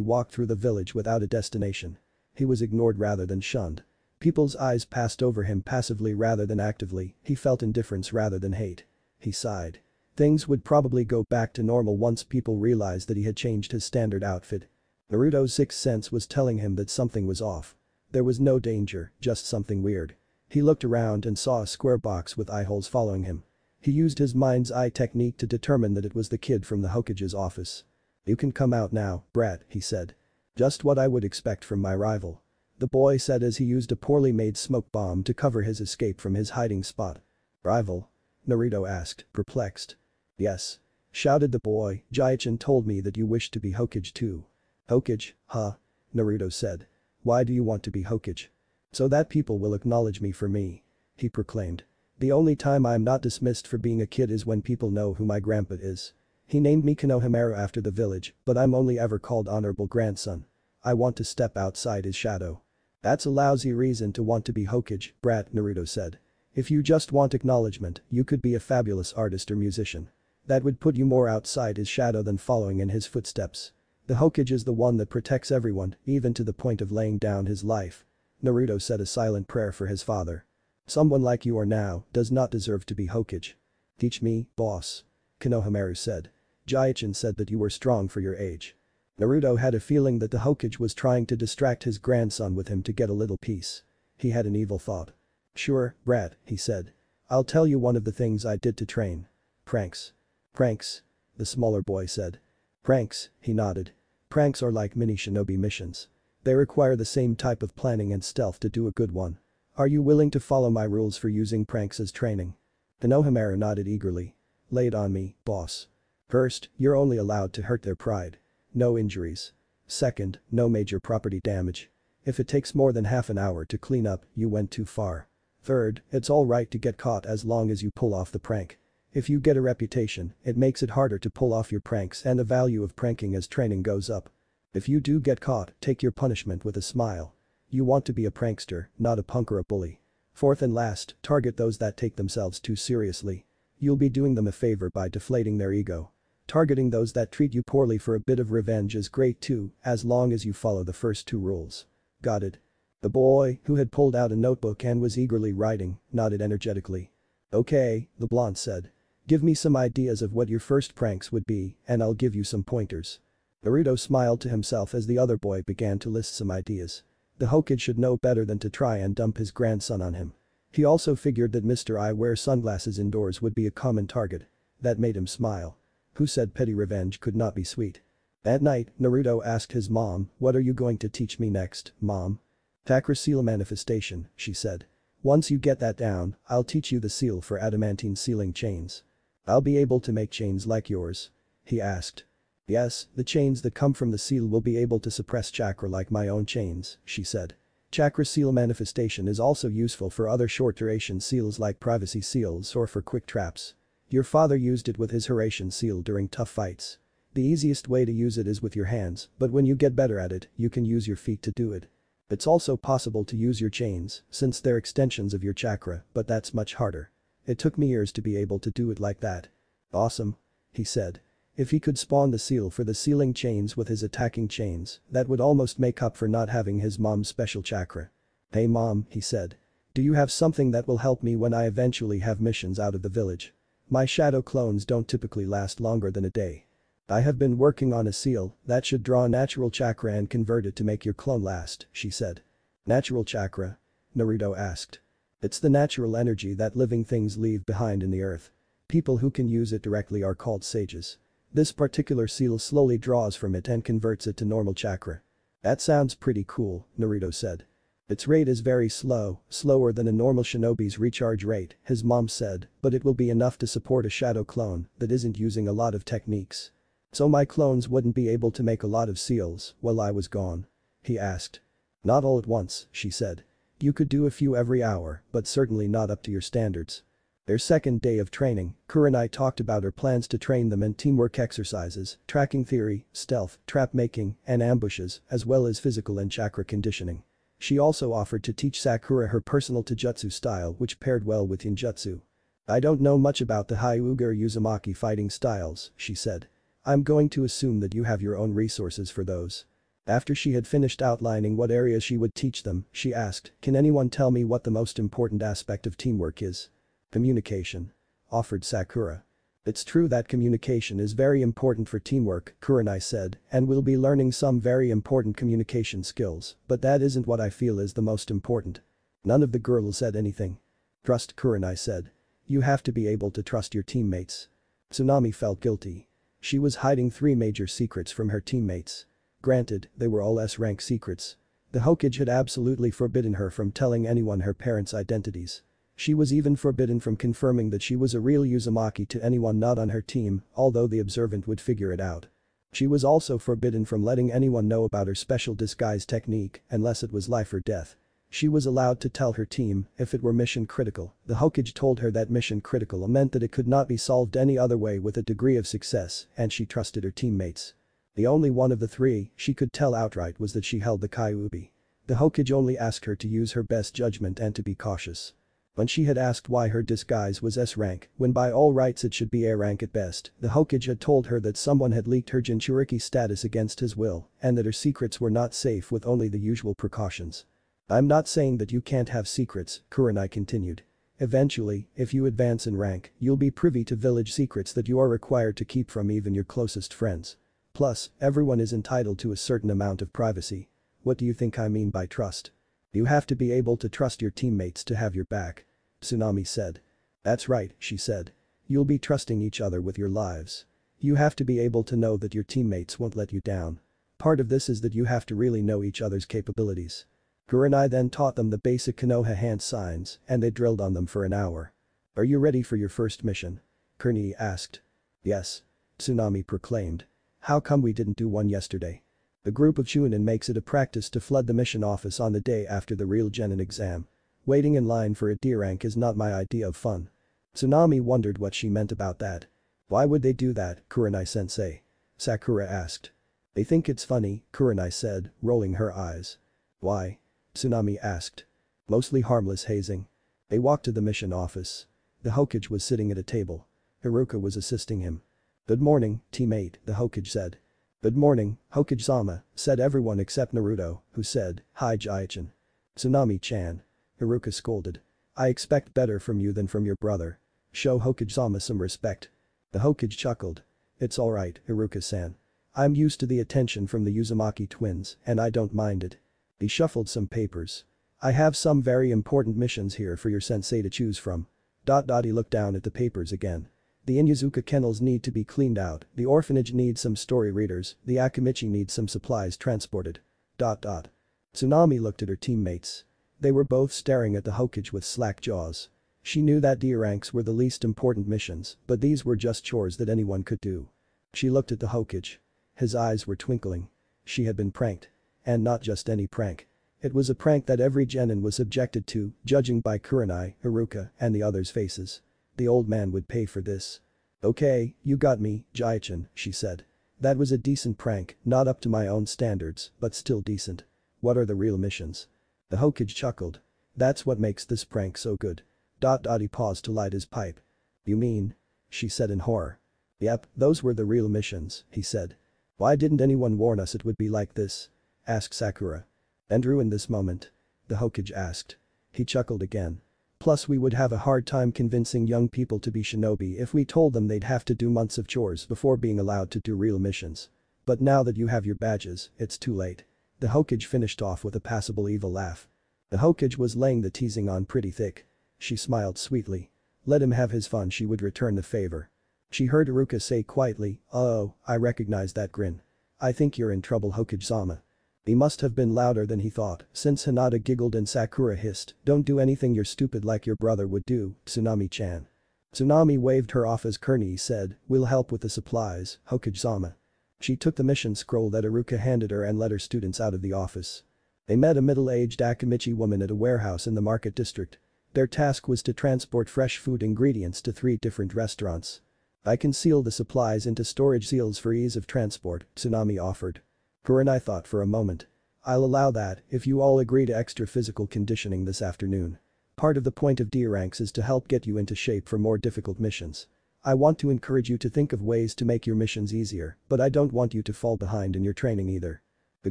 walked through the village without a destination. He was ignored rather than shunned. People's eyes passed over him passively rather than actively, he felt indifference rather than hate. He sighed. Things would probably go back to normal once people realized that he had changed his standard outfit. Naruto's sixth sense was telling him that something was off. There was no danger, just something weird. He looked around and saw a square box with eye holes following him. He used his mind's eye technique to determine that it was the kid from the Hokage's office. "You can come out now, brat," he said. "Just what I would expect from my rival," the boy said as he used a poorly made smoke bomb to cover his escape from his hiding spot. "Rival?" Naruto asked, perplexed. "Yes," shouted the boy, "Jaichin told me that you wish to be Hokage too." "Hokage, huh?" Naruto said. "Why do you want to be Hokage?" "So that people will acknowledge me for me," he proclaimed. "The only time I'm not dismissed for being a kid is when people know who my grandpa is. He named me Konohamaru after the village, but I'm only ever called honorable grandson. I want to step outside his shadow." "That's a lousy reason to want to be Hokage, brat," Naruto said. "If you just want acknowledgement, you could be a fabulous artist or musician. That would put you more outside his shadow than following in his footsteps. The Hokage is the one that protects everyone, even to the point of laying down his life." Naruto said a silent prayer for his father. "Someone like you are now does not deserve to be Hokage." "Teach me, boss," Konohamaru said. "Jaichin said that you were strong for your age." Naruto had a feeling that the Hokage was trying to distract his grandson with him to get a little peace. He had an evil thought. "Sure, brat," he said. "I'll tell you one of the things I did to train." "Pranks." "Pranks?" the smaller boy said. "Pranks," he nodded. "Pranks are like mini shinobi missions. They require the same type of planning and stealth to do a good one. Are you willing to follow my rules for using pranks as training?" Konohamaru nodded eagerly. "Lay it on me, boss." "First, you're only allowed to hurt their pride. No injuries. Second, no major property damage. If it takes more than half an hour to clean up, you went too far. Third, it's alright to get caught as long as you pull off the prank. If you get a reputation, it makes it harder to pull off your pranks and the value of pranking as training goes up. If you do get caught, take your punishment with a smile. You want to be a prankster, not a punk or a bully. Fourth and last, target those that take themselves too seriously. You'll be doing them a favor by deflating their ego. Targeting those that treat you poorly for a bit of revenge is great too, as long as you follow the first two rules." "Got it." The boy, who had pulled out a notebook and was eagerly writing, nodded energetically. "Okay," the blonde said. "Give me some ideas of what your first pranks would be, and I'll give you some pointers." Naruto smiled to himself as the other boy began to list some ideas. The Hokage should know better than to try and dump his grandson on him. He also figured that Mr. I wear sunglasses indoors would be a common target. That made him smile. Who said petty revenge could not be sweet? At night, Naruto asked his mom, "What are you going to teach me next, mom?" "Chakra seal manifestation," she said. "Once you get that down, I'll teach you the seal for adamantine sealing chains." "I'll be able to make chains like yours?" he asked. "Yes, the chains that come from the seal will be able to suppress chakra like my own chains," she said. Chakra seal manifestation is also useful for other short duration seals like privacy seals or for quick traps. Your father used it with his Horatian seal during tough fights. The easiest way to use it is with your hands, but when you get better at it, you can use your feet to do it. It's also possible to use your chains, since they're extensions of your chakra, but that's much harder. It took me years to be able to do it like that." "Awesome," he said. If he could spawn the seal for the sealing chains with his attacking chains, that would almost make up for not having his mom's special chakra. "Hey mom," he said. "Do you have something that will help me when I eventually have missions out of the village? My shadow clones don't typically last longer than a day. I have been working on a seal that should draw natural chakra and convert it to make your clone last," she said. "Natural chakra?" Naruto asked. "It's the natural energy that living things leave behind in the earth. People who can use it directly are called sages. This particular seal slowly draws from it and converts it to normal chakra." "That sounds pretty cool," Naruto said. "Its rate is very slow, slower than a normal shinobi's recharge rate," his mom said, "but it will be enough to support a shadow clone that isn't using a lot of techniques." "So my clones wouldn't be able to make a lot of seals while I was gone?" he asked. "Not all at once," she said. "You could do a few every hour, but certainly not up to your standards." Their second day of training, Kurenai talked about her plans to train them in teamwork exercises, tracking theory, stealth, trap making, and ambushes, as well as physical and chakra conditioning. She also offered to teach Sakura her personal taijutsu style which paired well with ninjutsu. "I don't know much about the Hyuga or Uzumaki fighting styles," she said. "I'm going to assume that you have your own resources for those." After she had finished outlining what areas she would teach them, she asked, "Can anyone tell me what the most important aspect of teamwork is?" "Communication," offered Sakura. "It's true that communication is very important for teamwork," Kurenai said, "and we'll be learning some very important communication skills, but that isn't what I feel is the most important." None of the girls said anything. "Trust," Kurenai said. "You have to be able to trust your teammates." Tsunami felt guilty. She was hiding 3 major secrets from her teammates. Granted, they were all S-rank secrets. The Hokage had absolutely forbidden her from telling anyone her parents' identities. She was even forbidden from confirming that she was a real Uzumaki to anyone not on her team, although the observant would figure it out. She was also forbidden from letting anyone know about her special disguise technique unless it was life or death. She was allowed to tell her team if it were mission critical. The Hokage told her that mission critical meant that it could not be solved any other way with a degree of success, and she trusted her teammates. The only one of the 3 she could tell outright was that she held the Kyuubi. The Hokage only asked her to use her best judgment and to be cautious. When she had asked why her disguise was S-rank, when by all rights it should be A-rank at best, the Hokage had told her that someone had leaked her Jinchuriki status against his will, and that her secrets were not safe with only the usual precautions. "I'm not saying that you can't have secrets," Kurenai continued. "Eventually, if you advance in rank, you'll be privy to village secrets that you are required to keep from even your closest friends. Plus, everyone is entitled to a certain amount of privacy. What do you think I mean by trust? You have to be able to trust your teammates to have your back." Tsunami said. "That's right," she said. "You'll be trusting each other with your lives. You have to be able to know that your teammates won't let you down. Part of this is that you have to really know each other's capabilities." Kurenai then taught them the basic Konoha hand signs and they drilled on them for an hour. "Are you ready for your first mission?" Kurenai asked. "Yes," Tsunami proclaimed. "How come we didn't do one yesterday?" The group of Chunin makes it a practice to flood the mission office on the day after the real genin exam. Waiting in line for a D rank is not my idea of fun. Tsunami wondered what she meant about that. "Why would they do that, Kurenai-sensei?" Sakura asked. "They think it's funny," Kurenai said, rolling her eyes. "Why?" Tsunami asked. "Mostly harmless hazing." They walked to the mission office. The Hokage was sitting at a table. Haruka was assisting him. "Good morning, teammate," the Hokage said. "Good morning, Hokage-sama," said everyone except Naruto, who said, "Hi Jai-chan." "Tsunami-chan." Haruka scolded. "I expect better from you than from your brother. Show Hokage-sama some respect." The Hokage chuckled. "It's alright, Haruka-san. I'm used to the attention from the Uzumaki twins and I don't mind it." He shuffled some papers. "I have some very important missions here for your sensei to choose from." He looked down at the papers again. "The Inyazuka kennels need to be cleaned out, the orphanage needs some story readers, the Akimichi needs some supplies transported." Tsunami looked at her teammates. They were both staring at the Hokage with slack jaws. She knew that D ranks were the least important missions, but these were just chores that anyone could do. She looked at the Hokage. His eyes were twinkling. She had been pranked. And not just any prank. It was a prank that every genin was subjected to, judging by Kurenai, Haruka, and the others' faces. The old man would pay for this. "Okay, you got me, Jai-chan," she said. "That was a decent prank, not up to my own standards, but still decent. What are the real missions?" The Hokage chuckled. "That's what makes this prank so good." He paused to light his pipe. "You mean?" she said in horror. "Yep, those were the real missions," he said. "Why didn't anyone warn us it would be like this?" asked Sakura. "And ruin this moment?" the Hokage asked. He chuckled again. "Plus we would have a hard time convincing young people to be shinobi if we told them they'd have to do months of chores before being allowed to do real missions. But now that you have your badges, it's too late." The Hokage finished off with a passable evil laugh. The Hokage was laying the teasing on pretty thick. She smiled sweetly. Let him have his fun, she would return the favor. She heard Haruka say quietly, "Oh, I recognize that grin. I think you're in trouble, Hokage-sama." He must have been louder than he thought, since Hinata giggled and Sakura hissed, "Don't do anything you're stupid like your brother would do, Tsunami-chan." Tsunami waved her off as Kurenai said, "We'll help with the supplies, Hokage-sama." She took the mission scroll that Haruka handed her and led her students out of the office. They met a middle-aged Akimichi woman at a warehouse in the market district. Their task was to transport fresh food ingredients to 3 different restaurants. I can seal the supplies into storage seals for ease of transport, Tsunami offered. Kurenai thought for a moment. I'll allow that if you all agree to extra physical conditioning this afternoon. Part of the point of D ranks is to help get you into shape for more difficult missions. I want to encourage you to think of ways to make your missions easier, but I don't want you to fall behind in your training either. The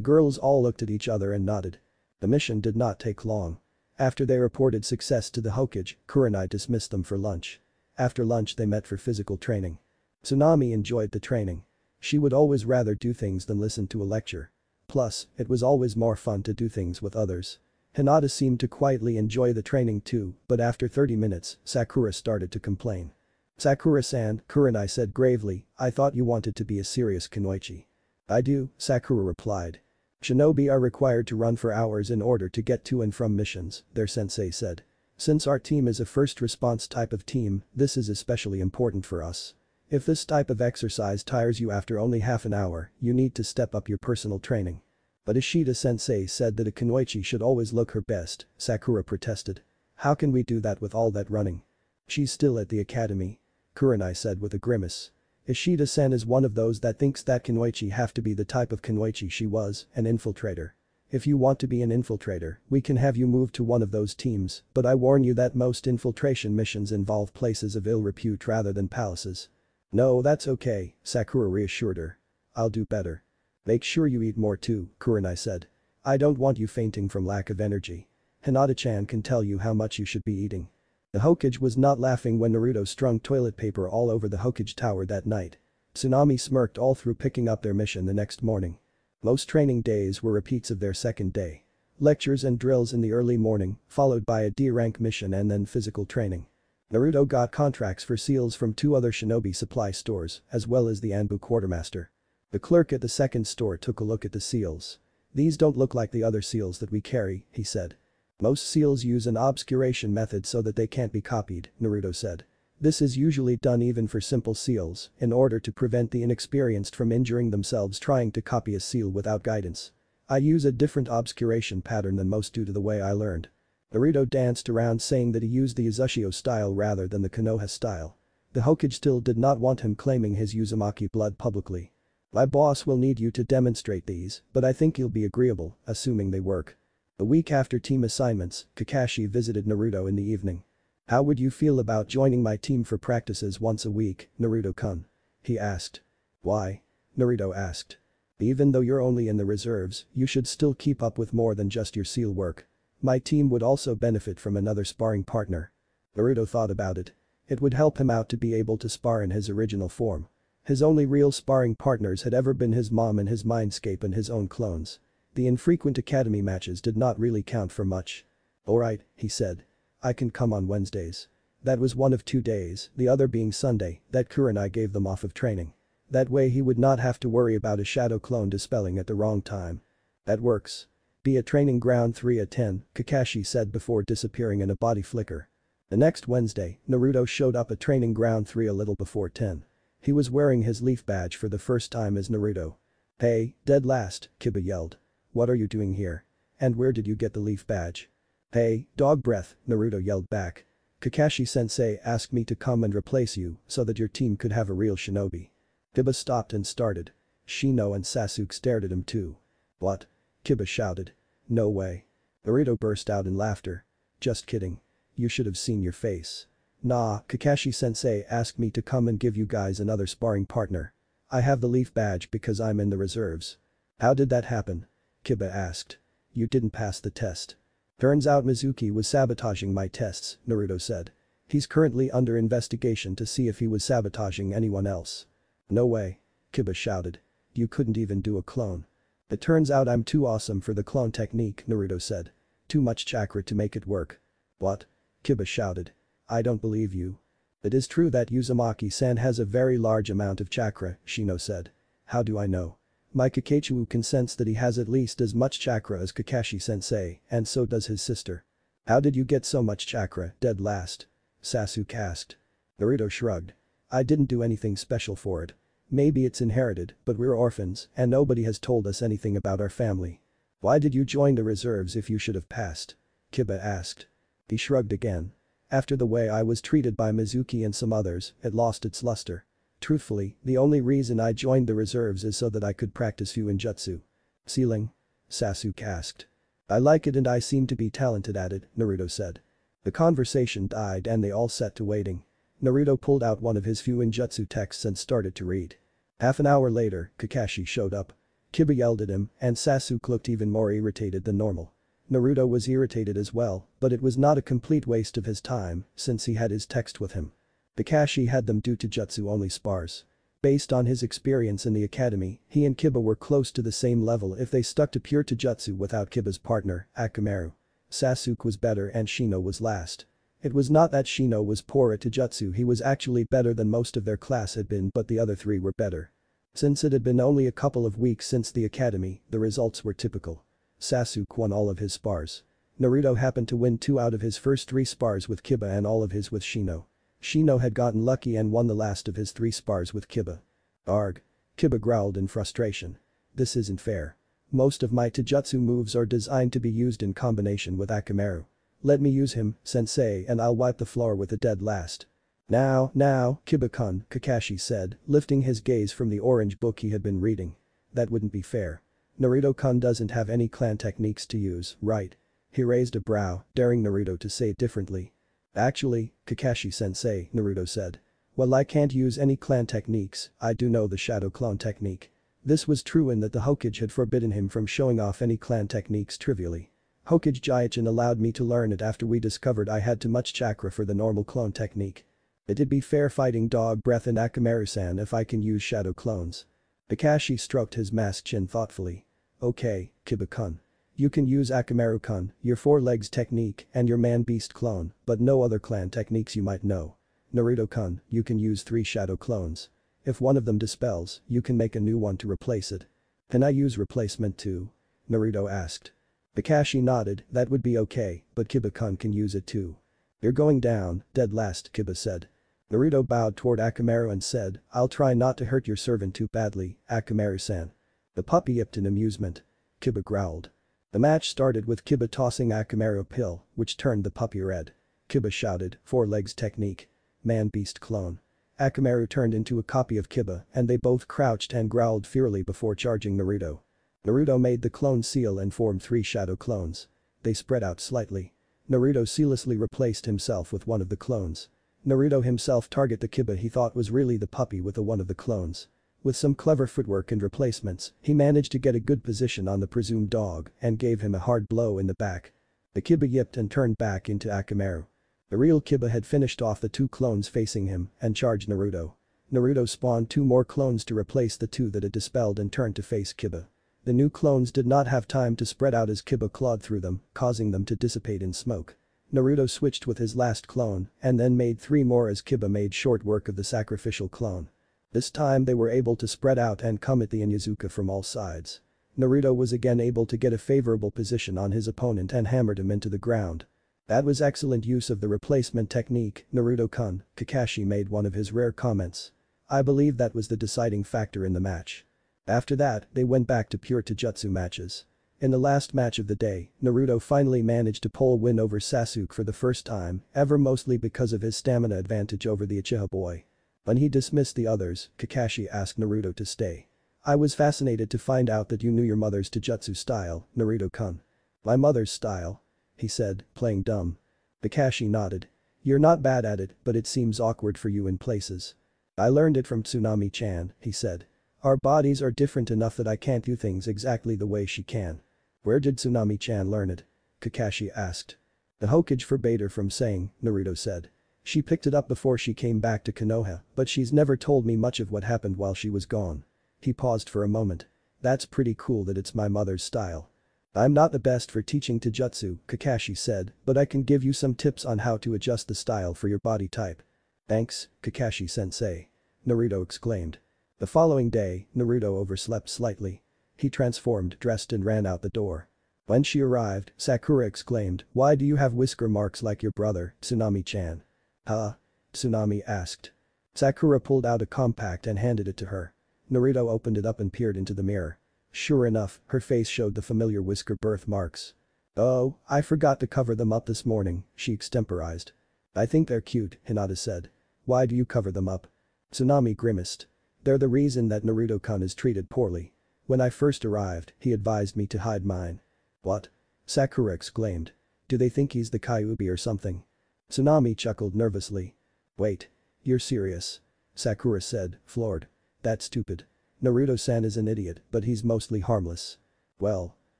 girls all looked at each other and nodded. The mission did not take long. After they reported success to the Hokage, Kurenai dismissed them for lunch. After lunch they met for physical training. Tsunami enjoyed the training. She would always rather do things than listen to a lecture. Plus, it was always more fun to do things with others. Hinata seemed to quietly enjoy the training too, but after 30 minutes, Sakura started to complain. Sakura-san, Kurenai said gravely, I thought you wanted to be a serious kunoichi. I do, Sakura replied. Shinobi are required to run for hours in order to get to and from missions, their sensei said. Since our team is a first response type of team, this is especially important for us. If this type of exercise tires you after only half an hour, you need to step up your personal training. But Ishida-sensei said that a kunoichi should always look her best, Sakura protested. How can we do that with all that running? She's still at the academy. Kurenai said with a grimace. Ishida-san is one of those that thinks that kunoichi have to be the type of kunoichi she was, an infiltrator. If you want to be an infiltrator, we can have you move to one of those teams, but I warn you that most infiltration missions involve places of ill repute rather than palaces. No, that's okay, Sakura reassured her. I'll do better. Make sure you eat more too, Kurenai said. I don't want you fainting from lack of energy. Hinata-chan can tell you how much you should be eating. The Hokage was not laughing when Naruto strung toilet paper all over the Hokage tower that night. Tsunami smirked all through picking up their mission the next morning. Most training days were repeats of their second day. Lectures and drills in the early morning, followed by a D-rank mission and then physical training. Naruto got contracts for seals from 2 other shinobi supply stores, as well as the Anbu quartermaster. The clerk at the second store took a look at the seals. These don't look like the other seals that we carry, he said. Most seals use an obscuration method so that they can't be copied, Naruto said. This is usually done even for simple seals, in order to prevent the inexperienced from injuring themselves trying to copy a seal without guidance. I use a different obscuration pattern than most due to the way I learned. Naruto danced around saying that he used the Uzushio style rather than the Konoha style. The Hokage still did not want him claiming his Uzumaki blood publicly. My boss will need you to demonstrate these, but I think he'll be agreeable, assuming they work. A week after team assignments, Kakashi visited Naruto in the evening. How would you feel about joining my team for practices once a week, Naruto-kun? He asked. Why? Naruto asked. Even though you're only in the reserves, you should still keep up with more than just your seal work. My team would also benefit from another sparring partner. Naruto thought about it. It would help him out to be able to spar in his original form. His only real sparring partners had ever been his mom and his mindscape and his own clones. The infrequent academy matches did not really count for much. Alright, he said. I can come on Wednesdays. That was one of 2 days, the other being Sunday, that Kurenai gave them off of training. That way he would not have to worry about a shadow clone dispelling at the wrong time. That works. Be at training ground 3 at 10, Kakashi said before disappearing in a body flicker. The next Wednesday, Naruto showed up at training ground 3 a little before 10. He was wearing his leaf badge for the first time as Naruto. Hey, dead last, Kiba yelled. What are you doing here? And where did you get the leaf badge? Hey, dog breath, Naruto yelled back. Kakashi-sensei asked me to come and replace you so that your team could have a real shinobi. Kiba stopped and started. Shino and Sasuke stared at him too. What? Kiba shouted. No way. Naruto burst out in laughter. Just kidding. You should have seen your face. Nah, Kakashi-sensei asked me to come and give you guys another sparring partner. I have the leaf badge because I'm in the reserves. How did that happen? Kiba asked. You didn't pass the test. Turns out Mizuki was sabotaging my tests, Naruto said. He's currently under investigation to see if he was sabotaging anyone else. No way. Kiba shouted. You couldn't even do a clone. It turns out I'm too awesome for the clone technique, Naruto said. Too much chakra to make it work. What? Kiba shouted. I don't believe you. It is true that Uzumaki-san has a very large amount of chakra, Shino said. How do I know? My Kakachu can sense that he has at least as much chakra as Kakashi-sensei, and so does his sister. How did you get so much chakra, dead last? Sasuke asked. Naruto shrugged. I didn't do anything special for it. Maybe it's inherited, but we're orphans, and nobody has told us anything about our family. Why did you join the reserves if you should have passed? Kiba asked. He shrugged again. After the way I was treated by Mizuki and some others, it lost its luster. Truthfully, the only reason I joined the reserves is so that I could practice Fuinjutsu. Ceiling? Sasuke asked. I like it and I seem to be talented at it, Naruto said. The conversation died and they all sat to waiting. Naruto pulled out one of his Fuinjutsu texts and started to read. Half an hour later, Kakashi showed up. Kiba yelled at him and Sasuke looked even more irritated than normal. Naruto was irritated as well, but it was not a complete waste of his time since he had his text with him. Kakashi had them do Taijutsu only spars. Based on his experience in the academy, he and Kiba were close to the same level if they stuck to pure Taijutsu without Kiba's partner, Akamaru. Sasuke was better and Shino was last. It was not that Shino was poor at Taijutsu, he was actually better than most of their class had been, but the other three were better. Since it had been only a couple of weeks since the academy, the results were typical. Sasuke won all of his spars. Naruto happened to win 2 out of his first 3 spars with Kiba and all of his with Shino. Shino had gotten lucky and won the last of his 3 spars with Kiba. Arg. Kiba growled in frustration. This isn't fair. Most of my Taijutsu moves are designed to be used in combination with Akamaru. Let me use him, sensei, and I'll wipe the floor with the dead last. Now, Kiba-kun, Kakashi said, lifting his gaze from the orange book he had been reading. That wouldn't be fair. Naruto-kun doesn't have any clan techniques to use, right? He raised a brow, daring Naruto to say it differently. Actually, Kakashi-sensei, Naruto said. Well, I can't use any clan techniques, I do know the shadow clone technique. This was true in that the Hokage had forbidden him from showing off any clan techniques trivially. Hokage Jaichen allowed me to learn it after we discovered I had too much chakra for the normal clone technique. It'd be fair fighting dog breath in Akamaru-san if I can use shadow clones. Kakashi stroked his masked chin thoughtfully. Okay, Kiba-kun. You can use Akamaru-kun, your 4 legs technique and your man-beast clone, but no other clan techniques you might know. Naruto-kun, you can use 3 shadow clones. If one of them dispels, you can make a new one to replace it. Can I use replacement too? Naruto asked. Kakashi nodded, that would be okay, but Kiba-kun can use it too. You're going down, dead last, Kiba said. Naruto bowed toward Akamaru and said, I'll try not to hurt your servant too badly, Akamaru-san. The puppy yipped in amusement. Kiba growled. The match started with Kiba tossing Akamaru a pill, which turned the puppy red. Kiba shouted, 4 legs technique. Man-beast clone. Akamaru turned into a copy of Kiba and they both crouched and growled fiercely before charging Naruto. Naruto made the clone seal and formed 3 shadow clones. They spread out slightly. Naruto seamlessly replaced himself with one of the clones. Naruto himself targeted the Kiba he thought was really the puppy with one of the clones. With some clever footwork and replacements, he managed to get a good position on the presumed dog and gave him a hard blow in the back. The Kiba yipped and turned back into Akamaru. The real Kiba had finished off the 2 clones facing him and charged Naruto. Naruto spawned 2 more clones to replace the 2 that had dispelled and turned to face Kiba. The new clones did not have time to spread out as Kiba clawed through them, causing them to dissipate in smoke. Naruto switched with his last clone and then made 3 more as Kiba made short work of the sacrificial clone. This time they were able to spread out and come at the Inyazuka from all sides. Naruto was again able to get a favorable position on his opponent and hammered him into the ground. That was excellent use of the replacement technique, Naruto-kun, Kakashi made one of his rare comments. I believe that was the deciding factor in the match. After that, they went back to pure Taijutsu matches. In the last match of the day, Naruto finally managed to pull a win over Sasuke for the first time ever, mostly because of his stamina advantage over the Uchiha boy. When he dismissed the others, Kakashi asked Naruto to stay. I was fascinated to find out that you knew your mother's Taijutsu style, Naruto-kun. My mother's style? He said, playing dumb. Kakashi nodded. You're not bad at it, but it seems awkward for you in places. I learned it from Tsunami-chan, he said. Our bodies are different enough that I can't do things exactly the way she can. Where did Tsunami-chan learn it? Kakashi asked. The Hokage forbade her from saying, Naruto said. She picked it up before she came back to Konoha, but she's never told me much of what happened while she was gone. He paused for a moment. That's pretty cool that it's my mother's style. I'm not the best for teaching Taijutsu, Kakashi said, but I can give you some tips on how to adjust the style for your body type. Thanks, Kakashi-sensei. Naruto exclaimed. The following day, Naruto overslept slightly. He transformed, dressed and ran out the door. When she arrived, Sakura exclaimed, why do you have whisker marks like your brother, Tsunami-chan? Huh? Tsunami asked. Sakura pulled out a compact and handed it to her. Naruto opened it up and peered into the mirror. Sure enough, her face showed the familiar whisker birthmarks. Oh, I forgot to cover them up this morning, she extemporized. I think they're cute, Hinata said. Why do you cover them up? Tsunami grimaced. They're the reason that Naruto-kun is treated poorly. When I first arrived, he advised me to hide mine. What? Sakura exclaimed. Do they think he's the Kyuubi or something? Tsunami chuckled nervously. Wait. You're serious? Sakura said, floored. That's stupid. Naruto-san is an idiot, but he's mostly harmless. Well.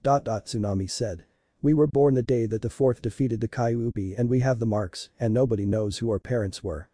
Tsunami said. We were born the day that the fourth defeated the Kyuubi and we have the marks and nobody knows who our parents were.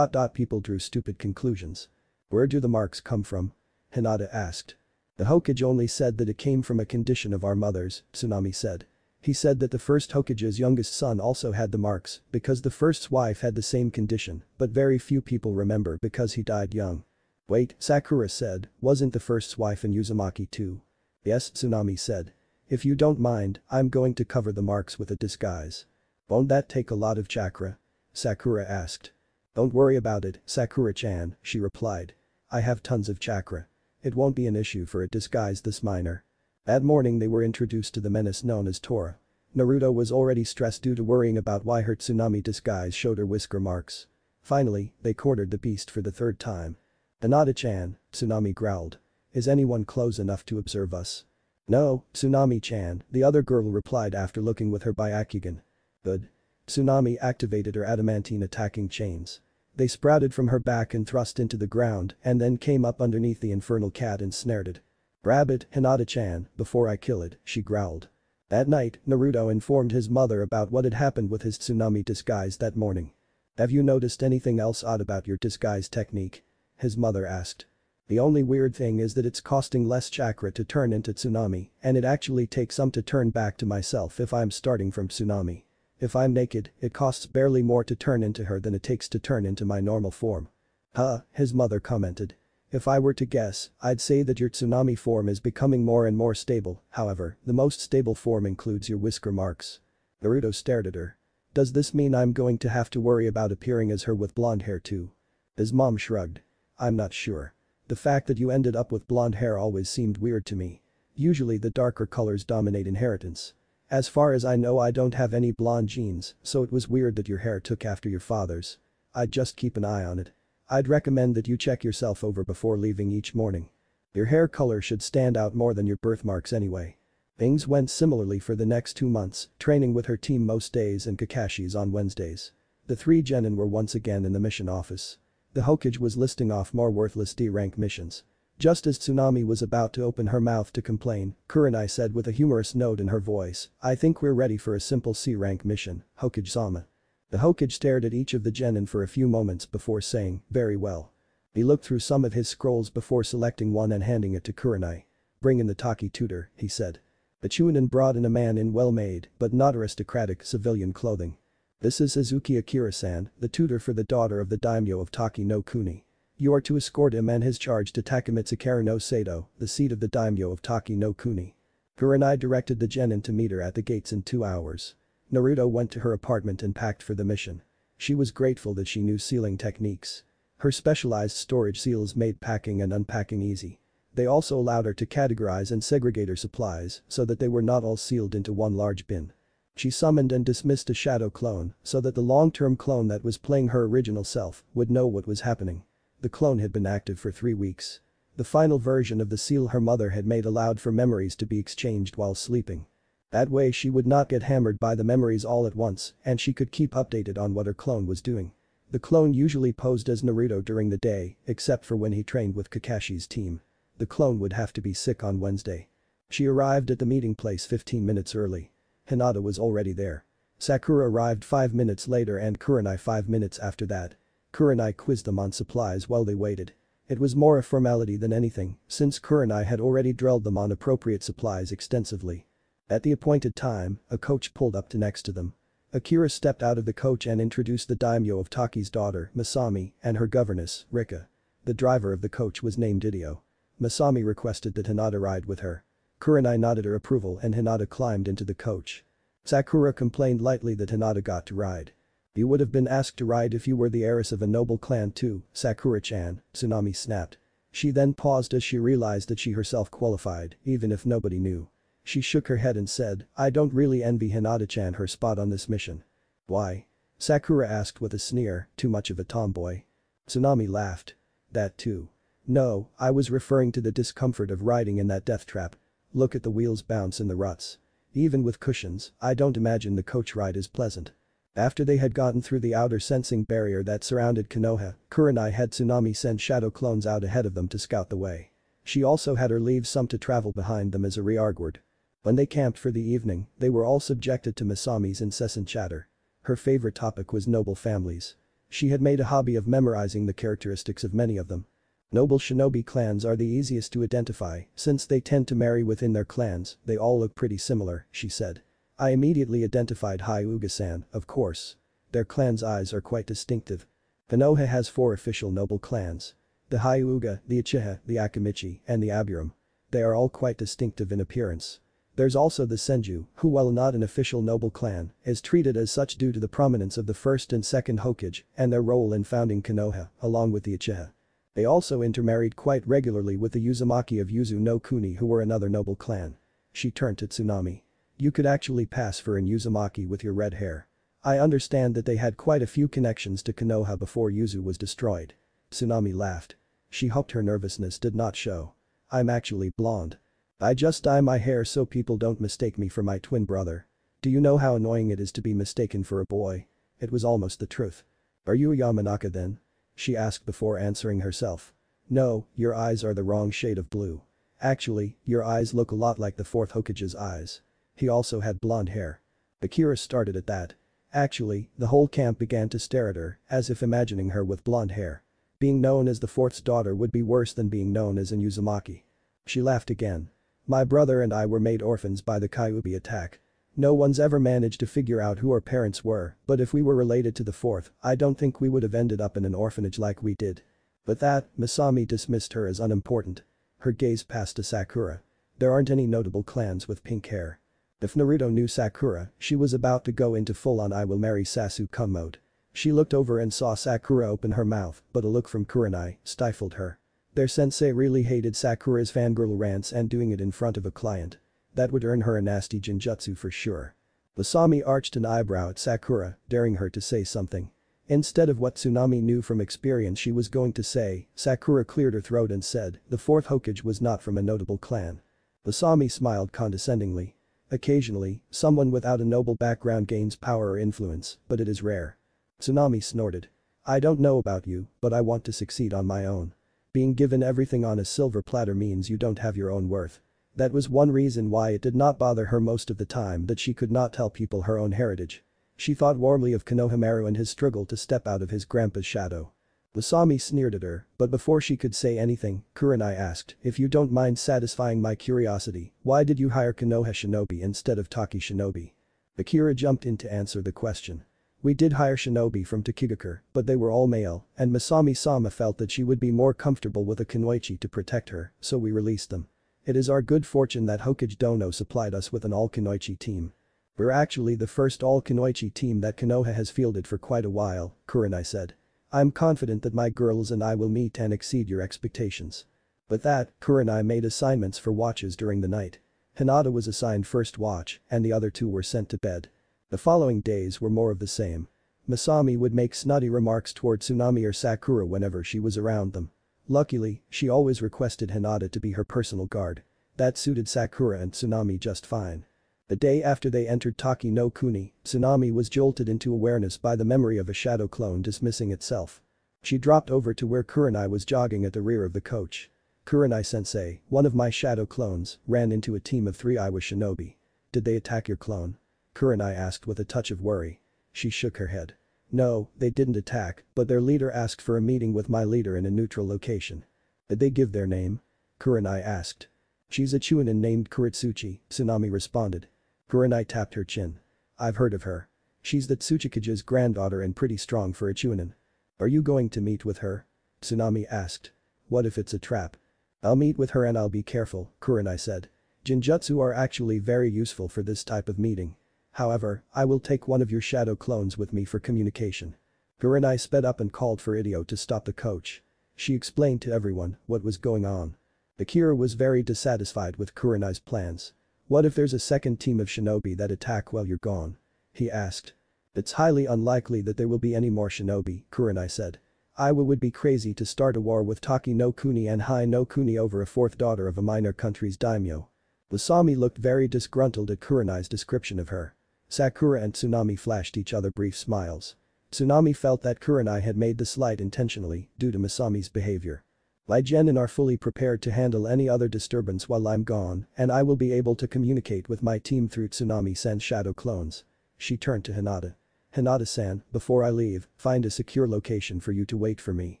People drew stupid conclusions. Where do the marks come from? Hinata asked. The Hokage only said that it came from a condition of our mothers, Tsunami said. He said that the first Hokage's youngest son also had the marks because the first's wife had the same condition, but very few people remember because he died young. Wait, Sakura said, wasn't the first's wife in Uzumaki too? Yes, Tsunami said. If you don't mind, I'm going to cover the marks with a disguise. Won't that take a lot of chakra? Sakura asked. Don't worry about it, Sakura-chan, she replied. I have tons of chakra. It won't be an issue for a disguise this minor. That morning they were introduced to the menace known as Tora. Naruto was already stressed due to worrying about why her Tsunami disguise showed her whisker marks. Finally, they cornered the beast for the third time. Hinata-chan, Tsunami growled. Is anyone close enough to observe us? No, Tsunami-chan, the other girl replied after looking with her Byakugan. Good. Tsunami activated her adamantine attacking chains. They sprouted from her back and thrust into the ground and then came up underneath the infernal cat and snared it. Grab it, Hinata-chan, before I kill it, she growled. That night, Naruto informed his mother about what had happened with his Tsunami disguise that morning. Have you noticed anything else odd about your disguise technique? His mother asked. The only weird thing is that it's costing less chakra to turn into Tsunami and it actually takes some to turn back to myself if I'm starting from Tsunami. If I'm naked, it costs barely more to turn into her than it takes to turn into my normal form. Huh, his mother commented. If I were to guess, I'd say that your Tsunami form is becoming more and more stable, however, the most stable form includes your whisker marks. Naruto stared at her. Does this mean I'm going to have to worry about appearing as her with blonde hair too? His mom shrugged. I'm not sure. The fact that you ended up with blonde hair always seemed weird to me. Usually the darker colors dominate inheritance. As far as I know I don't have any blonde genes, so it was weird that your hair took after your father's. I'd just keep an eye on it. I'd recommend that you check yourself over before leaving each morning. Your hair color should stand out more than your birthmarks anyway. Things went similarly for the next 2 months, training with her team most days and Kakashi's on Wednesdays. The three genin were once again in the mission office. The Hokage was listing off more worthless D-rank missions. Just as Tsunami was about to open her mouth to complain, Kurenai said with a humorous note in her voice, I think we're ready for a simple C-rank mission, Hokage-sama. The Hokage stared at each of the genin for a few moments before saying, very well. He looked through some of his scrolls before selecting one and handing it to Kurenai. Bring in the Taki tutor, he said. The Chunin brought in a man in well-made, but not aristocratic, civilian clothing. This is Izuki Akira-san, the tutor for the daughter of the daimyo of Taki no Kuni. You are to escort him and his charge to Takamitsukari no Sato, the seat of the daimyo of Taki no Kuni. Kurenai directed the genin to meet her at the gates in 2 hours. Naruto went to her apartment and packed for the mission. She was grateful that she knew sealing techniques. Her specialized storage seals made packing and unpacking easy. They also allowed her to categorize and segregate her supplies so that they were not all sealed into one large bin. She summoned and dismissed a shadow clone so that the long-term clone that was playing her original self would know what was happening. The clone had been active for 3 weeks. The final version of the seal her mother had made allowed for memories to be exchanged while sleeping. That way she would not get hammered by the memories all at once and she could keep updated on what her clone was doing. The clone usually posed as Naruto during the day, except for when he trained with Kakashi's team. The clone would have to be sick on Wednesday. She arrived at the meeting place 15 minutes early. Hinata was already there. Sakura arrived 5 minutes later and Kurenai 5 minutes after that. Kurenai quizzed them on supplies while they waited. It was more a formality than anything, since Kurenai had already drilled them on appropriate supplies extensively. At the appointed time, a coach pulled up next to them. Akira stepped out of the coach and introduced the daimyo of Taki's daughter, Masami, and her governess, Rika. The driver of the coach was named Hideo. Masami requested that Hinata ride with her. Kurenai nodded her approval and Hinata climbed into the coach. Sakura complained lightly that Hinata got to ride. You would have been asked to ride if you were the heiress of a noble clan too, Sakura-chan, Tsunami snapped. She then paused as she realized that she herself qualified, even if nobody knew. She shook her head and said, I don't really envy Hinata-chan her spot on this mission. Why? Sakura asked with a sneer, too much of a tomboy. Tsunami laughed. That too. No, I was referring to the discomfort of riding in that death trap. Look at the wheels bounce in the ruts. Even with cushions, I don't imagine the coach ride is pleasant. After they had gotten through the outer sensing barrier that surrounded Konoha, Kurenai had Tsunami send shadow clones out ahead of them to scout the way. She also had her leave some to travel behind them as a rearguard. When they camped for the evening, they were all subjected to Masami's incessant chatter. Her favorite topic was noble families. She had made a hobby of memorizing the characteristics of many of them. Noble shinobi clans are the easiest to identify since they tend to marry within their clans, they all look pretty similar, she said. I immediately identified Hyuga-san, of course. Their clan's eyes are quite distinctive. Konoha has 4 official noble clans. The Hyuga, the Uchiha, the Akamichi, and the Aburam. They are all quite distinctive in appearance. There's also the Senju, who while not an official noble clan, is treated as such due to the prominence of the first and second Hokage and their role in founding Konoha, along with the Uchiha. They also intermarried quite regularly with the Uzumaki of Yuzu no Kuni who were another noble clan. She turned to Tsunami. You could actually pass for an Uzumaki with your red hair. I understand that they had quite a few connections to Konoha before Yuzu was destroyed. Tsunami laughed. She hoped her nervousness did not show. I'm actually blonde. I just dye my hair so people don't mistake me for my twin brother. Do you know how annoying it is to be mistaken for a boy? It was almost the truth. Are you a Yamanaka then? She asked before answering herself. No, your eyes are the wrong shade of blue. Actually, your eyes look a lot like the 4th Hokage's eyes. He also had blonde hair. Akira started at that. Actually, the whole camp began to stare at her, as if imagining her with blonde hair. Being known as the 4th's daughter would be worse than being known as an Uzumaki. She laughed again. My brother and I were made orphans by the Kyuubi attack. No one's ever managed to figure out who our parents were, but if we were related to the 4th, I don't think we would have ended up in an orphanage like we did. But that, Masami dismissed her as unimportant. Her gaze passed to Sakura. There aren't any notable clans with pink hair. If Naruto knew Sakura, she was about to go into full-on I will marry Sasuke mode. She looked over and saw Sakura open her mouth, but a look from Kurenai stifled her. Their sensei really hated Sakura's fangirl rants and doing it in front of a client. That would earn her a nasty genjutsu for sure. Masami arched an eyebrow at Sakura, daring her to say something. Instead of what Tsunami knew from experience she was going to say, Sakura cleared her throat and said, the 4th Hokage was not from a notable clan. Masami smiled condescendingly. Occasionally, someone without a noble background gains power or influence, but it is rare. Tsunami snorted. I don't know about you, but I want to succeed on my own. Being given everything on a silver platter means you don't have your own worth. That was one reason why it did not bother her most of the time that she could not tell people her own heritage. She thought warmly of Konohamaru and his struggle to step out of his grandpa's shadow. Masami sneered at her, but before she could say anything, Kurenai asked, if you don't mind satisfying my curiosity, why did you hire Konoha Shinobi instead of Taki Shinobi? Akira jumped in to answer the question. We did hire Shinobi from Takigakure, but they were all male, and Masami-sama felt that she would be more comfortable with a Kunoichi to protect her, so we released them. It is our good fortune that Hokage Dono supplied us with an all-Kunoichi team. We're actually the first all-Kunoichi team that Konoha has fielded for quite a while, Kurenai said. I'm confident that my girls and I will meet and exceed your expectations. With that, Kurenai made assignments for watches during the night. Hinata was assigned first watch, and the other 2 were sent to bed. The following days were more of the same. Masami would make snotty remarks toward Tsunami or Sakura whenever she was around them. Luckily, she always requested Hinata to be her personal guard. That suited Sakura and Tsunami just fine. The day after they entered Taki no Kuni, Tsunami was jolted into awareness by the memory of a shadow clone dismissing itself. She dropped over to where Kurenai was jogging at the rear of the coach. Kurenai-sensei, one of my shadow clones, ran into a team of 3 Iwa shinobi. Did they attack your clone? Kurenai asked with a touch of worry. She shook her head. No, they didn't attack, but their leader asked for a meeting with my leader in a neutral location. Did they give their name? Kurenai asked. She's a Chunin named Kuritsuchi, Tsunami responded. Kurenai tapped her chin. I've heard of her. She's the Tsuchikage's granddaughter and pretty strong for a Chunin. Are you going to meet with her? Tsunami asked. What if it's a trap? I'll meet with her and I'll be careful, Kurenai said. Genjutsu are actually very useful for this type of meeting. However, I will take one of your shadow clones with me for communication. Kurenai sped up and called for Idio to stop the coach. She explained to everyone what was going on. Akira was very dissatisfied with Kurenai's plans. What if there's a second team of shinobi that attack while you're gone? He asked. It's highly unlikely that there will be any more shinobi, Kurenai said. Iwa would be crazy to start a war with Taki no Kuni and Hai no Kuni over a fourth daughter of a minor country's daimyo. Lasami looked very disgruntled at Kurenai's description of her. Sakura and Tsunami flashed each other brief smiles. Tsunami felt that Kurenai had made the slight intentionally due to Masami's behavior. My genin are fully prepared to handle any other disturbance while I'm gone, and I will be able to communicate with my team through Tsunami-sen's shadow clones. She turned to Hinata. Hinata-san, before I leave, find a secure location for you to wait for me.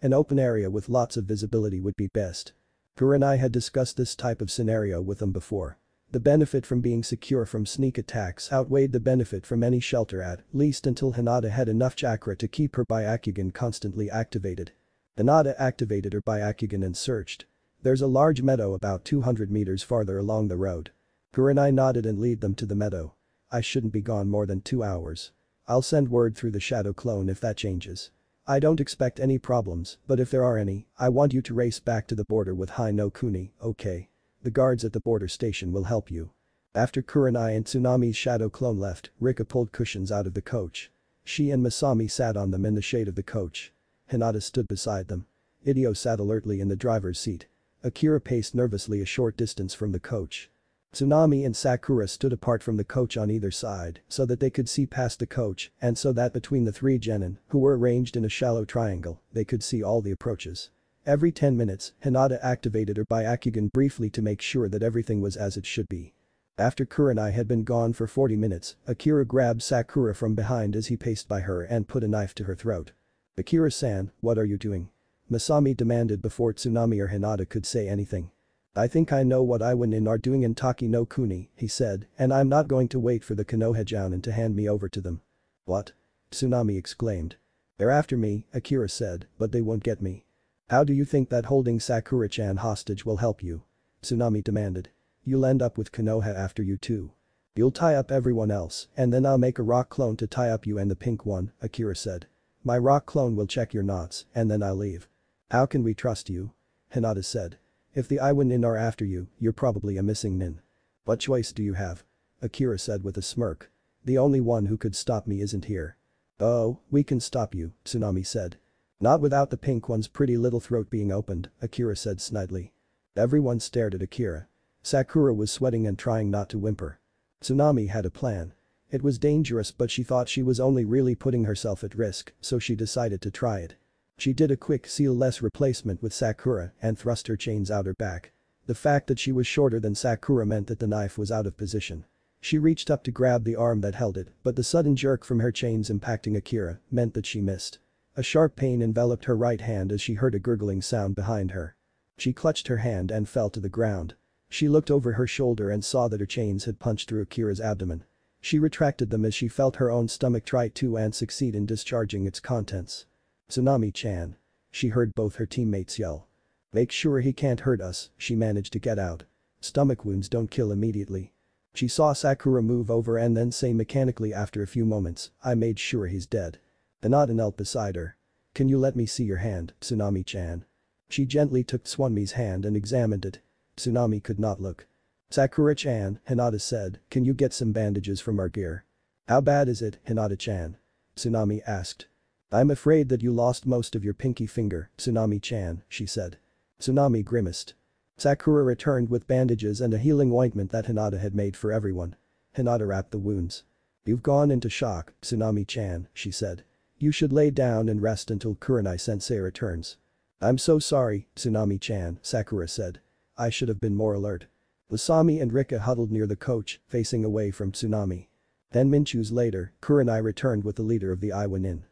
An open area with lots of visibility would be best. Kurenai had discussed this type of scenario with them before. The benefit from being secure from sneak attacks outweighed the benefit from any shelter at least until Hinata had enough chakra to keep her Byakugan constantly activated. Hinata activated her Byakugan and searched. There's a large meadow about 200 meters farther along the road. Kurenai nodded and led them to the meadow. I shouldn't be gone more than 2 hours. I'll send word through the shadow clone if that changes. I don't expect any problems, but if there are any, I want you to race back to the border with Hai no Kuni, okay? The guards at the border station will help you. After Kurenai and Tsunami's shadow clone left, Rika pulled cushions out of the coach. She and Masami sat on them in the shade of the coach. Hinata stood beside them. Hideo sat alertly in the driver's seat. Akira paced nervously a short distance from the coach. Tsunami and Sakura stood apart from the coach on either side so that they could see past the coach and so that between the three genin, who were arranged in a shallow triangle, they could see all the approaches. Every 10 minutes, Hinata activated her Byakugan briefly to make sure that everything was as it should be. After Kurenai had been gone for 40 minutes, Akira grabbed Sakura from behind as he paced by her and put a knife to her throat. Akira-san, what are you doing? Masami demanded before Tsunami or Hinata could say anything. I think I know what Iwanin are doing in Taki no Kuni, he said, and I'm not going to wait for the Konohajounen to hand me over to them. What? Tsunami exclaimed. They're after me, Akira said, but they won't get me. How do you think that holding Sakura-chan hostage will help you? Tsunami demanded. You'll end up with Konoha after you too. You'll tie up everyone else, and then I'll make a rock clone to tie up you and the pink one, Akira said. My rock clone will check your knots, and then I'll leave. How can we trust you? Hinata said. If the Iwanin are after you, you're probably a missing nin. What choice do you have? Akira said with a smirk. The only one who could stop me isn't here. Oh, we can stop you, Tsunami said. Not without the pink one's pretty little throat being opened, Akira said snidely. Everyone stared at Akira. Sakura was sweating and trying not to whimper. Tsunami had a plan. It was dangerous but she thought she was only really putting herself at risk, so she decided to try it. She did a quick seal-less replacement with Sakura and thrust her chains out her back. The fact that she was shorter than Sakura meant that the knife was out of position. She reached up to grab the arm that held it, but the sudden jerk from her chains impacting Akira meant that she missed. A sharp pain enveloped her right hand as she heard a gurgling sound behind her. She clutched her hand and fell to the ground. She looked over her shoulder and saw that her chains had punched through Akira's abdomen. She retracted them as she felt her own stomach try to and succeed in discharging its contents. Tsunami-chan. She heard both her teammates yell. Make sure he can't hurt us, she managed to get out. Stomach wounds don't kill immediately. She saw Sakura move over and then say mechanically after a few moments, I made sure he's dead. Hinata knelt beside her. Can you let me see your hand, Tsunami-chan? She gently took Tsunami's hand and examined it. Tsunami could not look. Sakura-chan, Hinata said, can you get some bandages from our gear? How bad is it, Hinata-chan? Tsunami asked. I'm afraid that you lost most of your pinky finger, Tsunami-chan, she said. Tsunami grimaced. Sakura returned with bandages and a healing ointment that Hinata had made for everyone. Hinata wrapped the wounds. You've gone into shock, Tsunami-chan, she said. You should lay down and rest until Kurenai-sensei returns. I'm so sorry, Tsunami-chan, Sakura said. I should have been more alert. Lasami and Rika huddled near the coach, facing away from Tsunami. 10 minutes later, Kurenai returned with the leader of the Iwanin.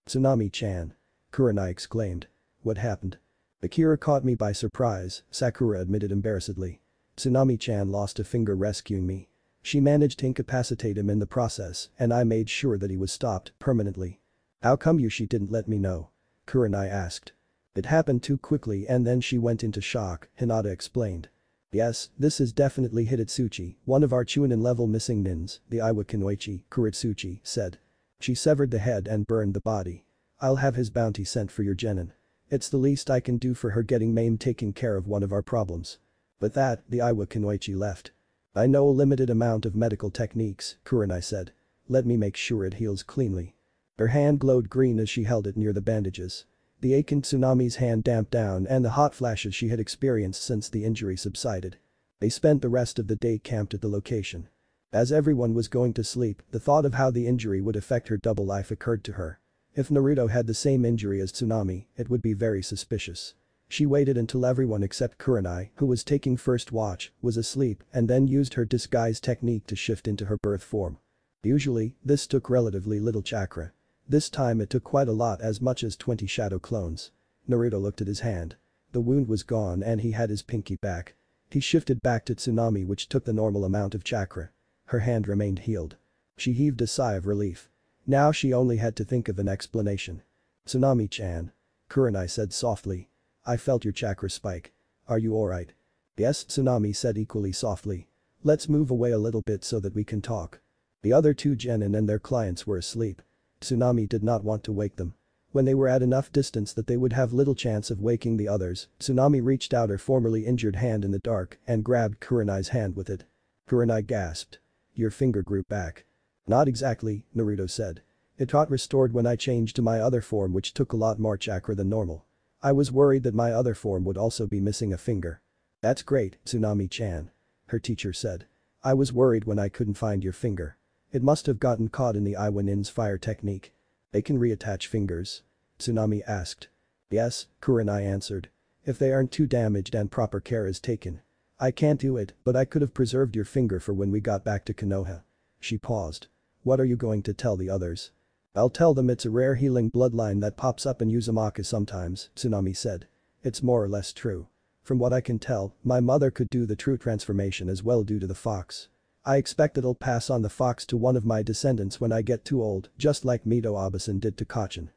Tsunami-chan. Kurenai exclaimed. What happened? Akira caught me by surprise, Sakura admitted embarrassedly. Tsunami-chan lost a finger rescuing me. She managed to incapacitate him in the process and I made sure that he was stopped permanently. How come she didn't let me know? Kurenai asked. It happened too quickly and then she went into shock, Hinata explained. Yes, this is definitely Hitotsuchi, one of our Chunin-level missing nins, the Iwa Kunoichi, Kuritsuchi said. She severed the head and burned the body. I'll have his bounty sent for your genin. It's the least I can do for her getting maimed taking care of one of our problems. With that, the Iwa Kunoichi left. I know a limited amount of medical techniques, Kurenai said. Let me make sure it heals cleanly. Her hand glowed green as she held it near the bandages. The ache in Tsunami's hand damped down and the hot flashes she had experienced since the injury subsided. They spent the rest of the day camped at the location. As everyone was going to sleep, the thought of how the injury would affect her double life occurred to her. If Naruto had the same injury as Tsunami, it would be very suspicious. She waited until everyone except Kurenai, who was taking first watch, was asleep and then used her disguise technique to shift into her birth form. Usually, this took relatively little chakra. This time it took quite a lot, as much as 20 shadow clones. Naruto looked at his hand. The wound was gone and he had his pinky back. He shifted back to Tsunami, which took the normal amount of chakra. Her hand remained healed. She heaved a sigh of relief. Now she only had to think of an explanation. "Tsunami-chan," Kurenai said softly. "I felt your chakra spike. Are you alright?" "Yes," Tsunami said equally softly. "Let's move away a little bit so that we can talk." The other two genin and their clients were asleep. Tsunami did not want to wake them. When they were at enough distance that they would have little chance of waking the others, Tsunami reached out her formerly injured hand in the dark and grabbed Kurenai's hand with it. Kurenai gasped. "Your finger grew back." "Not exactly," Naruto said. "It got restored when I changed to my other form, which took a lot more chakra than normal. I was worried that my other form would also be missing a finger." "That's great, Tsunami-chan," her teacher said. "I was worried when I couldn't find your finger. It must have gotten caught in the Iwanin's fire technique." "They can reattach fingers?" Tsunami asked. "Yes," Kurenai answered. "If they aren't too damaged and proper care is taken. I can't do it, but I could have preserved your finger for when we got back to Konoha." She paused. "What are you going to tell the others?" "I'll tell them it's a rare healing bloodline that pops up in Uzumaki sometimes," Tsunami said. "It's more or less true. From what I can tell, my mother could do the true transformation as well due to the fox. I expect it'll pass on the fox to one of my descendants when I get too old, just like Mito Abasan did to Kachin."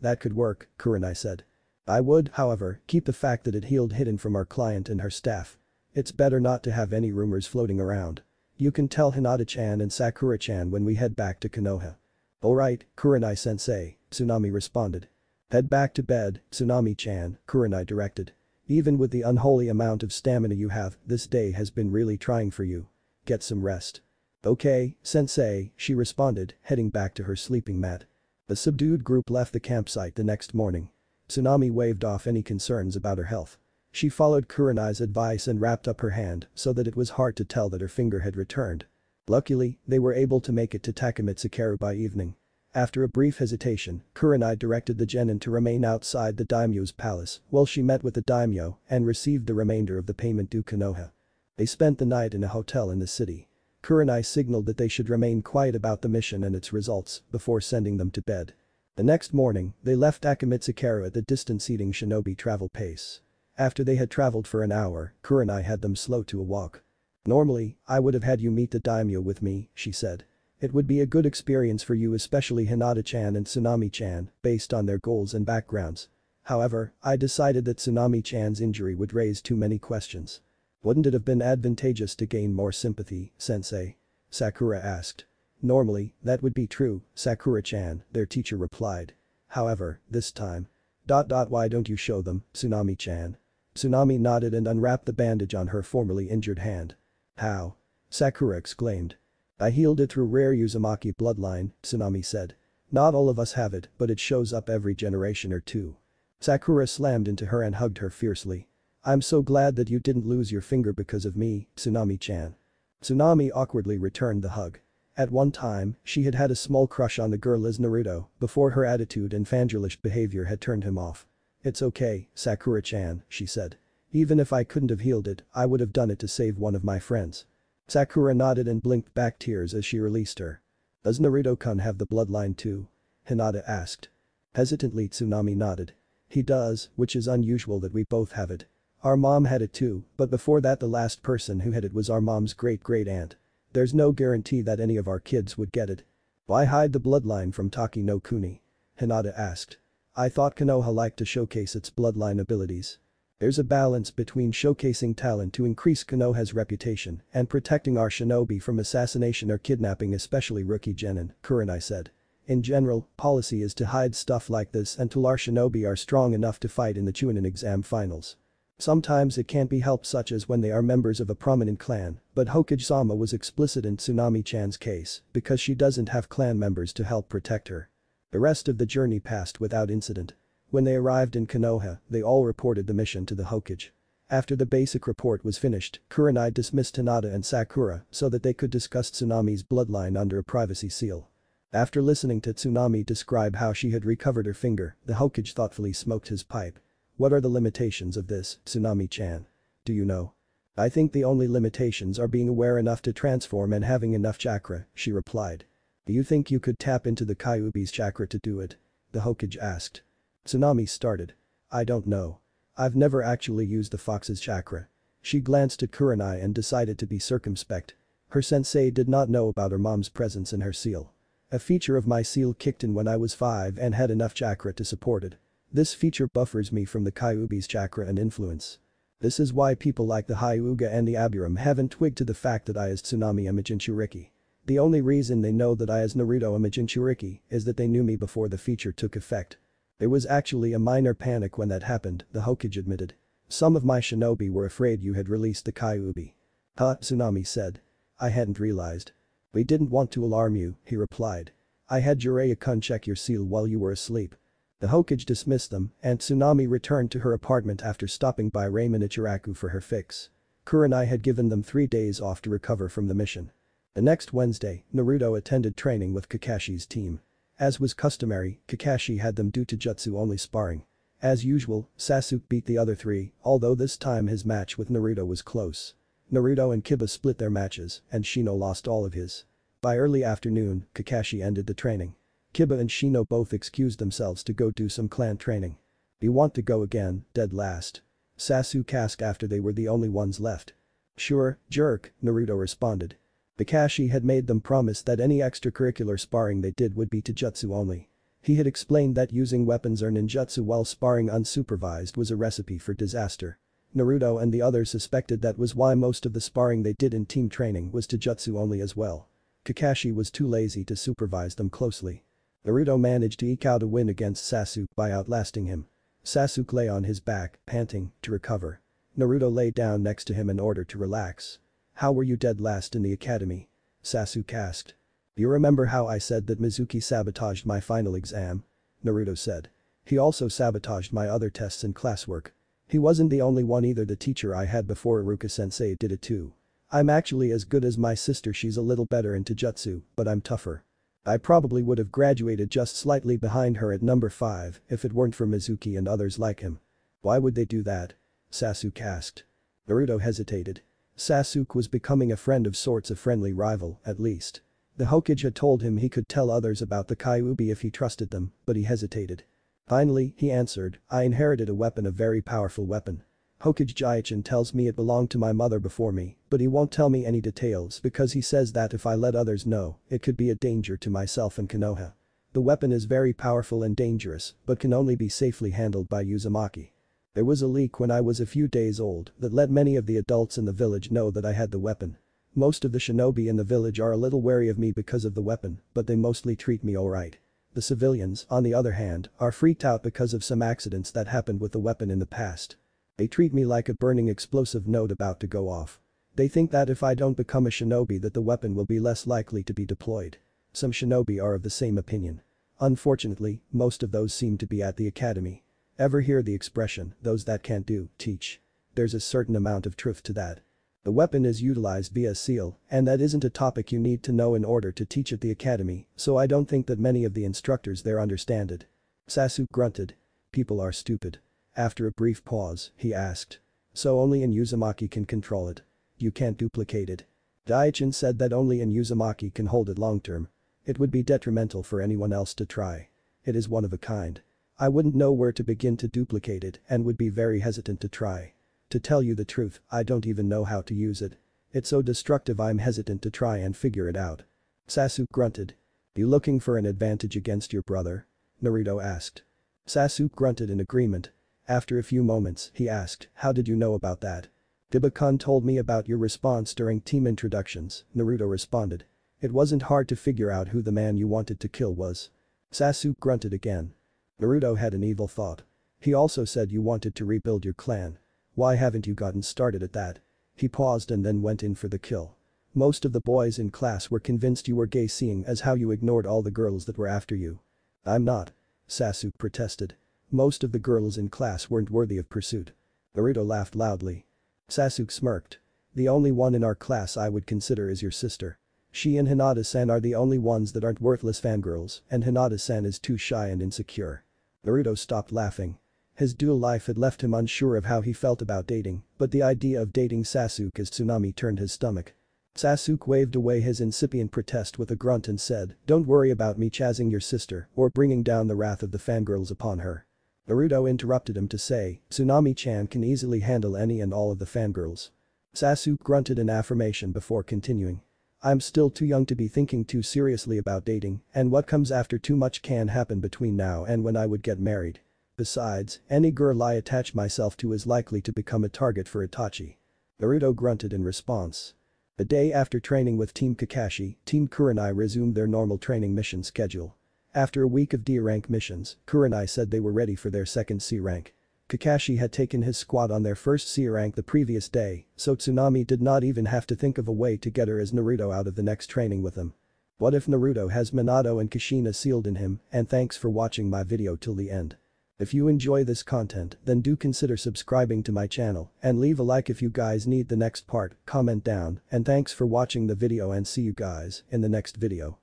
That could work," Kurenai said. "I would, however, keep the fact that it healed hidden from our client and her staff. It's better not to have any rumors floating around. You can tell Hinata-chan and Sakura-chan when we head back to Konoha." "Alright, Kurenai-sensei," Tsunami responded. "Head back to bed, Tsunami-chan," Kurenai directed. "Even with the unholy amount of stamina you have, this day has been really trying for you. Get some rest." "Okay, sensei," she responded, heading back to her sleeping mat. The subdued group left the campsite the next morning. Tsunami waved off any concerns about her health. She followed Kurenai's advice and wrapped up her hand so that it was hard to tell that her finger had returned. Luckily, they were able to make it to Takamitsukaru by evening. After a brief hesitation, Kurenai directed the genin to remain outside the daimyo's palace while she met with the daimyo and received the remainder of the payment due Konoha. They spent the night in a hotel in the city. Kurenai signaled that they should remain quiet about the mission and its results before sending them to bed. The next morning, they left Takamitsukaru at the distance-eating shinobi travel pace. After they had traveled for an hour, Kurenai had them slow to a walk. "Normally, I would have had you meet the daimyo with me," she said. "It would be a good experience for you, especially Hinata-chan and Tsunami-chan, based on their goals and backgrounds. However, I decided that Tsunami-chan's injury would raise too many questions." "Wouldn't it have been advantageous to gain more sympathy, sensei?" Sakura asked. "Normally, that would be true, Sakura-chan," their teacher replied. "However, this time. Why don't you show them, Tsunami-chan?" Tsunami nodded and unwrapped the bandage on her formerly injured hand. "How?" Sakura exclaimed. "I healed it through rare Uzumaki bloodline," Tsunami said. "Not all of us have it, but it shows up every generation or two." Sakura slammed into her and hugged her fiercely. "I'm so glad that you didn't lose your finger because of me, Tsunami-chan." Tsunami awkwardly returned the hug. At one time, she had had a small crush on the girl as Naruto before her attitude and fangirlish behavior had turned him off. "It's okay, Sakura-chan," she said. "Even if I couldn't have healed it, I would have done it to save one of my friends." Sakura nodded and blinked back tears as she released her. "Does Naruto-kun have the bloodline too?" Hinata asked. Hesitantly, Tsunami nodded. "He does, which is unusual that we both have it. Our mom had it too, but before that the last person who had it was our mom's great-great-aunt. There's no guarantee that any of our kids would get it." "Why hide the bloodline from Taki no Kuni?" Hinata asked. "I thought Konoha liked to showcase its bloodline abilities." "There's a balance between showcasing talent to increase Konoha's reputation and protecting our shinobi from assassination or kidnapping, especially rookie genin," Kurenai said. "In general, policy is to hide stuff like this until our shinobi are strong enough to fight in the Chunin exam finals." Sometimes it can't be helped, such as when they are members of a prominent clan, but Hokage-sama was explicit in Tsunami-chan's case because she doesn't have clan members to help protect her. The rest of the journey passed without incident. When they arrived in Konoha, they all reported the mission to the Hokage. After the basic report was finished, Kurenai dismissed Hinata and Sakura so that they could discuss Tsunami's bloodline under a privacy seal. After listening to Tsunami describe how she had recovered her finger, the Hokage thoughtfully smoked his pipe. What are the limitations of this, Tsunami-chan? Do you know? I think the only limitations are being aware enough to transform and having enough chakra, she replied. Do you think you could tap into the Kyuubi's chakra to do it? The Hokage asked. Tsunami started. I don't know. I've never actually used the fox's chakra. She glanced at Kurenai and decided to be circumspect. Her sensei did not know about her mom's presence in her seal. A feature of my seal kicked in when I was 5 and had enough chakra to support it. This feature buffers me from the Kyuubi's chakra and influence. This is why people like the Hyuga and the Aburam haven't twigged to the fact that I as Tsunami am a Jinchuriki. The only reason they know that I as Naruto am a Jinchuriki is that they knew me before the feature took effect. There was actually a minor panic when that happened, the Hokage admitted. Some of my shinobi were afraid you had released the Kyuubi. Huh, Tsunami said. I hadn't realized. We didn't want to alarm you, he replied. I had Jiraiya-kun check your seal while you were asleep. The Hokage dismissed them, and Tsunami returned to her apartment after stopping by Ramen Ichiraku for her fix. Kurenai had given them 3 days off to recover from the mission. The next Wednesday, Naruto attended training with Kakashi's team. As was customary, Kakashi had them do taijutsu-only sparring. As usual, Sasuke beat the other 3, although this time his match with Naruto was close. Naruto and Kiba split their matches, and Shino lost all of his. By early afternoon, Kakashi ended the training. Kiba and Shino both excused themselves to go do some clan training. You want to go again, dead last? Sasuke asked after they were the only ones left. Sure, jerk, Naruto responded. Kakashi had made them promise that any extracurricular sparring they did would be taijutsu only. He had explained that using weapons or ninjutsu while sparring unsupervised was a recipe for disaster. Naruto and the others suspected that was why most of the sparring they did in team training was taijutsu only as well. Kakashi was too lazy to supervise them closely. Naruto managed to eke out a win against Sasuke by outlasting him. Sasuke lay on his back, panting, to recover. Naruto lay down next to him in order to relax. How were you dead last in the academy? Sasuke asked. You remember how I said that Mizuki sabotaged my final exam? Naruto said. He also sabotaged my other tests and classwork. He wasn't the only one either, the teacher I had before Iruka-sensei did it too. I'm actually as good as my sister, she's a little better in taijutsu, but I'm tougher. I probably would have graduated just slightly behind her at number 5 if it weren't for Mizuki and others like him. Why would they do that? Sasuke asked. Naruto hesitated. Sasuke was becoming a friend of sorts, a friendly rival, at least. The Hokage had told him he could tell others about the Kyuubi if he trusted them, but he hesitated. Finally, he answered, I inherited a weapon, a very powerful weapon. Hokage Jaichin tells me it belonged to my mother before me, but he won't tell me any details because he says that if I let others know, it could be a danger to myself and Konoha. The weapon is very powerful and dangerous, but can only be safely handled by Uzumaki. There was a leak when I was a few days old that let many of the adults in the village know that I had the weapon. Most of the shinobi in the village are a little wary of me because of the weapon, but they mostly treat me alright. The civilians, on the other hand, are freaked out because of some accidents that happened with the weapon in the past. They treat me like a burning explosive note about to go off. They think that if I don't become a shinobi that the weapon will be less likely to be deployed. Some shinobi are of the same opinion. Unfortunately, most of those seem to be at the academy. Ever hear the expression, those that can't do, teach? There's a certain amount of truth to that. The weapon is utilized via seal, and that isn't a topic you need to know in order to teach at the academy, so I don't think that many of the instructors there understand it. Sasuke grunted. People are stupid. After a brief pause, he asked. So only in Uzumaki can control it. You can't duplicate it. Daichin said that only in Uzumaki can hold it long term. It would be detrimental for anyone else to try. It is one of a kind. I wouldn't know where to begin to duplicate it and would be very hesitant to try. To tell you the truth, I don't even know how to use it. It's so destructive I'm hesitant to try and figure it out. Sasuke grunted. You looking for an advantage against your brother? Naruto asked. Sasuke grunted in agreement. After a few moments, he asked, how did you know about that? Iba-kun told me about your response during team introductions, Naruto responded. It wasn't hard to figure out who the man you wanted to kill was. Sasuke grunted again. Naruto had an evil thought. He also said you wanted to rebuild your clan. Why haven't you gotten started at that? He paused and then went in for the kill. Most of the boys in class were convinced you were gay seeing as how you ignored all the girls that were after you. I'm not. Sasuke protested. Most of the girls in class weren't worthy of pursuit. Naruto laughed loudly. Sasuke smirked. The only one in our class I would consider is your sister. She and Hinata-san are the only ones that aren't worthless fangirls, and Hinata-san is too shy and insecure. Naruto stopped laughing. His dual life had left him unsure of how he felt about dating, but the idea of dating Sasuke as Tsunami turned his stomach. Sasuke waved away his incipient protest with a grunt and said, "Don't worry about me chazzing your sister or bringing down the wrath of the fangirls upon her." Naruto interrupted him to say, "Tsunami-chan can easily handle any and all of the fangirls." Sasuke grunted in affirmation before continuing. "I'm still too young to be thinking too seriously about dating, and what comes after too much can happen between now and when I would get married. Besides, any girl I attach myself to is likely to become a target for Itachi." Naruto grunted in response. A day after training with Team Kakashi, Team Kurenai resumed their normal training mission schedule. After a week of D-rank missions, Kurenai said they were ready for their second C rank. Kakashi had taken his squad on their first C rank the previous day, so Tsunami did not even have to think of a way to get her as Naruto out of the next training with him. What if Naruto has Minato and Kushina sealed in him? And thanks for watching my video till the end. If you enjoy this content, then do consider subscribing to my channel and leave a like if you guys need the next part, comment down, and thanks for watching the video and see you guys in the next video.